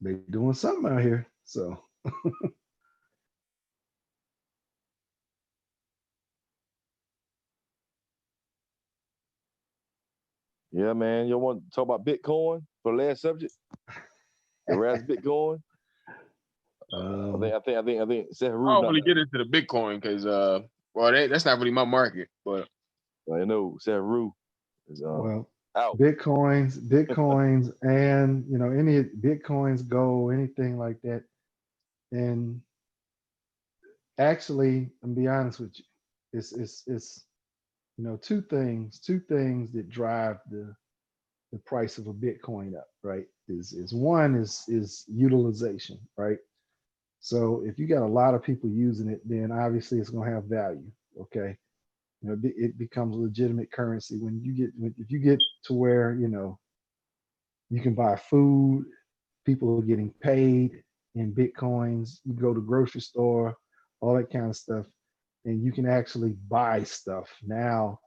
They doing something out here. So Yeah, man. You want to talk about Bitcoin for the last subject? The last Bitcoin. I think Seth I Heru don't not. really get into the Bitcoin because well, that's not really my market. But I know Seth Heru is well, out. bitcoins, and any bitcoins, gold, anything like that. And actually, I'm be honest with you, it's two things that drive the price of a Bitcoin up, right? Is one is utilization, right? So if you got a lot of people using it, then obviously it's going to have value. Okay, it becomes legitimate currency if you get to where you can buy food, people are getting paid in Bitcoins. You go to grocery store, all that kind of stuff, and you can actually buy stuff now.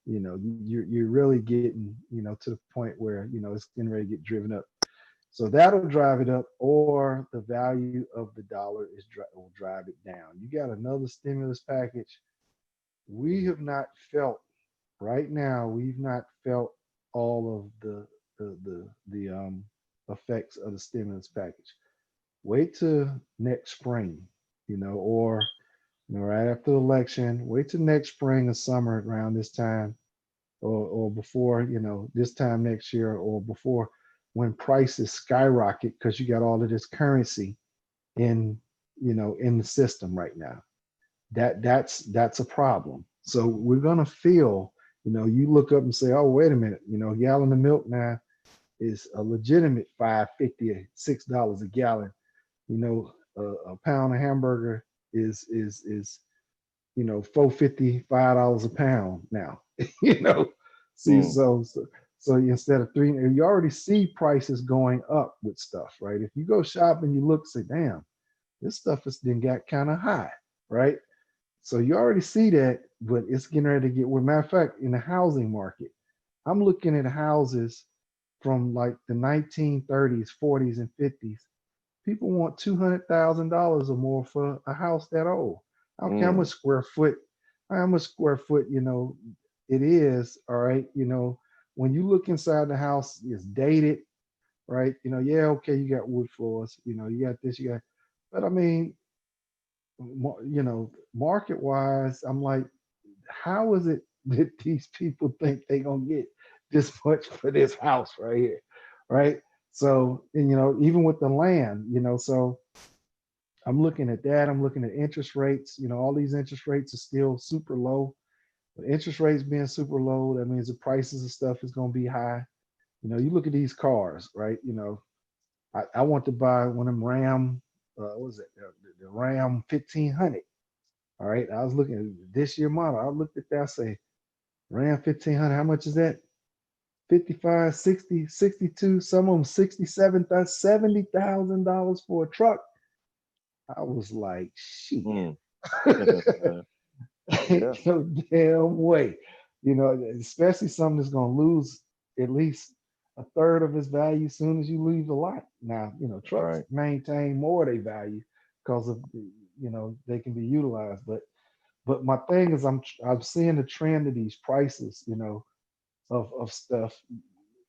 You're really getting to the point where it's getting ready to get driven up. So that'll drive it up, or the value of the dollar will drive it down. You got another stimulus package. We have not felt right now. We've not felt all of the effects of the stimulus package. Wait till next spring, or right after the election. Wait till next spring or summer around this time, or before, this time next year, or before, when prices skyrocket because you got all of this currency in in the system right now. That's a problem. So we're gonna feel, you look up and say, oh, wait a minute, a gallon of milk now is a legitimate $5.50, $6 a gallon. A pound of hamburger is $4.50, $5 a pound now. you know, see, Mm. so instead of three, you already see prices going up with stuff, right? If you go shop and you look, say, damn, this stuff has then got kind of high, right? So you already see that, but it's getting ready to get. Well, matter of fact, in the housing market, I'm looking at houses from like the 1930s, 40s, and 50s. People want $200,000 or more for a house that old. I don't care how much square foot, it is. All right, when you look inside the house, it's dated, right? Yeah, okay, you got wood floors, you got this, you got, but I mean, market wise, I'm like, how is it that these people think they gonna get this much for this house right here, right? So, and even with the land, so I'm looking at that. I'm looking at interest rates. All these interest rates are still super low. But interest rates being super low, that means the prices of stuff is going to be high. You look at these cars, right? I want to buy one of them Ram, what was it? The Ram 1500. All right. I was looking at this year model. I looked at that, I say, Ram 1500, how much is that? 55, 60, 62, some of them 67, $70,000 for a truck. I was like, shit. Mm. Yeah. Ain't no damn way. Especially something that's gonna lose at least a third of its value as soon as you leave the lot. Now, trucks Right. maintain more of their value because of they can be utilized. But my thing is I'm seeing the trend of these prices, of stuff,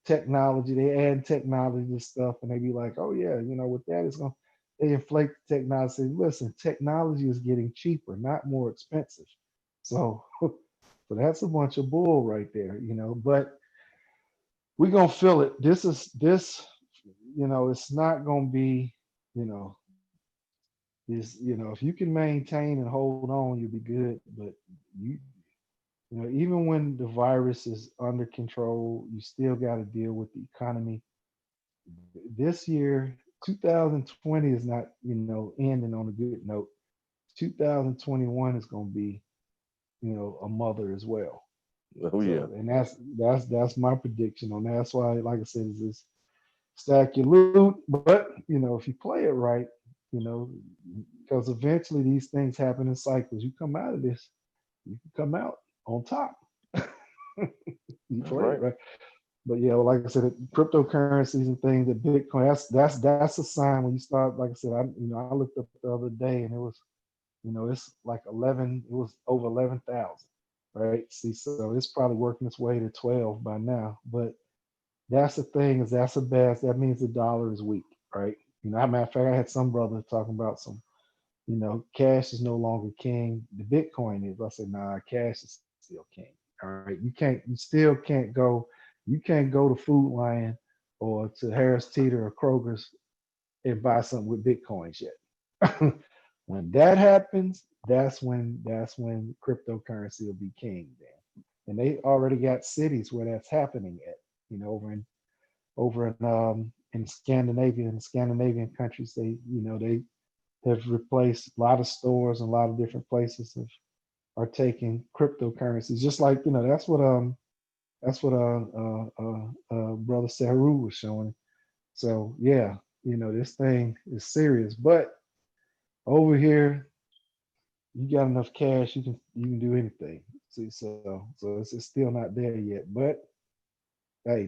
technology. They add technology to stuff and they be like, oh yeah, with that it's gonna they inflate the technology. Say, listen, technology is getting cheaper, not more expensive. So So that's a bunch of bull right there, but we're gonna feel it. This, it's not gonna be, you know, if you can maintain and hold on, you'll be good. But you, even when the virus is under control, you still got to deal with the economy. This year, 2020 is not, ending on a good note. 2021 is going to be, a mother as well. Oh yeah. So, and that's my prediction on that. That's why, like I said, is this stack your loot, but if you play it right, you know, because eventually these things happen in cycles. You come out of this, you can come out on top. You That's play it right. right. But yeah, like I said, cryptocurrencies and things, that Bitcoin, that's a sign when you start. Like I said, I looked up the other day and it was, it's like 11. It was over 11,000, right? See, so it's probably working its way to 12 by now. But that's the thing, is that means the dollar is weak, right? As a matter of fact, I had some brother talking about some, cash is no longer king. The Bitcoin is. I said, nah, cash is still king. All right, you can't go to Food Lion or to Harris Teeter or Kroger's and buy something with Bitcoins yet. When that happens, that's when cryptocurrency will be king then. And they already got cities where that's happening at, over in Scandinavian countries. They have replaced a lot of stores and a lot of different places are taking cryptocurrencies. Just like, that's what brother Heru was showing. So yeah, this thing is serious. But over here, you got enough cash, you can do anything. See, so it's still not there yet. But hey,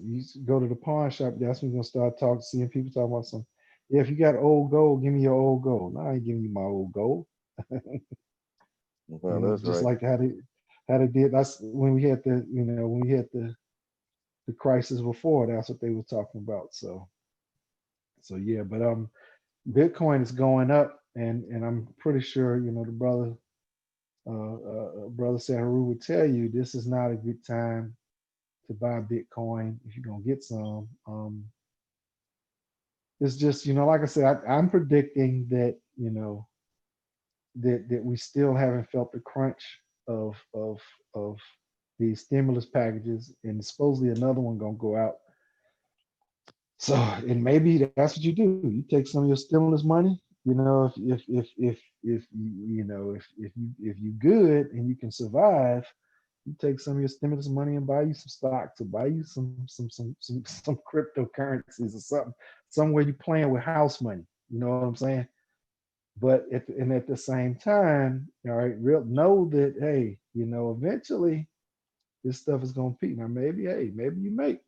you go to the pawn shop. That's when you're gonna start seeing people talking about some. Yeah, if you got old gold, give me your old gold. No, I ain't giving you my old gold. Well, that's Just right. like how they did. That's when we had the crisis before. That's what they were talking about. So yeah, but Bitcoin is going up, and I'm pretty sure the brother Saharu would tell you this is not a good time to buy Bitcoin if you're gonna get some. It's just, like I said, I'm predicting that, that we still haven't felt the crunch of these stimulus packages, and supposedly another one gonna go out. So, and maybe that's what you do. You take some of your stimulus money. If you good and you can survive, you take some of your stimulus money and buy you some stocks, or buy you some cryptocurrencies or something, somewhere you playing with house money. You know what I'm saying? But at the same time, all right, know that, hey, eventually this stuff is gonna peak. Now maybe you make.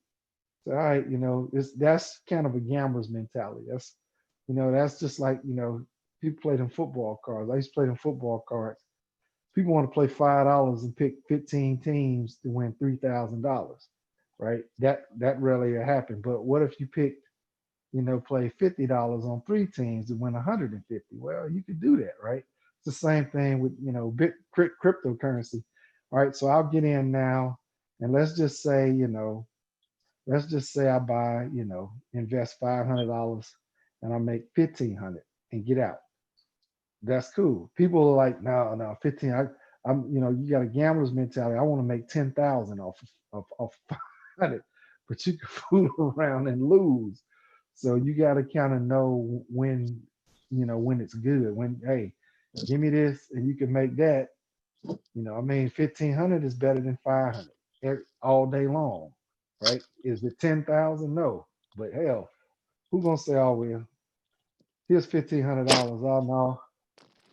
So, all right, that's kind of a gambler's mentality. That's just like, people play them football cards. I used to play them football cards. People want to play $5 and pick 15 teams to win $3,000, right? That rarely happened. But what if you picked, play $50 on 3 teams to win 150? Well, you could do that, right? It's the same thing with cryptocurrency. All right, so I'll get in now, and let's just say I buy, invest $500 and I make 1,500 and get out. That's cool. People are like, no, 15. You got a gambler's mentality. I want to make 10,000 off 500, but you can fool around and lose. So you got to kind of know when it's good. When, hey, give me this and you can make that. 1,500 is better than 500 all day long, right? Is it 10,000? No, but hell, who gonna say, oh well, here's $1,500. Oh no,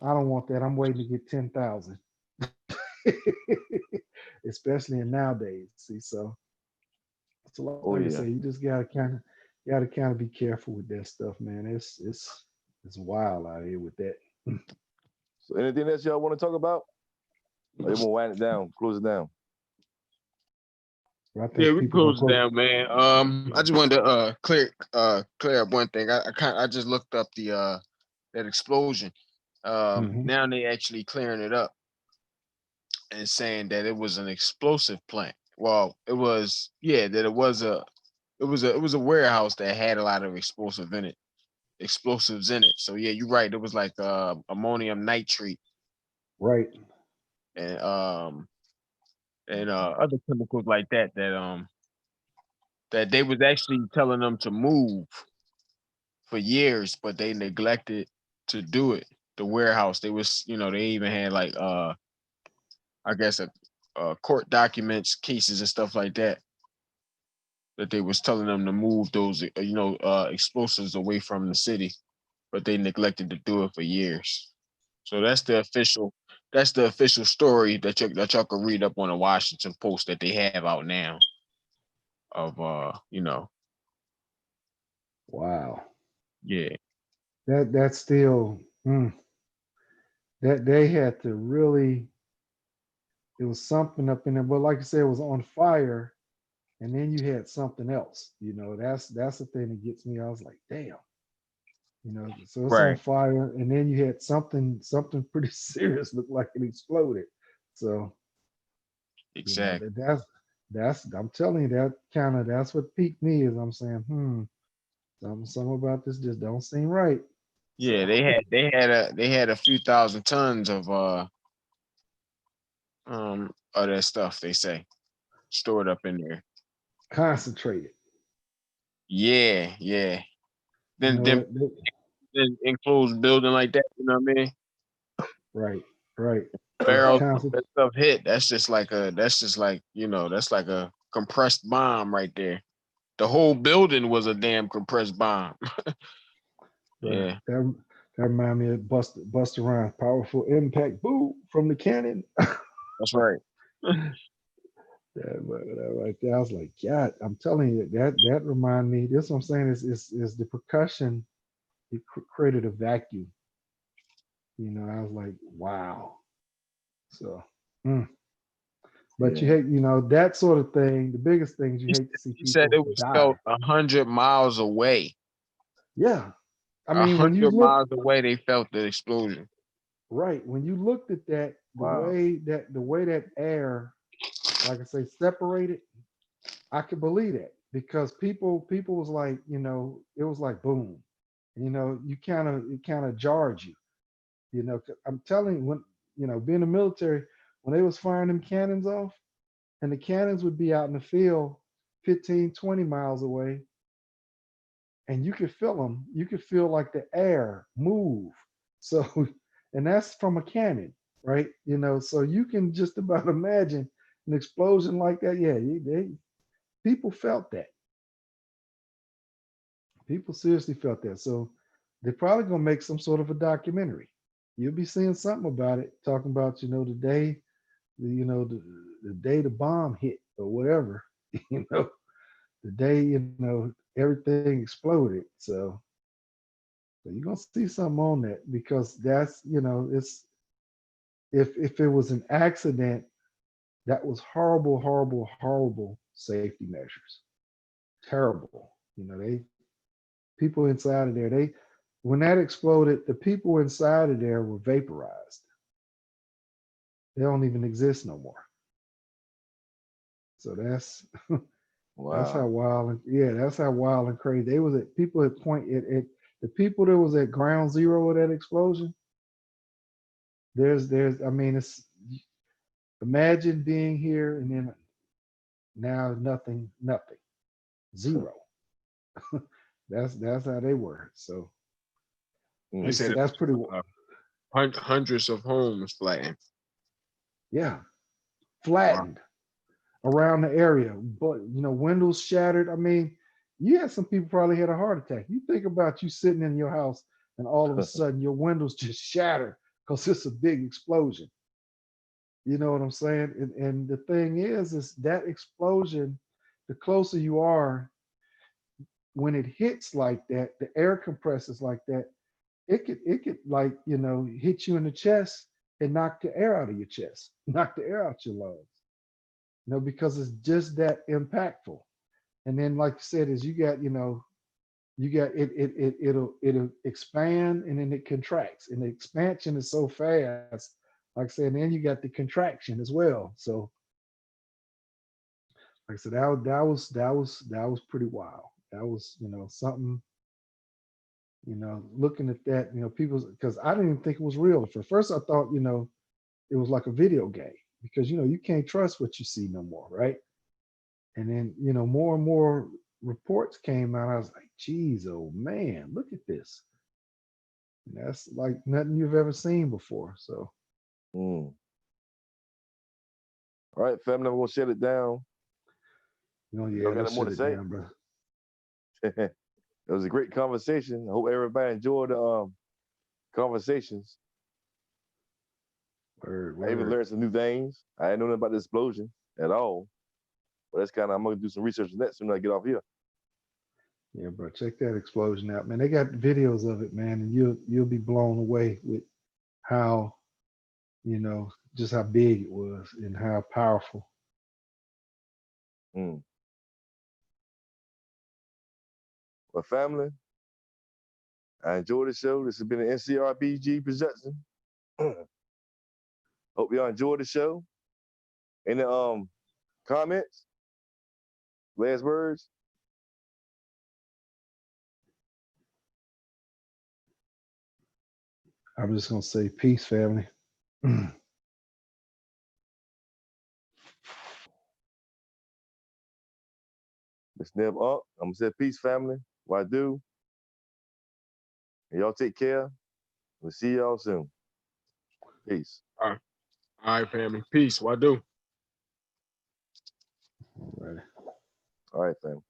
I don't want that. I'm waiting to get 10,000. Especially in nowadays. See, so Oh like I yeah. say, you just gotta be careful with that stuff, man. It's wild out here with that. So anything else y'all want to talk about? Or you want to wind it down, close it down? I Yeah, think we people gonna close it close. down, man. I just wanted to clear up one thing. I just looked up the that explosion. Mhm. Now they actually clearing it up. and saying that it was an explosive plant. Well, it was, yeah, that it was a warehouse that had a lot of explosives in it. So yeah, you're right. It was like ammonium nitrate Right. and other chemicals like that that they was actually telling them to move for years, but they neglected to do it. The warehouse, they was, they even had like I guess court documents, cases and stuff like that that they was telling them to move those explosives away from the city, but they neglected to do it for years. So that's the official story that y'all can read up on the Washington Post that they have out now of Wow. yeah. That's still that they had to really. It was something up in there, but like I said, it was on fire, and then you had something else. That's the thing that gets me. I was like, damn. So it's on Right. fire, and then you had something pretty serious, looked like it exploded. So Exactly. that's I'm telling you, that's what piqued me. Is I'm saying, something about this just don't seem right. Yeah, So they had a few thousand tons of that stuff, they say, stored up in there. concentrated. Yeah, yeah. You Then know then what? then enclosed building like that, you know what I mean? Right, right. It was Barrels of constant. that stuff hit. That's just like, that's like a compressed bomb right there. The whole building was a damn compressed bomb. Right. Yeah, That remind me of Buster Rhymes, powerful impact, boom from the cannon. that's right. That right there. I was like, God, I'm telling you, that remind me. This what I'm saying is the percussion. It created a vacuum. I was like, wow. So, mm. But you Yeah. hate, that sort of thing. The biggest things you hate to see He said people it was die. felt 100 miles away. Yeah, I A mean, when you hundred look miles away, they felt the explosion. right, when you looked at that, Wow. the way that air, like I say, separated, I could believe that because people was like, it was like boom, you it kind of jarred you, 'cause I'm telling you, when being in the military, when they was firing them cannons off, and the cannons would be out in the field 15, 20 miles away, and you could feel them. You could feel like the air move. So, and that's from a cannon, right? So you can just about imagine an explosion like that. Yeah, people felt that. People seriously felt that. So they're probably gonna make some sort of a documentary. You'll be seeing something about it, talking about the day, the day the bomb hit or whatever. You know, the day everything exploded. So you're gonna see something on that because that's it's if it was an accident, that was horrible, horrible, horrible safety measures. Terrible. They people inside of there, they when that exploded, the people inside of there were vaporized. They don't even exist no more. So that's how Wow. wild and yeah, that's how wild and crazy. They was at people at point at the people that was at ground zero of that explosion. There's I mean it's imagine being here and then now nothing, zero. That's how they were. So They like I Mm. said said, it that's was pretty. hundreds of homes flattened. Yeah, Wow. flattened around the area, but windows shattered. I mean, you had some people probably had a heart attack. You think about you sitting in your house and all of a sudden your windows just shatter because it's a big explosion. You know what I'm saying? And the thing is that explosion, the closer you are, when it hits like that, the air compresses like that, it could like hit you in the chest and knock the air out of your chest, knock the air out your lungs. Because it's just that impactful. And then, like you said, is you got it'll expand and then it contracts, and the expansion is so fast. like I said, then you got the contraction as well. So like I said, that was pretty wild. That was, something, looking at that, people, because I didn't even think it was real. For first I thought, it was like a video game because you can't trust what you see no more, right? And then, more and more reports came out. I was like, geez, oh man, look at this. And that's like nothing you've ever seen before. So All right, family, we're gonna shut it down. yeah, Y'all got let's more shut to it say? down, bro. It was a great conversation. I hope everybody enjoyed the conversations. I even Word. learned some new things. I didn't know nothing about the explosion at all. But that's I'm gonna do some research on that soon as I get off here. Yeah, bro. Check that explosion out, man. They got videos of it, man, and you'll be blown away with how, just how big it was and how powerful. Well, family, I enjoyed the show. This has been an NCRBG production. Hope y'all enjoyed the show. Any comments? Last words? I'm just gonna say peace, family. Miss Neb up. I'm gonna say peace, family. What I do. And y'all take care. We'll see y'all soon. Peace. All right, family. Peace. What I do? All right. All right, family.